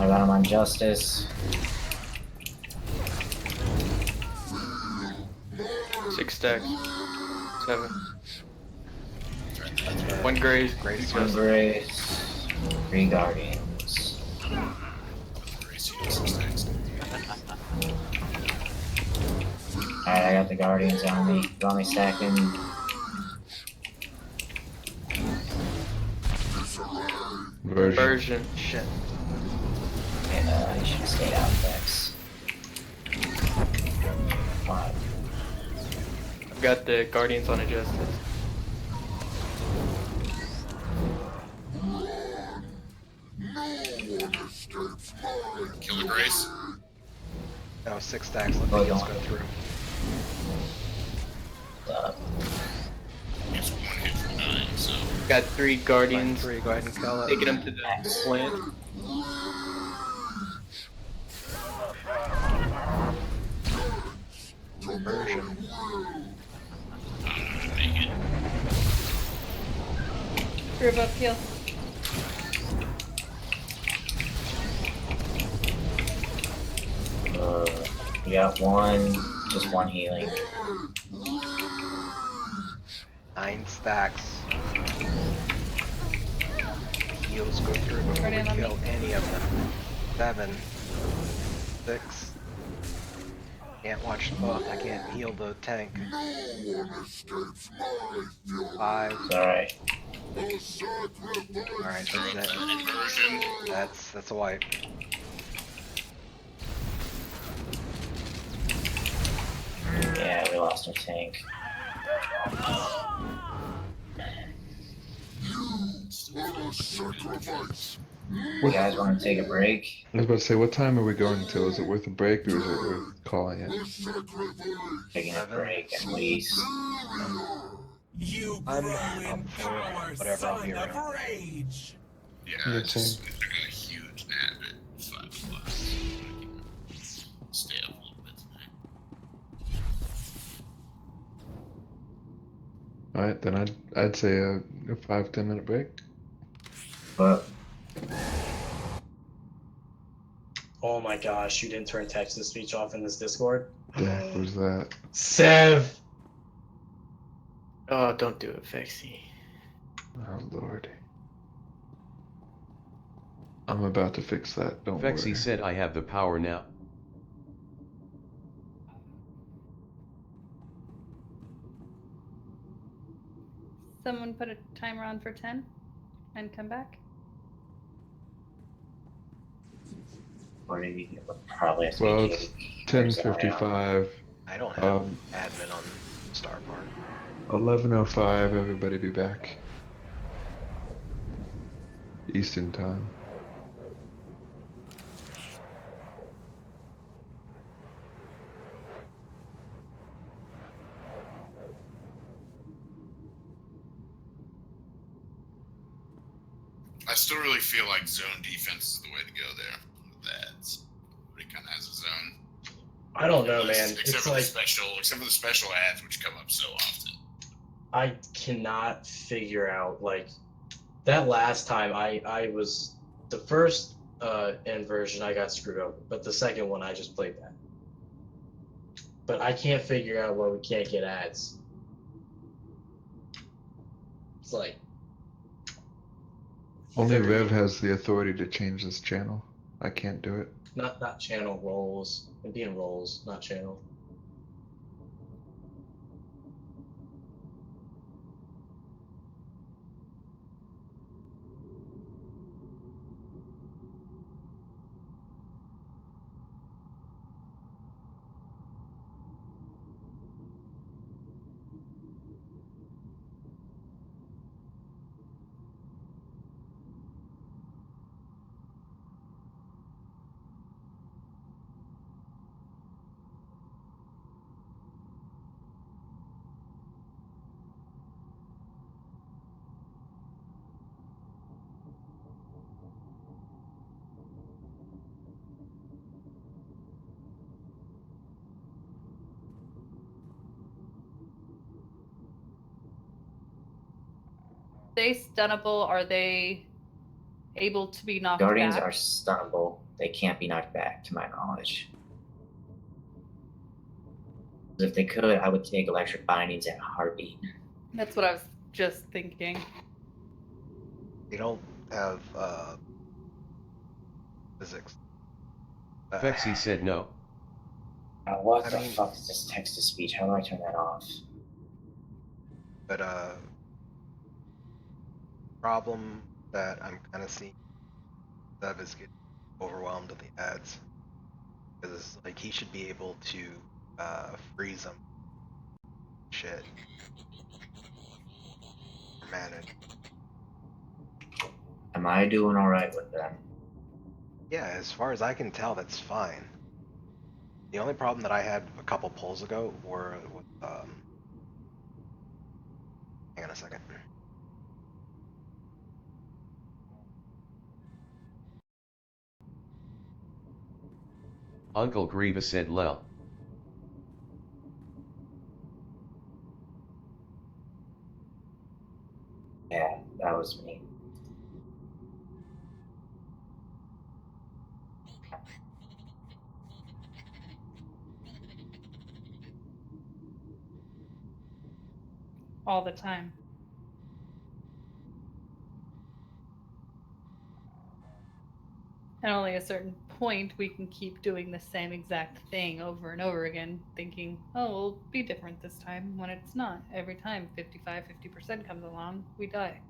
I got him on Justice. 6 stacks. 7. 1 Grace. Grace. 1 grace, 3 guardians. Grace, you know, 6 stacks. Alright, I got the guardians on me. Got me stacking. Version. Shit. And I should have stayed out next. 5. I've got the Guardians on a Justice. Kill the Grace. No, 6 stacks. Let the heals go through. It's 1 hit for 9, so. Got 3 Guardians. 3, go ahead and kill it. Taking them to the plant. Version. I'm gonna make it. Group up heal. We got 1, just 1 healing. 9 stacks. Heals go through before we Guardian on kill me. any of them. 7. 6. Can't watch both. I can't heal the tank. 5. Alright. Alright, that's it. Inversion. That's a wipe. Yeah, we lost our tank. You guys want to take a break? I was about to say, what time are we going till? Is it worth a break or is it worth calling it? Taking a break at least. You I'm grow up in for power, whatever I'm son here. of rage. Yeah, Yeah, just same. I got a huge nap at 5 o'clock. So I can stay up a little bit tonight. Alright, then I'd say a 5-10 minute break. But Oh my gosh, you didn't turn text to speech off in this Discord? The heck was that? Sev! Oh, don't do it, Vexy. Oh lord. I'm about to fix that, don't Vexy worry. said I have the power now. Someone put a timer on for 10 and come back. or maybe probably have to Well, be it's Jake. 10:55. I don't have admin on Star Park. 11:05. Everybody be back. Eastern time. I still really feel like zone defense is the way to go there with that. Everybody kind of has a zone. I don't know, man. Except It's for like except for the special ads, which come up so often. I cannot figure out like that last time I was the first inversion I got screwed over, but the second one I just played that. But I can't figure out why we can't get ads. It's like Only every Rev game. has the authority to change this channel. I can't do it. Not channel roles. And being roles, not channel. They stunnable? Are they able to be knocked Guardians back? are stunnable. They can't be knocked back, to my knowledge. If they could, I would take electric bindings in a heartbeat. That's what I was just thinking. They don't have physics. Fexy said no. What I the mean- fuck is this text-to-speech? How do I turn that off? But problem that I'm kind of seeing Dev is getting overwhelmed with the ads because like he should be able to freeze them. Shit. Manage. Am I doing alright with them? Yeah, as far as I can tell, that's fine. The only problem that I had a couple polls ago were with hang on a second. Uncle Grievous said lel. Yeah, that was me. All the time. And only a certain point we can keep doing the same exact thing over and over again, thinking, oh, it'll be different this time, when it's not. Every time 50% comes along, we die.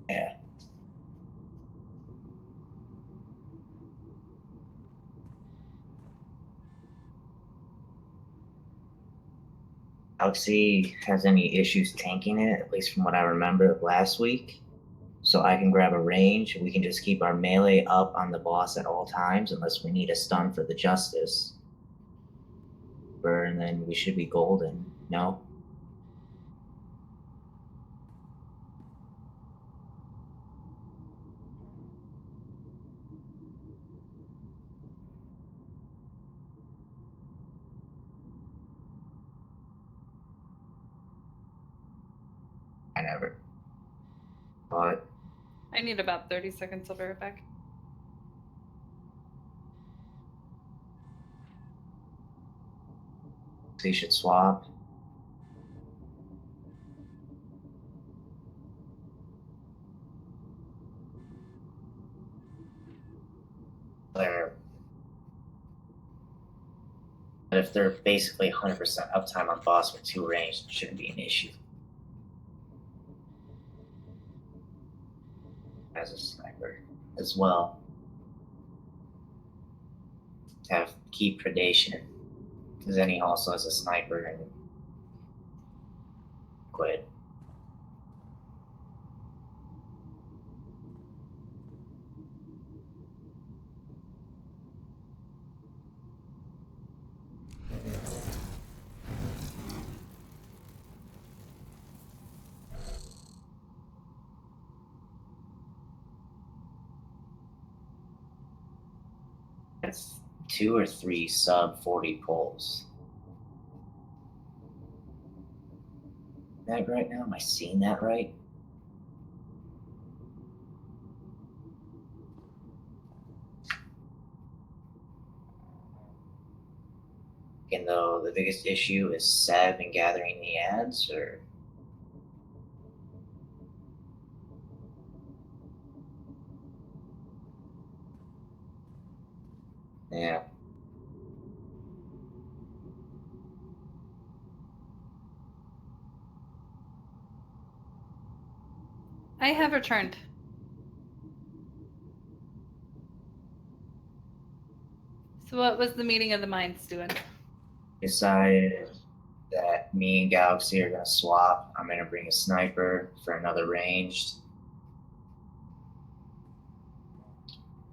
Yeah. Galaxy has any issues tanking it, at least from what I remember of last week. So I can grab a range. We can just keep our melee up on the boss at all times unless we need a stun for the Justice. And then we should be golden. No? I never. But I need about 30 seconds. I'll be right back. they should swap. But if they're basically 100% uptime on boss with 2 range, it shouldn't be an issue. As a sniper as well. Have keep predation. Because then he also has a sniper and quit. had 2 or 3 sub 40 pulls. That right now? Am I seeing that right? Even though the biggest issue is Seb and gathering the ads, or yeah. I have returned. So what was the meeting of the minds doing? Decided that me and Galaxy are gonna swap. I'm gonna bring a sniper for another ranged.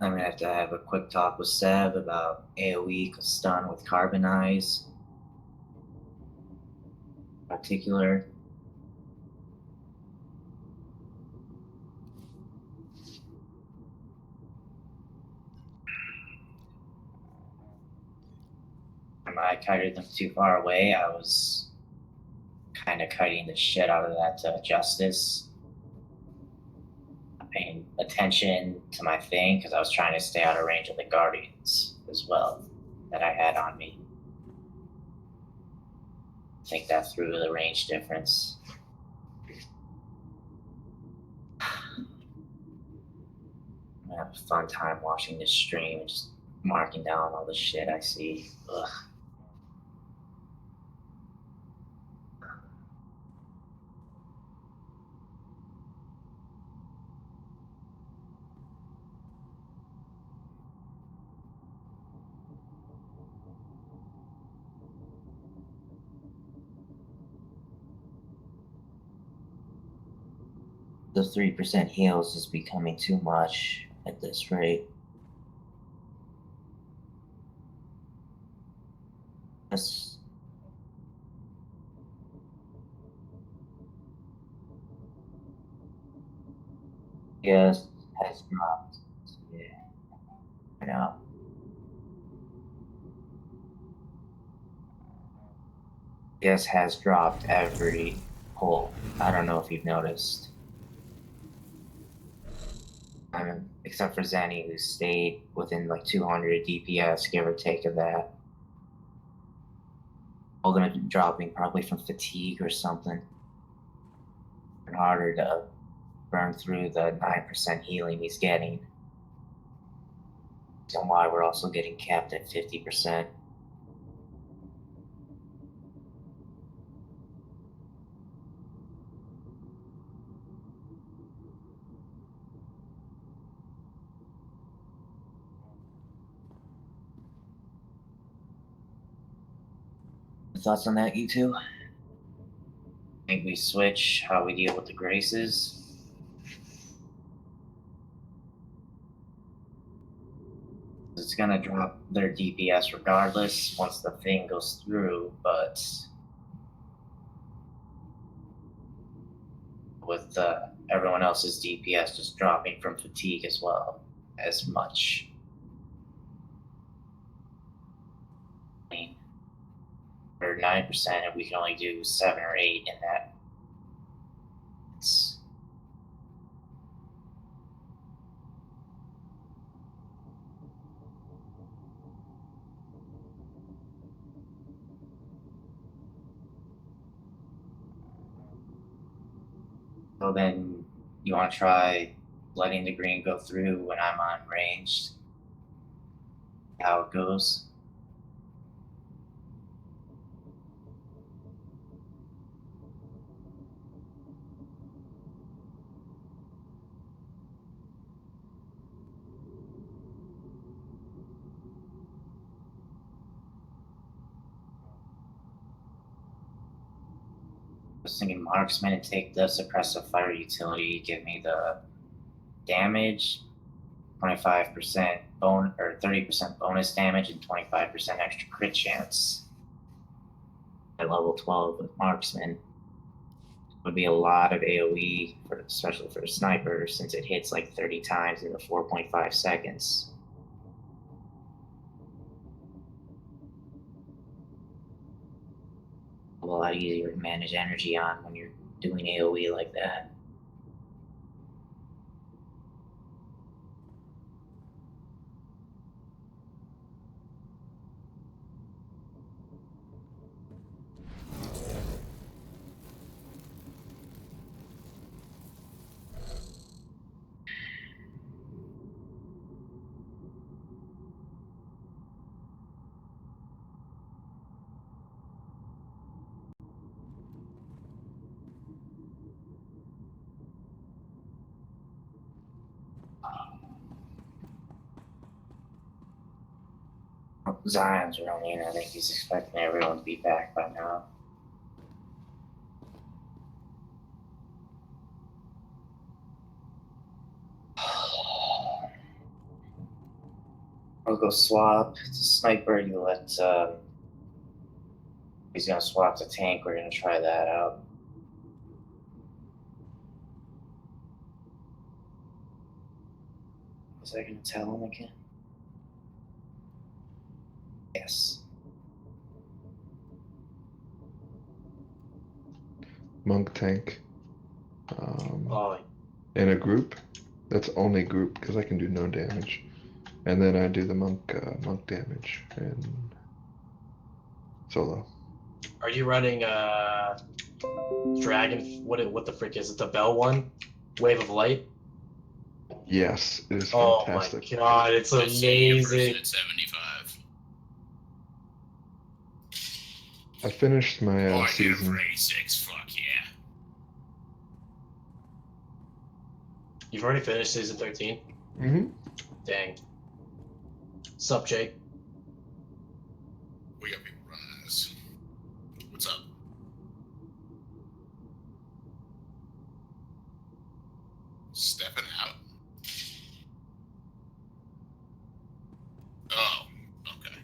I'm gonna have to have a quick talk with Seb about AoE stun with Carbonize. In particular. I kited them too far away. I was kind of kiting the shit out of that Justice. Paying attention to my thing because I was trying to stay out of range of the Guardians as well that I had on me. I think that threw the range difference. I'm gonna have a fun time watching this stream and just marking down all the shit I see. Ugh. The 3% heals is becoming too much at this rate. That's yes, has dropped. Yeah, I know. Yes, has dropped every pull. I don't know if you've noticed. I mean, except for Zenny, who stayed within like 200 DPS, give or take of that. All gonna be dropping probably from fatigue or something. And harder to burn through the 9% healing he's getting. And why we're also getting capped at 50%. Thoughts on that, you two? Think we switch how we deal with the Graces? It's gonna drop their DPS regardless once the thing goes through, but with everyone else's DPS just dropping from fatigue as well as much. I mean, or 9%, and we can only do 7 or 8 in that. It's so then you want to try letting the green go through when I'm on ranged? How it goes? I was thinking marksman and take the suppressive fire utility, give me the damage, 25% bone or 30% bonus damage, and 25% extra crit chance. At level 12 with marksman would be a lot of AoE, especially for a sniper, since it hits like 30 times in the 4.5 seconds. lot easier to manage energy on when you're doing AoE like that. Zion's running in. I think he's expecting everyone to be back by now. I'll go swap. It's a sniper. You let. He's gonna swap the tank. We're gonna try that out. Was I gonna tell him again? Yes. Monk tank. Oh, In a group. That's only group because I can do no damage. And then I do the monk damage and solo. are you running Dragon? What the frick is it? The Bell one? Wave of Light? Yes, it is Oh fantastic. my god, it's I see a person amazing. at 75. I finished my Oh, I did it season. for 86. Fuck yeah. You've already finished season 13? Mm-hmm. Dang. Sup, Jake? We got people running this. What's up? Stepping out. Oh, okay.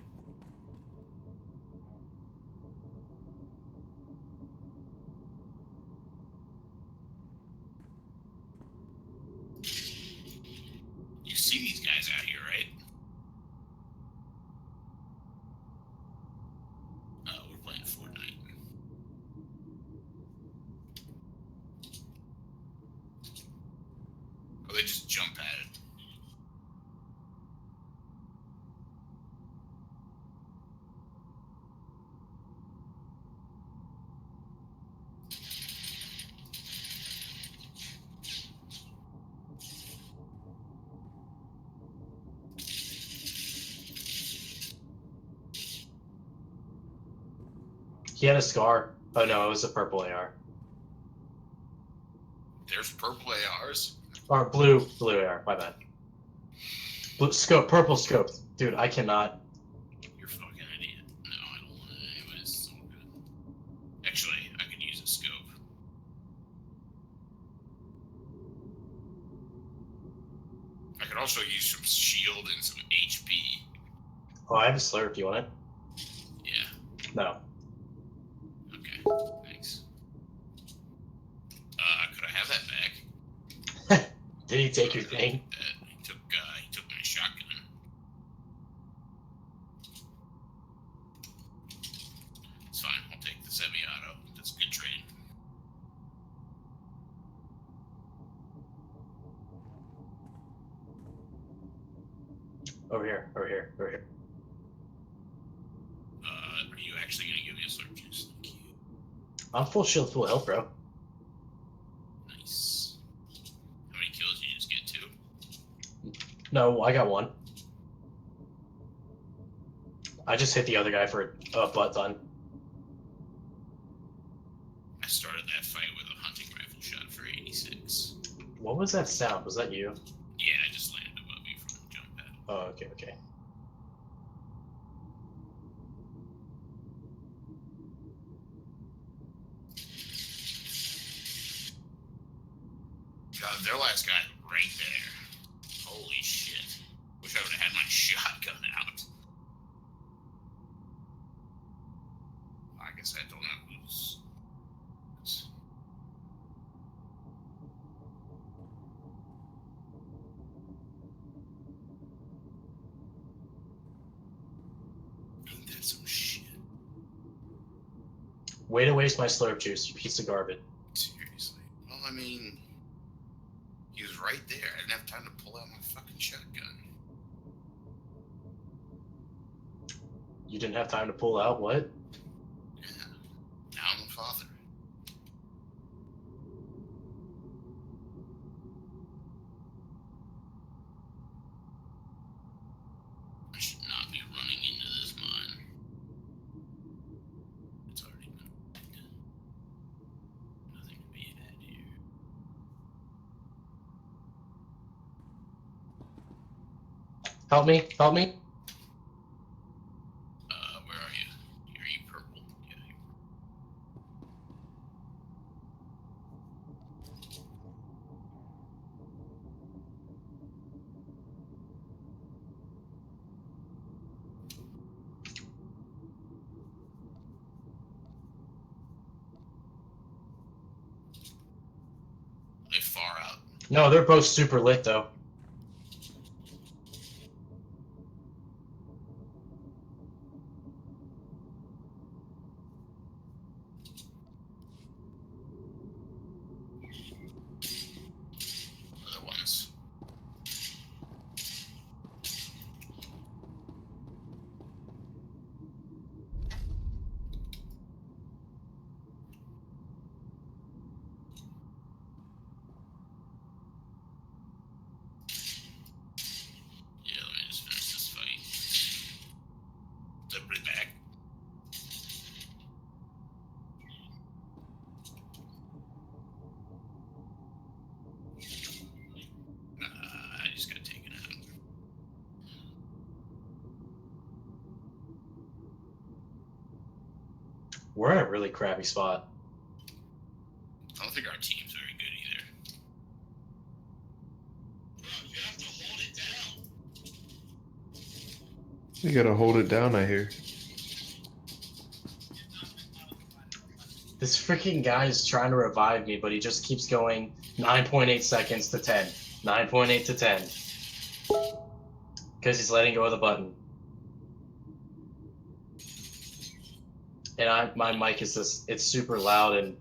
You see these guys out here, right? We're playing Fortnite. Oh, they just jump at it. He had a scar. Oh no, it was a purple AR. There's purple ARs. Or blue AR, my bad. Blue scope, purple scope. Dude, I cannot. You're a fucking idiot. No, I don't want it anyways. It's all good. Actually, I could use a scope. I could also use some shield and some HP. Oh, I have a slurp. You want it? Yeah. No. Okay. Thanks. Could I have that back? Did he take your thing? He took my shotgun. It's fine. I'll take the semi-auto. That's a good trade. Over here, over here, over here. Are you actually gonna give me a slurp juice? Thank you. I'm full shield, full health, bro. Nice. How many kills did you just get? 2? No, I got one. I just hit the other guy for a butt ton. I started that fight with a hunting rifle shot for 86. What was that sound? Was that you? Yeah, I just landed above you from the jump pad. Oh, okay, okay. God, their last guy right there. Holy shit. Wish I would have had my shotgun out. I guess I don't know who's... Ain't that some shit? Way to waste my slurp juice, you piece of garbage. Seriously. Well, I mean, he was right there. I didn't have time to pull out my fucking shotgun. You didn't have time to pull out what? Yeah. Now I'm a father. I should not be running into this mine. It's already been opened. Nothing to be had here. Help me, help me. Where are you? Are you purple? Yeah. They far out. No, they're both super lit though. Other ones. Yeah, let me just finish this fight. Is everybody back? I just got taken out. We're in a really crappy spot. I don't think our team's very good either. You gotta hold it down, I hear. This freaking guy is trying to revive me, but he just keeps going 9.8 seconds to 10. 9.8 to 10. Because he's letting go of the button. And my mic is just, it's super loud in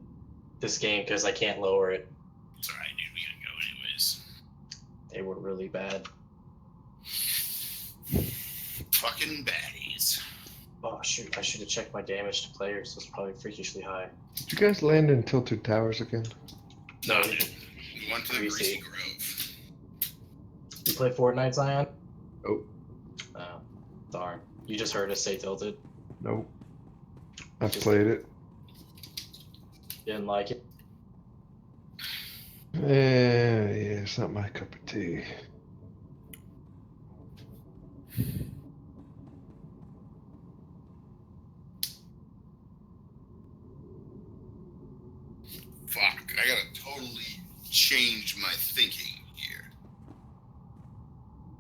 this game because I can't lower it. It's alright, dude. We gotta go anyways. They were really bad. Fucking baddies. Oh shoot, I should have checked my damage to players. It's probably freakishly high. Did you guys land in Tilted Towers again? No, We went to the Greasy Grove. you play Fortnite, Zion? Nope. Oh, darn. You just heard us say tilted. Nope. I've played it. Didn't like it? Yeah, it's not my cup of tea. Fuck, I gotta totally change my thinking here.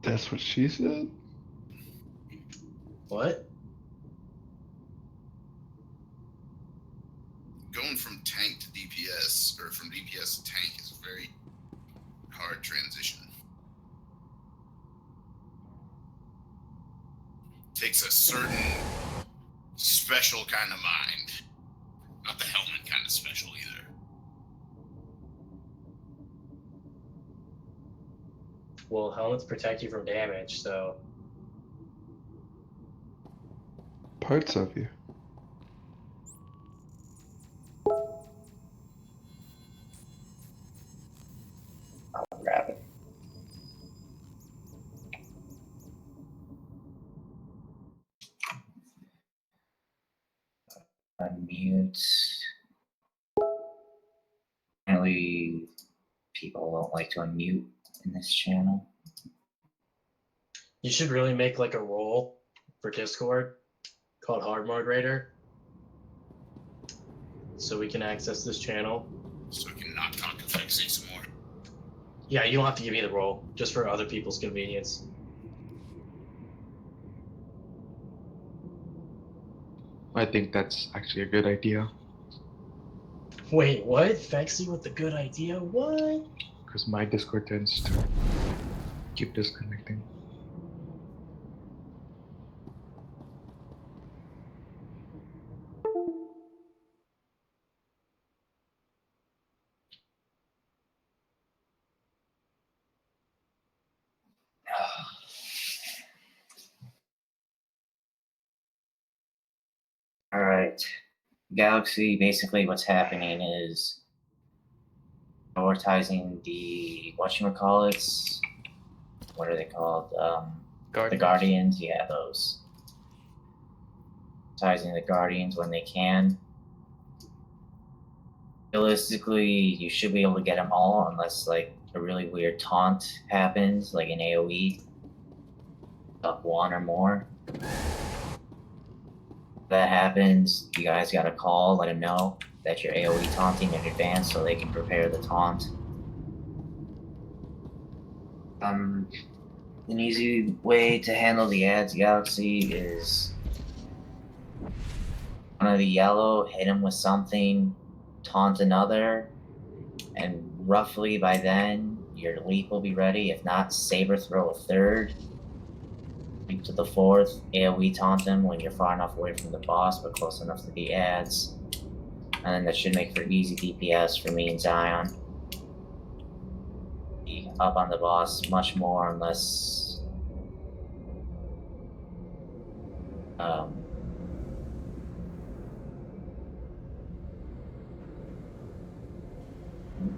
That's what she said? What? Going from tank to DPS, or from DPS to tank, is a very hard transition. Takes a certain special kind of mind. Not the helmet kind of special either. Well, helmets protect you from damage, so... Parts of you. I'll grab it. Unmute. Apparently, people don't like to unmute in this channel. You should really make like a role for Discord called Hard Mode Raider, so we can access this channel. So we can not talk to Fexy some more. Yeah, you don't have to give me the role, just for other people's convenience. I think that's actually a good idea. Wait, what? Fexy with the good idea? What? Because my Discord tends to keep disconnecting. Alright. Galaxy, basically what's happening is prioritizing the whatchamacallits. What are they called? The Guardians, yeah, those. Prioritizing the Guardians when they can. Realistically, you should be able to get them all unless like a really weird taunt happens, like an AoE. Up one or more. If that happens, you guys gotta call, let them know that you're AoE taunting in advance so they can prepare the taunt. An easy way to handle the ads Galaxy is one of the yellow, hit him with something, taunt another, and roughly by then your leap will be ready. If not, saber throw a third. Leap to the fourth, AoE taunt him when you're far enough away from the boss but close enough to the ads. And then that should make for easy DPS for me and Zion. Be up on the boss much more unless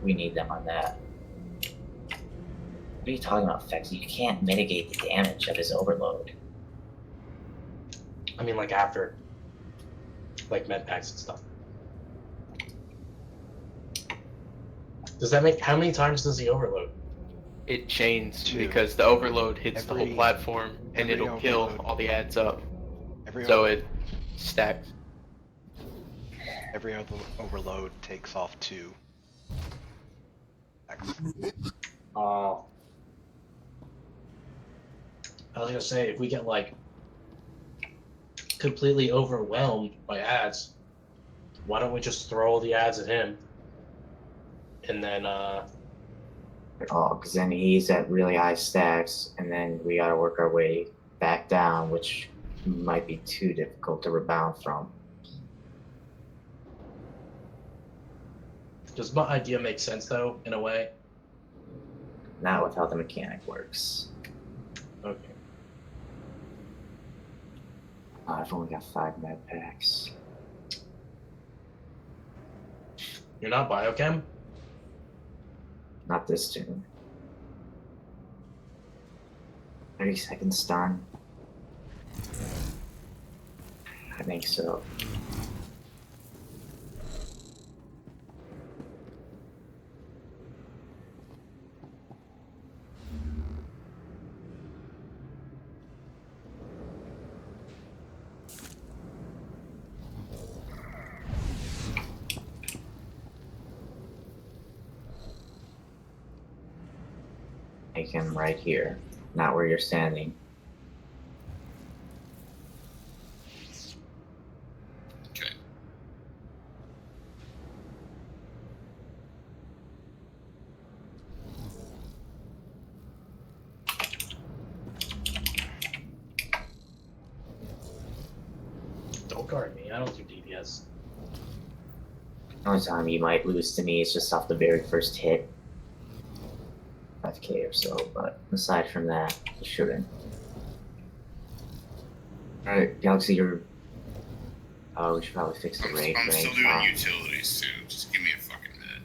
we need them on that. What are you talking about, Fex? You can't mitigate the damage of his overload. I mean, like after, like med packs and stuff. Does that make, how many times does he overload? It chains 2. because the overload hits the whole platform and every it'll kill overload. all the ads up. Every So it stacks. Every overload takes off 2. Oh. I was gonna say, if we get like completely overwhelmed by ads, why don't we just throw all the ads at him? And then Oh, because then he's at really high stacks, and then we gotta work our way back down, which might be too difficult to rebound from. does my idea make sense though, in a way? Not with how the mechanic works. Okay. I've only got 5 med packs. You're not biochem? Not this turn. 30-second stun. I think so. Make him right here, not where you're standing. Okay. Don't guard me, I don't do DPS. The only time you might lose to me is just off the very first hit. 5k or so, but aside from that, you shouldn't. Alright, Galaxy, you're... Oh, we should probably fix the raid I'm still range. doing utilities too. Just give me a fucking minute.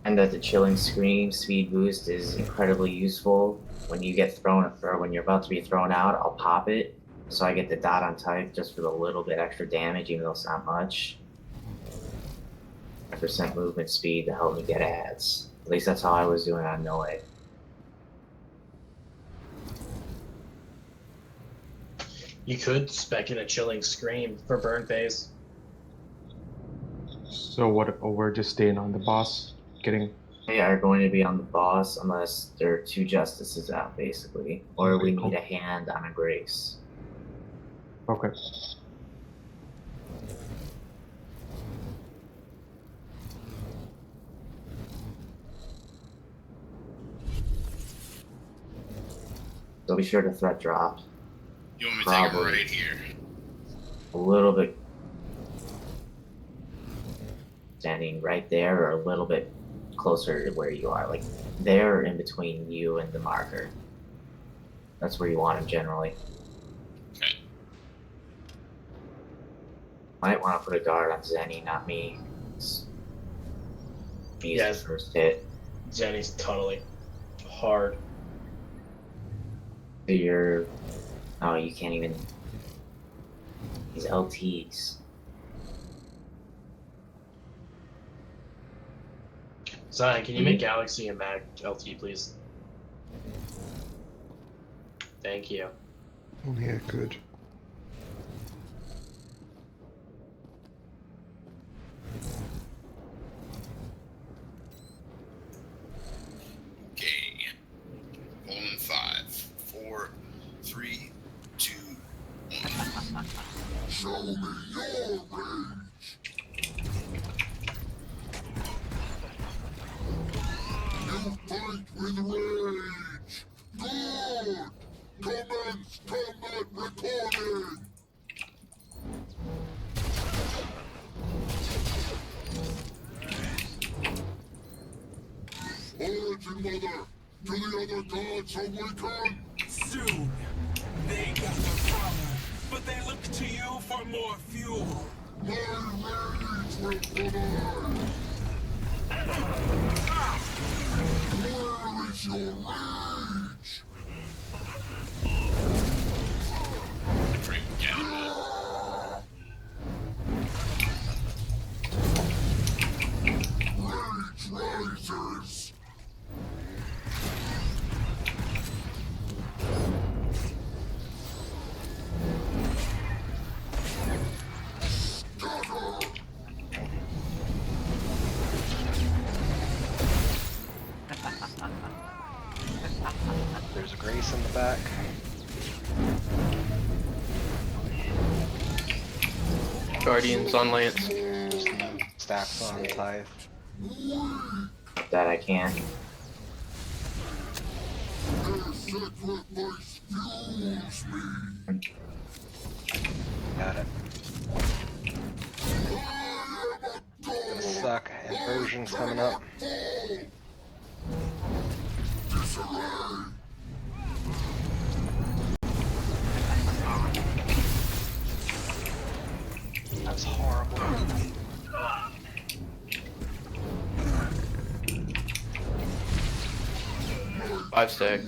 And that the chilling scream speed boost is incredibly useful. When you get thrown, or when you're about to be thrown out, I'll pop it. So I get the dot on type just for the little bit extra damage, even though it's not much. 5% movement speed to help me get ads. At least that's how I was doing on Noe. You could spec in a chilling scream for burn phase. So what? Oh, we're just staying on the boss, getting. They are going to be on the boss unless there are 2 justices out, basically. Or we need a hand on a grace. Okay. So be sure to threat drop. You want me to take it right here? A little bit standing right there, or a little bit closer to where you are, like there or in between you and the marker. That's where you want him generally. Okay. Might want to put a guard on Zenny, not me. He's Yes. the first hit. Jenny's tunneling hard. So you're... Oh, you can't even... These LTs. Zion, can you make Galaxy and Mag LT, please? Thank you. Only I could. Okay. On 5, 4, 3, 2, 1. Show me your range. You fight with rage. Good. Commence combat recording. Origin Mother, do the other gods awaken? Soon. They got the power, but they look to you for more fuel. My rage will provide. Where is your rage? Bring it down a Rage rises. There's a Grace in the back. Guardians on Lance. There's some stacks on Tithe. That I can. Their sacrifice fuels me. Got it. Gonna suck. Inversion's coming up. Disarray. That's horrible. 5 stack.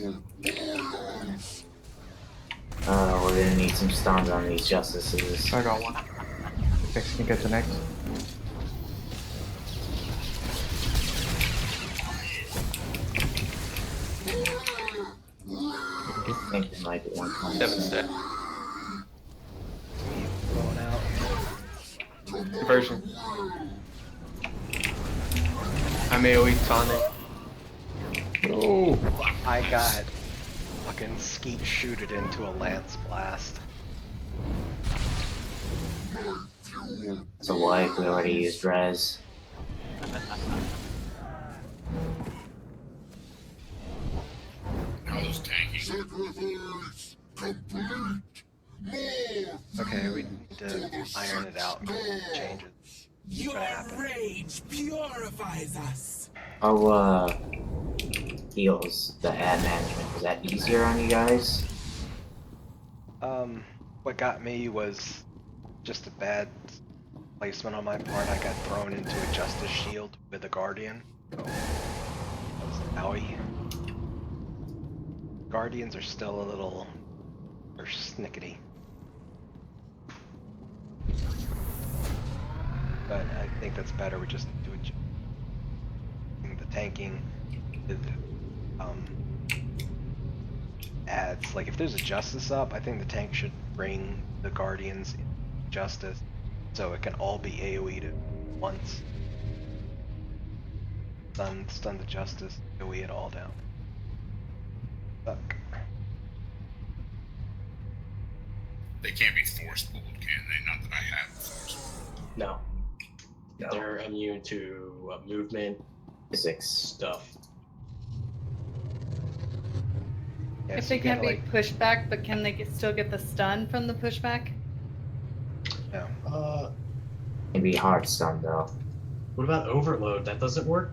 We're gonna need some stuns on these justices. I got one. Fix can get the next. I think there might be one coming. 7 stack. Going out. Conversion. I'm AoE tonic. Oh! I got fucking skeet shooted into a lance blast. So what? We already used res. How's tanking? Sacrifice complete. More. Okay, we need to iron it out. Change it. Your happen? rage purifies us. How heals the ad management? Is that easier on you guys? What got me was just a bad placement on my part. I got thrown into a Justice Shield with a Guardian. So that was owie. Guardians are still a little... They're snickety. But I think that's better. We just do it. The tanking, the, adds. Like if there's a Justice up, I think the tank should bring the Guardians in Justice, so it can all be AoE'd at once. Stun the Justice, AoE it all down. Fuck. They can't be force pulled, can they? Not that I have force pulled. No. No. They're immune to movement Physics. stuff. Yeah, If so they you can't gotta, be like, pushed back, but can they still get the stun from the pushback? no. It'd be hard stun though. What about overload? That doesn't work?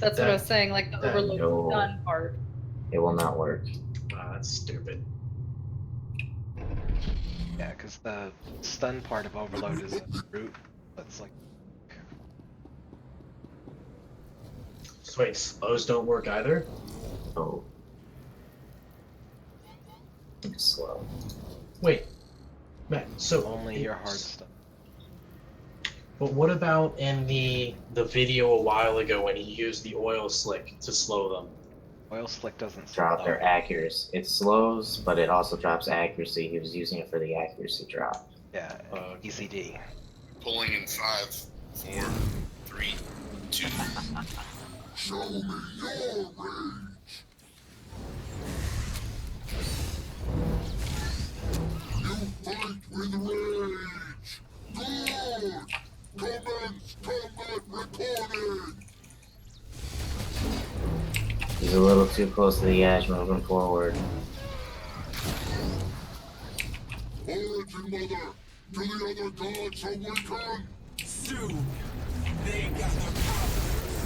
That's what I was saying, like the that- overload no. stun part. It will not work. Wow, that's stupid. Yeah, because the stun part of overload is a root. That's like So wait, slows don't work either? Oh. It's slow. Wait, Matt, so only your hard stun. But what about in the video a while ago when he used the oil slick to slow them? Oil slick doesn't Drop slow. their accuracy. It slows, but it also drops accuracy. He was using it for the accuracy drop. Yeah, Okay. ECD. Pulling in 5, 4, 3, 2. Show me your rage. You fight with rage. Good. Commence combat recording. He's a little too close to the edge moving forward. Origin Mother, do the other gods awaken? Soon, they gather power,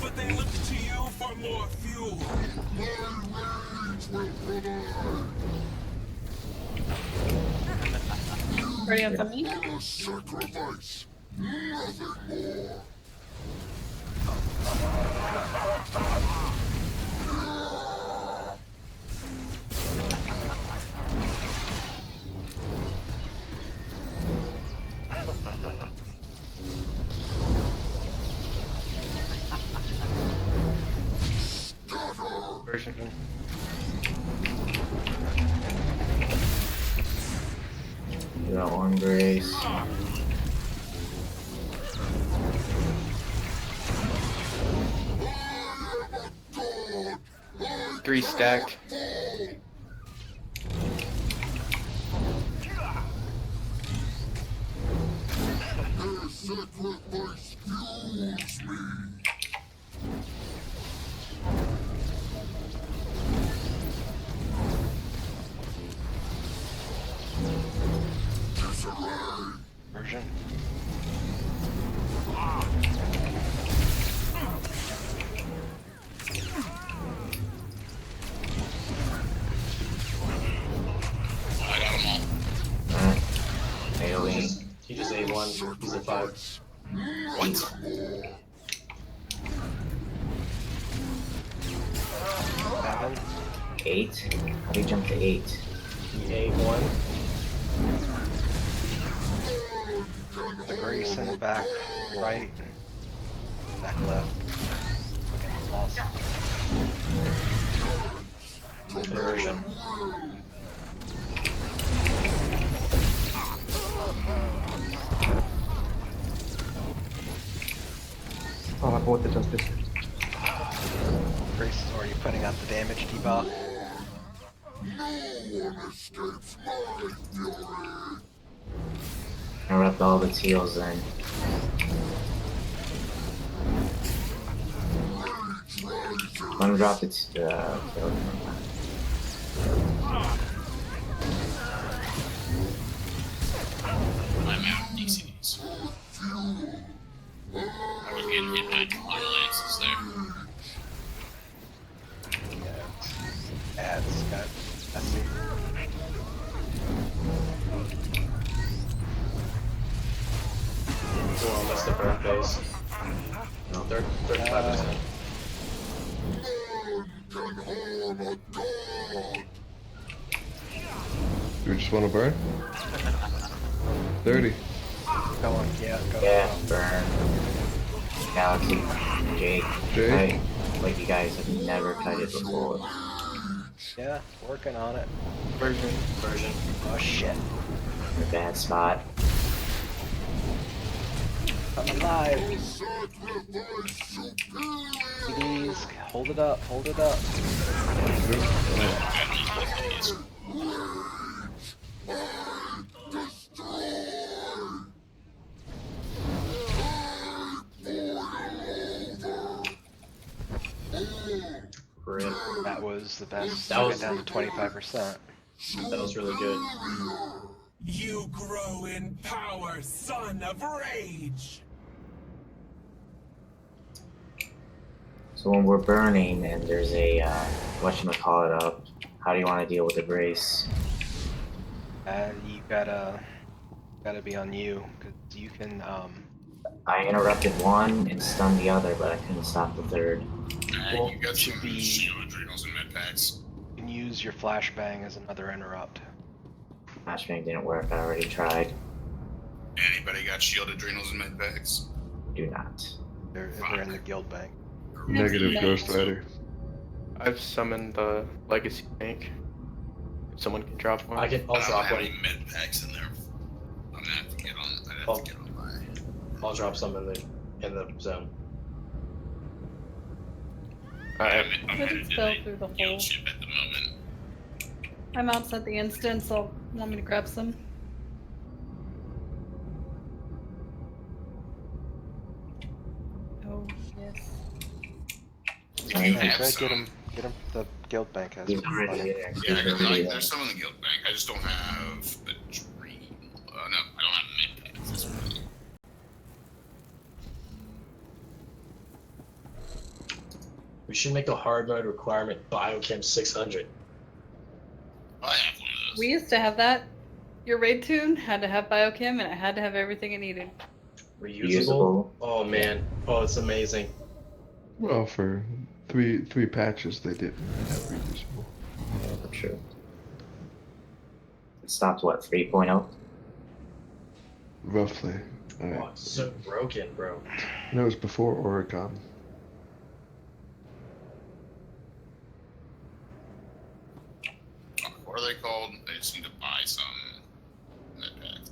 but they look to you for more fuel. My rage will provide. Ready on for me? A sacrifice, nothing more. Version. You got one brace. Three stacked. Their sacrifice fuels me. Disarray. Version. I got them all. AoE. He just A1, he's a 5. What? 7. 8? How do you jump to 8? He A1. The Grace in the back right. Back left. Lost. Conversion. Oh, I bought the justice. Grace is already putting out the damage debuff. No one escapes my fury. I wrapped all the heals in. Let me drop the kill. I'm out of DCDs. I was getting hit by 2 lances there. Ads got messy. We're almost at burn phase. No, 35%. None can harm a god. Do we just want to burn? 30. Go on, yeah, go. Yeah, go. burn. Galaxy. Jake. Jake? Fight like you guys have never kited before. Yeah, working on it. Version. Oh shit. A bad spot. I'm alive. Sacrifice superior. CDs, hold it up, hold it up. Rip. That was the best. That was- down to 25%. That was really good. You grow in power, son of rage! So when we're burning and there's a whatchamacallit up, how do you want to deal with the brace? You gotta be on you, because you can, I interrupted one and stunned the other, but I couldn't stop the third. Well, You got should some be- shield adrenals and med packs. you can use your flashbang as another interrupt. Flashbang didn't work. I already tried. Anybody got shield adrenals and med packs? Do not. They're in the guild bank. Negative Yes. Ghost Rider. I've summoned the legacy tank. If someone can drop one. I'll I don't drop have one. any med packs in there. I'm gonna have to get on. I'd have to get on my. I'll drop some in the zone. Alright. I'm Let headed it to spill the through the hole. guild ship at the moment. I'm outside the instance. So want me to grab some? Oh yes. If I you have have some, Get him. The guild bank has He's some already money. there. yeah, He's already there. there's some in the guild bank. I just don't have a dream. No, I don't have med packs. This one. We should make a hard mode requirement biochem 600. I have one of those. We used to have that. Your raid tune had to have biochem, and it had to have everything it needed. Reusable? Reusable. Oh man. Oh, it's amazing. Well, for three patches they didn't have reusable. For sure. It stopped what, 3.0? Roughly. Alright. Oh, it's so broken, bro. And that was before Oregon. What are they called? I just need to buy some med packs.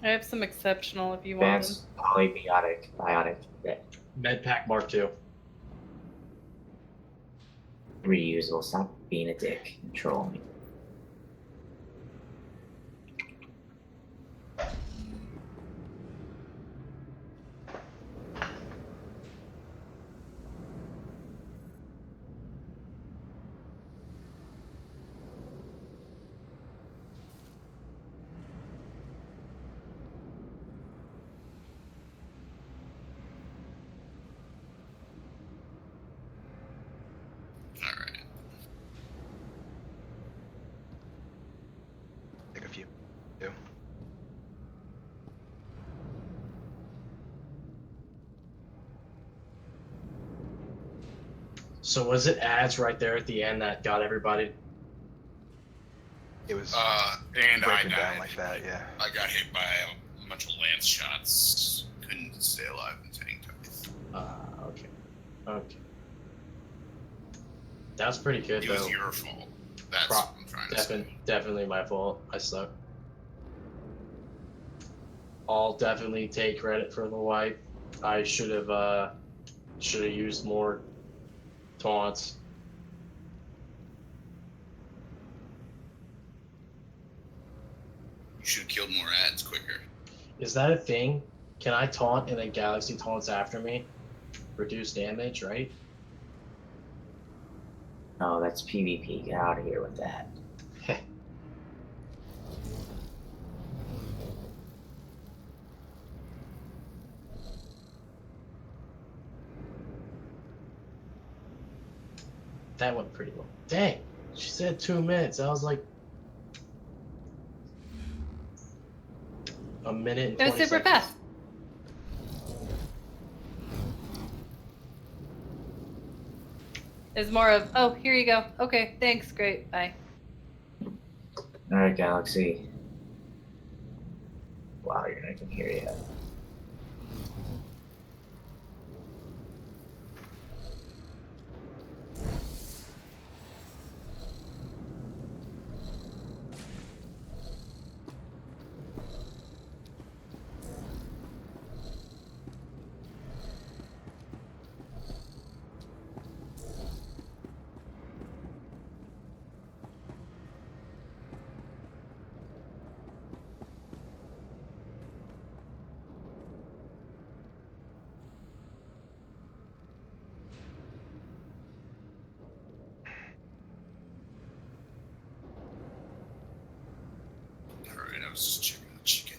I have some exceptional if you want them. That's biotic. That Medpack Mark II. reusable. Stop being a dick and trolling me. Alright. Take a few. Too. So was it ads right there at the end that got everybody? It was And I breaking died. down like that, yeah. I got hit by a bunch of lance shots. Couldn't stay alive in tank twice. Okay. Okay. That was pretty good It though. was your fault. That's Pro- what I'm trying to say. Definitely my fault. I suck. I'll definitely take credit for the wipe. I should have used more taunts. You should have killed more ads quicker. Is that a thing? Can I taunt and then Galaxy taunts after me? Reduce damage, right? No, that's PvP. Get out of here with that. That went pretty well. Dang, she said 2 minutes. I was like a minute and It was 20 super seconds. fast. It's more of, oh, here you go. Okay, thanks, great, bye. Alright, Galaxy. Wow, you're not gonna hear yet. Alright, I was just checking the chicken.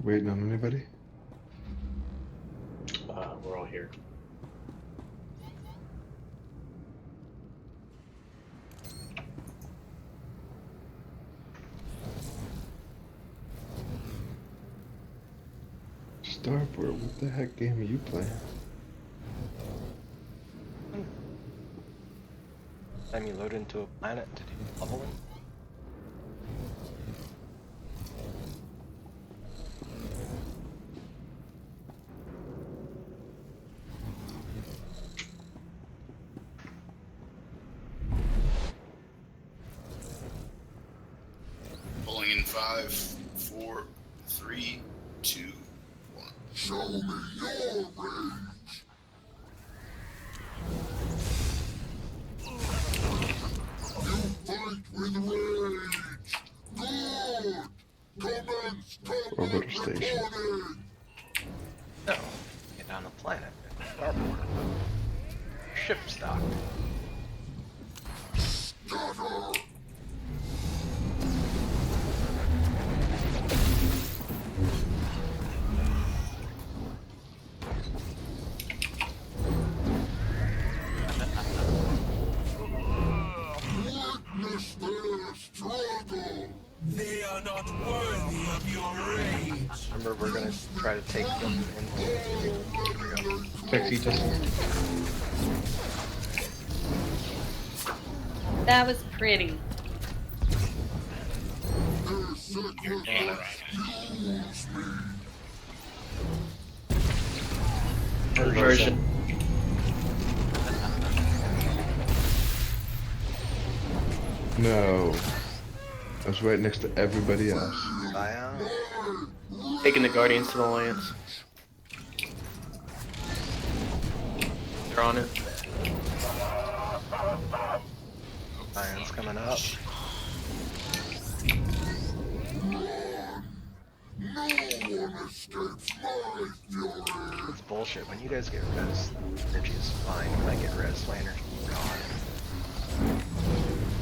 Waiting on anybody? We're all here. Starboard, what the heck game are you playing? Time you load into a planet to do leveling. Pulling in 5, 4, 3, 2, 1. Show me your rage. You fight with rage. Good. Commence Orbital station. combat. No. Get down the planet. Starboard. Ship's docked. Stutter. Witness their struggle. They are not worthy of your rage. Remember, we're gonna try to take them into. Here we go. Sexy Justin. That was pretty. Their You're damn sacrifice right. fuels me. Inversion. No. I was right next to everybody else. Zion. Taking the Guardians to the Lance. They're on it. Zion's coming up. No one escapes my fury. It's bullshit. When you guys get res, energy is fine. When I get res, my energy is gone.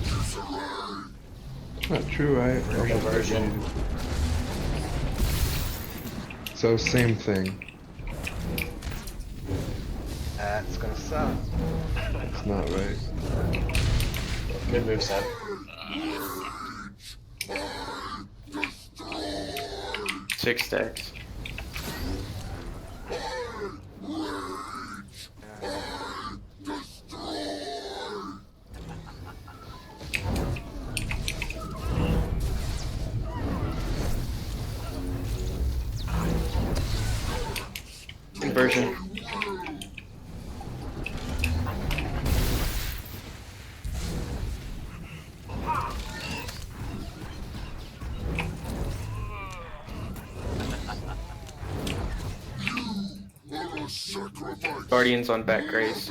Disarray. It's not true, right? Inversion. So same thing. That's gonna suck. It's not right. Good move set. Destroy. 6 stacks. Destroy. Inversion. Are a sacrifice. Guardians on back grace.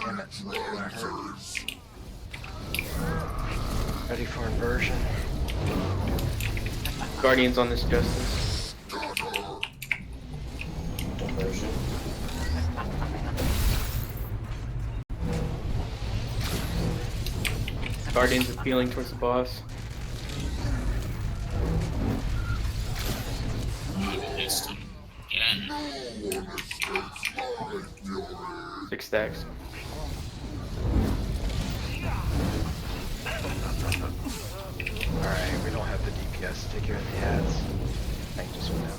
Damn it. That hurt. Ready for inversion. Guardians on this Justice. Inversion. Guardians appealing towards the boss. Missed him. Again. No one escapes my fury. 6 stacks. Alright, we don't have the DPS to take care of the ads. Tank just went out.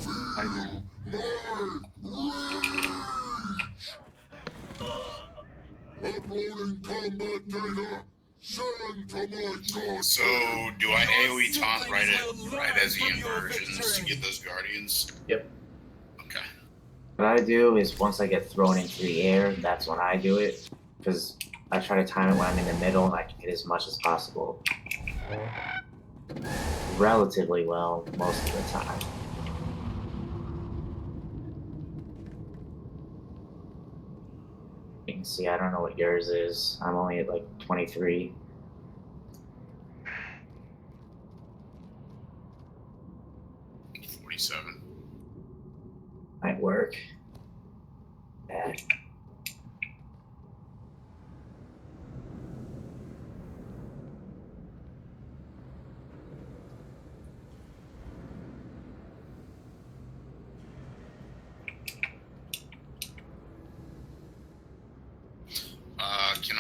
Uploading combat data. Send to my god. So, do I AoE taunt right as the inversions to get those guardians? Yep. Okay. What I do is once I get thrown into the air, that's when I do it. Because I try to time it when I'm in the middle and I can get as much as possible. Relatively well most of the time. You can see I don't know what yours is. I'm only at like 23. $47. Might work. Bad.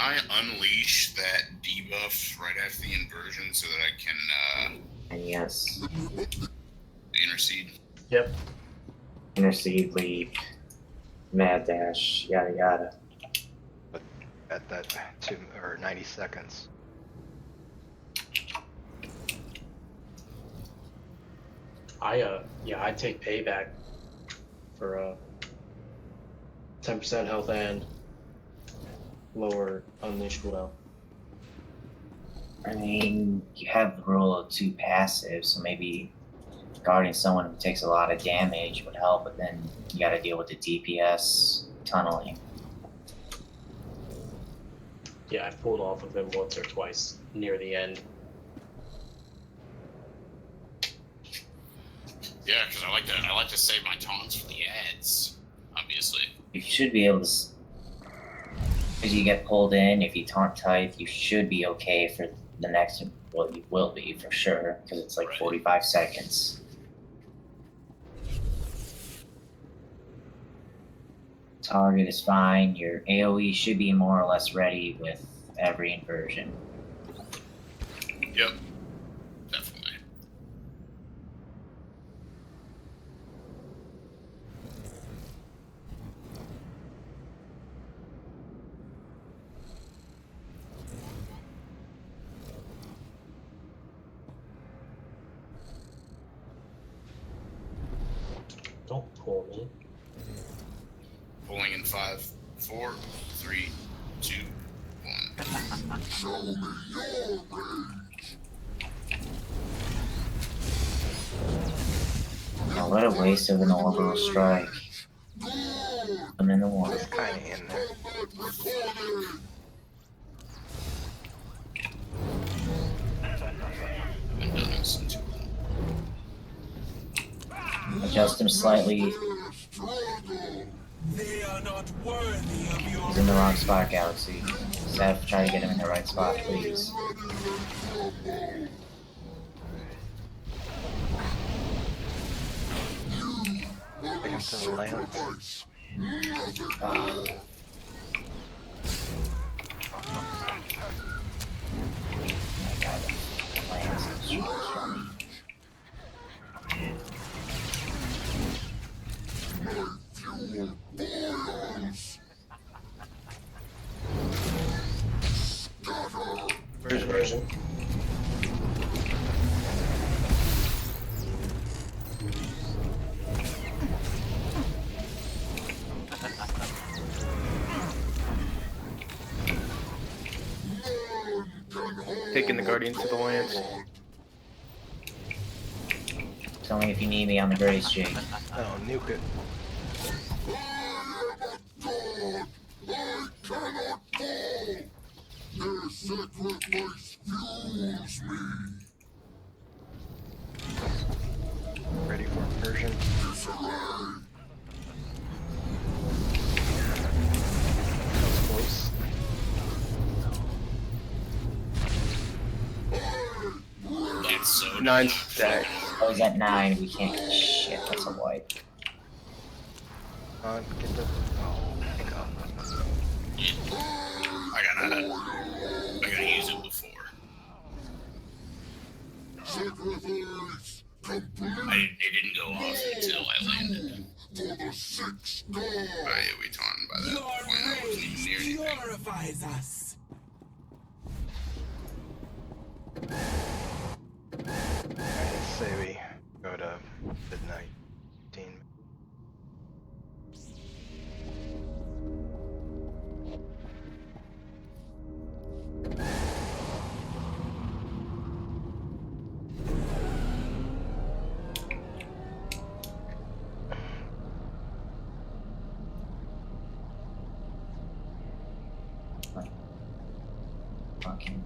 I unleash that debuff right after the inversion so that I can And yes, intercede? Yep. intercede, leap, mad dash, yada yada. But at that 90 seconds. I take payback for 10% health and lower unleash cooldown. I mean, you have the rule of 2 passives, so maybe guarding someone who takes a lot of damage would help, but then you gotta deal with the DPS tunneling. Yeah, I've pulled off of him once or twice near the end. Yeah, because I like to save my taunts for the ads, obviously. You should be able to, because you get pulled in, if you taunt Tithe, you should be okay for the next, well, you will be for sure, because it's like 45 seconds. Target is fine, your AoE should be more or less ready with every inversion. Yep, definitely. Don't pull me. Pulling in 5, 4, 3, 2, 1. Show me your rage. Now what a waste of an orbital strike. I'm in the water. It's kind of in there. Been done this in too long. Adjust him slightly. They are not worthy of your He's in the wrong spot, Galaxy. Seth, try to get him in the right spot, please. Take him to the lance. Oh. My God, the lance is so strong. Version. Taking the Guardian to the Lance. Tell me if you need me on the Grace, Jake. Oh, nuke it. Their sacrifice fuels me. Ready for inversion. That was close. It's so 9 stack. Oh, he's at 9. We can't. Shit, that's a wipe. Get the. Oh, pick up. I gotta use it before. Sacrifice complete It didn't go off until I landed. for the 6 I AoE taunted by that your point. I wasn't even near rage anything. purifies us. Alright, let's say we go to midnight. 15. Fucking.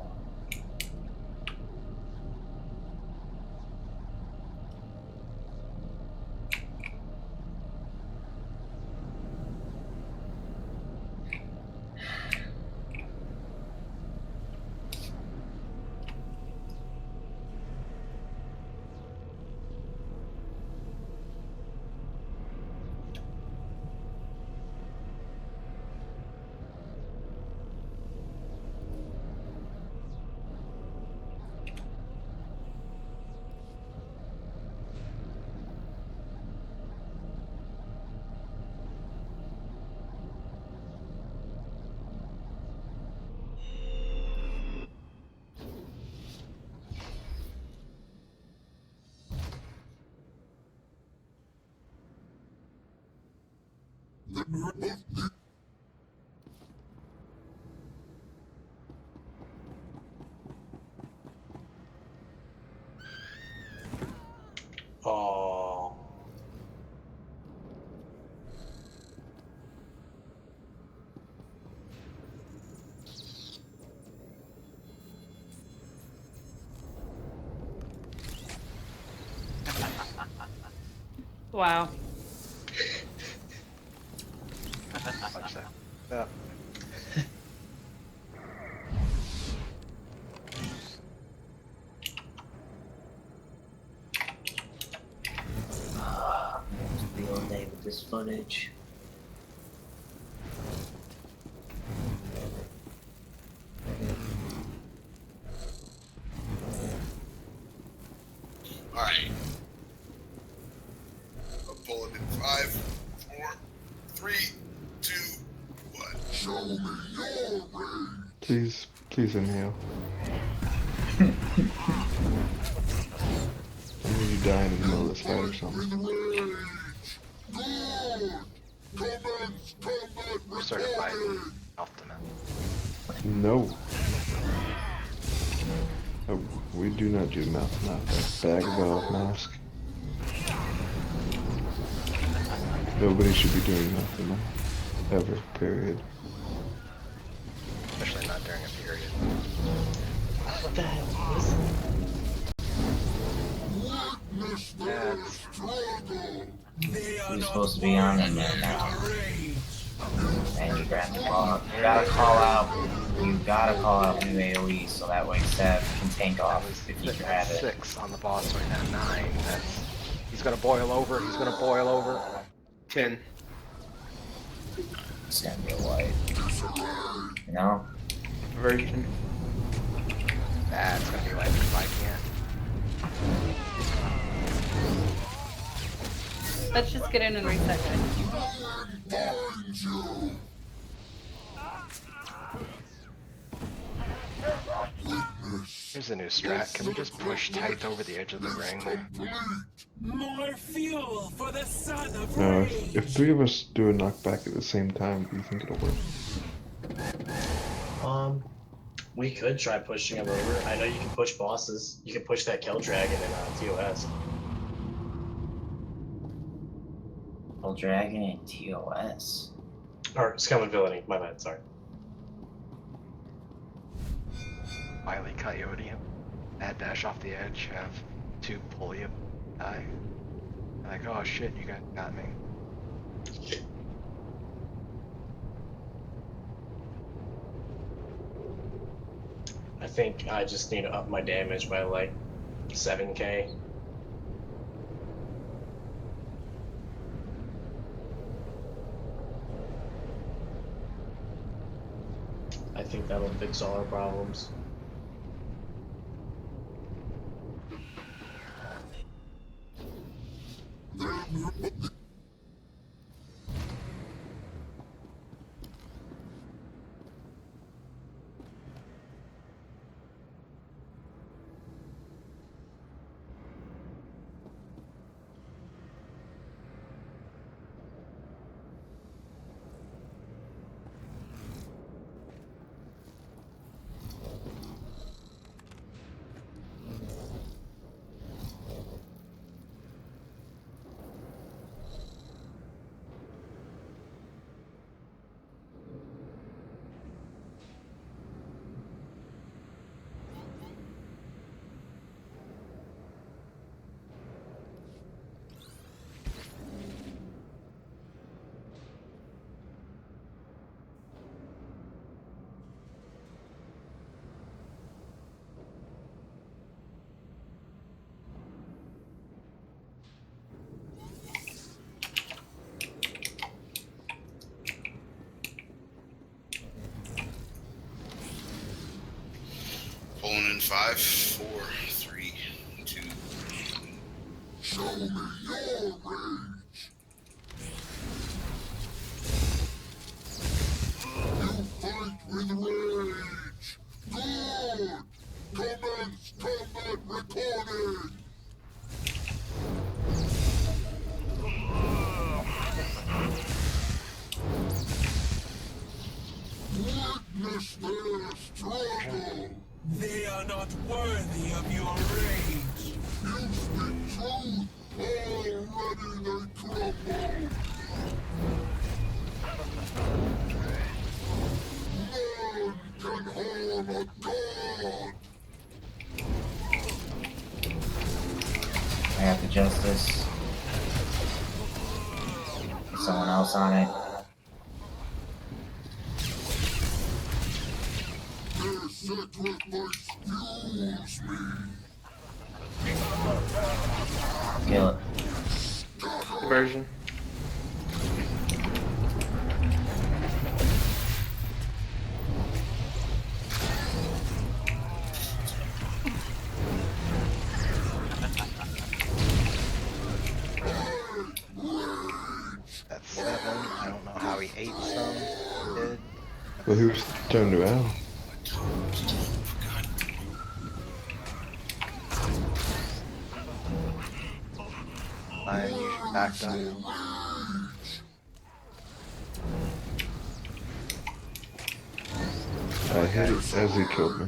Oh. Wow. Watch that. Yeah. Be all day with this footage. Alright. A bullet in 5, 4, 3, 2, 1. Show me your rage. Please inhale. I need you dying in the middle of this fight or something. We're certified ultimate. No. Oh, we do not do mouth, not that bag valve mask. Nobody should be doing mouth to mouth. Ever, period. Especially not during a period. What the hell? You're supposed to be on in there now. And you grab the ball. You gotta call out new AoE so that way Sev can tank off if you grab it. 6 on the boss right now. 9. He's gonna boil over. He's gonna boil over. 10. It's gonna be a wipe. You know? Version. It's gonna be like if I can't. Let's just get in and reset it. Yeah. Here's a new strat. Can we just push tight over the edge of the ring? More fuel for the son of No, rage. if 3 of us do a knockback at the same time, do you think it'll work? We could try pushing him over. I know you can push bosses. You can push that Kill Dragon in TOS. Kill Dragon and TOS. Or Scum and Villainy, my bad, sorry. Wily Coyote, mad dash off the edge, have 2 pull you, die. Like, oh shit, you guys got me. I think I just need to up my damage by like 7k. I think that'll fix all our problems. Pulling in 5, 4, 3, 2. Show me your rage. You fight with rage. Good. Commence combat recording. They are not worthy of your rage. You speak truth. Already they crumble. None can harm a god. I have the justice. Put someone else on it. Their sacrifice fuels me. Kill it. Version. That's 7. I don't know how he ate some. He did. Well, he was turned around. Lion usually backed up. I hit it as he killed me.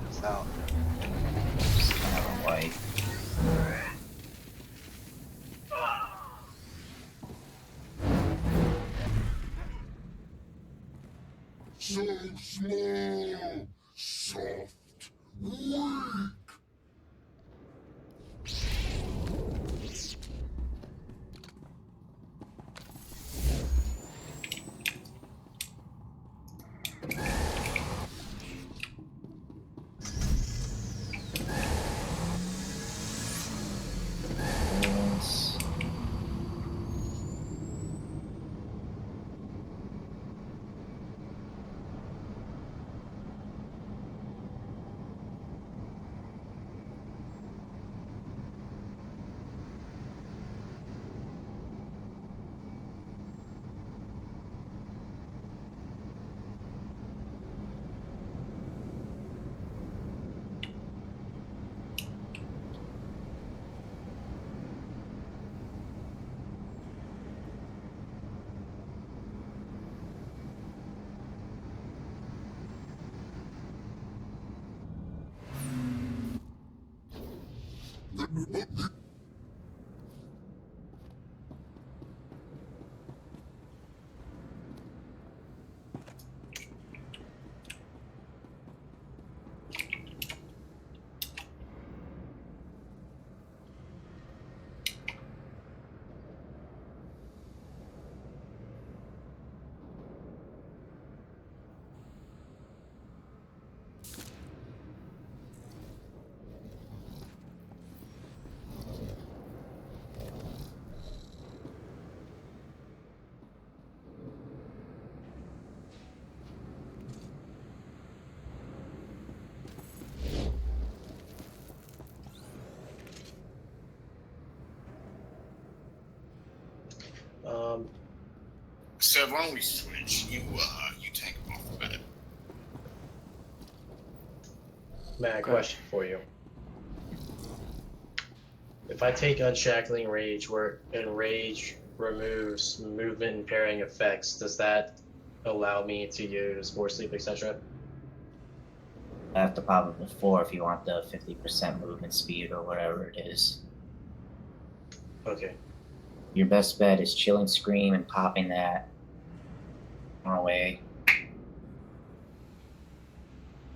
It's out. Just kind of a white. So small, soft, weak. Wounds. So why don't we switch? You tank off the bat. Matt, question for you. If I take Unshackling Rage, where Enrage removes movement and parrying effects, does that allow me to use Force Sleep, etc.? I have to pop it before if you want the 50% movement speed or whatever it is. Okay. Your best bet is Chilling Scream and popping that on away.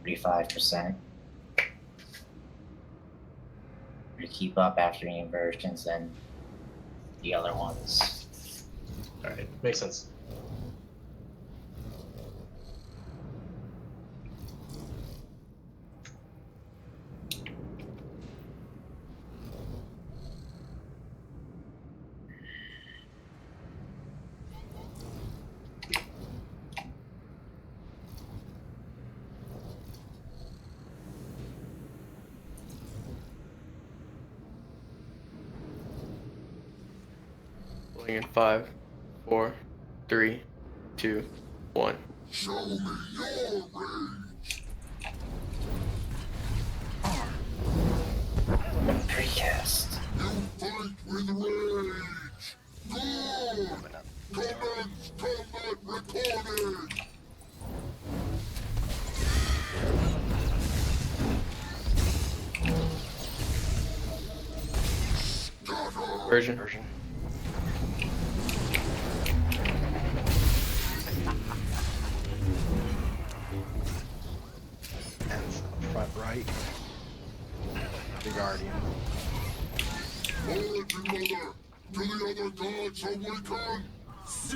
35%. You keep up after the inversions, then the other ones. Alright, makes sense. Pulling in 5, 4, 3, 2, 1. Show me your rage. Precast. You fight with rage. Good. Commence combat recording. Version. And front right. The Guardian.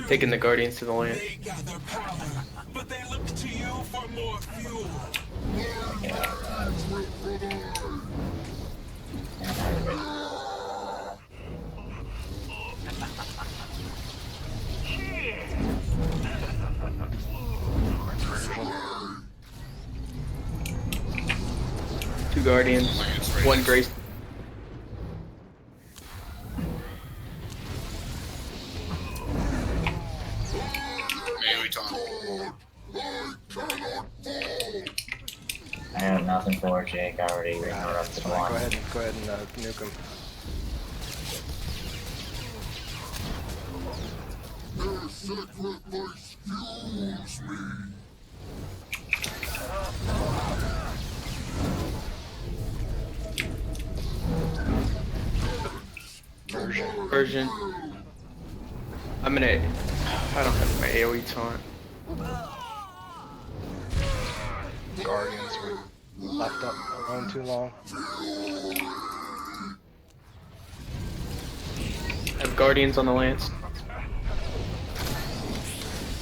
Taking the Guardians to the land. They gather power, but they look to you for more fuel. Two Guardians. One Grace. AoE taunt. I have nothing for it, Jake. I already ignored up That's to fine. one. Go ahead and nuke him. Their sacrifice fuels me. Version. I'm gonna. I don't have my AoE taunt. Guardians were left up alone too long. I have Guardians on the lance.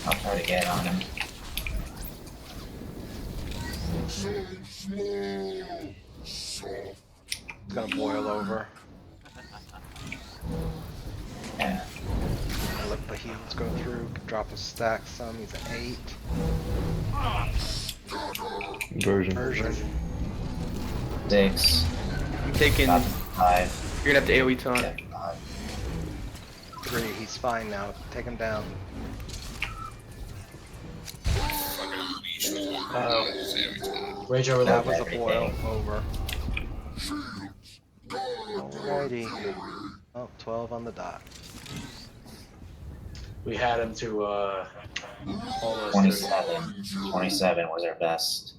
I'll try to get on him. So small, soft. It's gonna boil over. Yeah. Let the heals go through. Drop a stack some. He's at 8. Version. 6. I'm taking. Top 5. You're gonna have to AoE taunt. Yeah, 5. 3. He's fine now. Take him down. Rage over That there. was a boil over. Alrighty. Oh, 12 on the dot. We had him to almost 27. 27 was our best.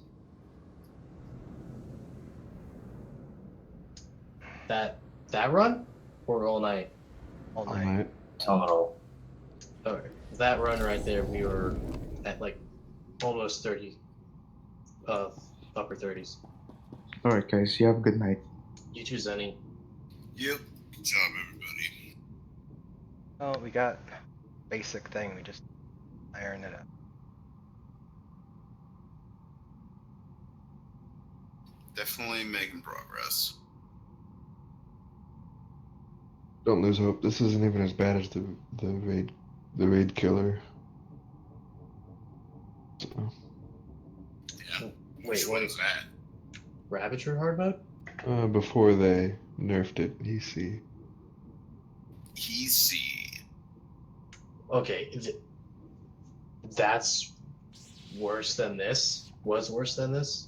That run or all night? All night. Alright. Total. Okay. That run right there, we were at like almost 30, upper 30s. Alright, guys, you have a good night. You too, Zenny. Yep. Good job, everybody. Oh, we got basic thing. We just iron it out. Definitely making progress. Don't lose hope. This isn't even as bad as the raid killer. So, Yeah. Wait, Which what one's is that? Ravager hard mode? before they nerfed it, EC. PC. Okay, that's worse than this? Was worse than this?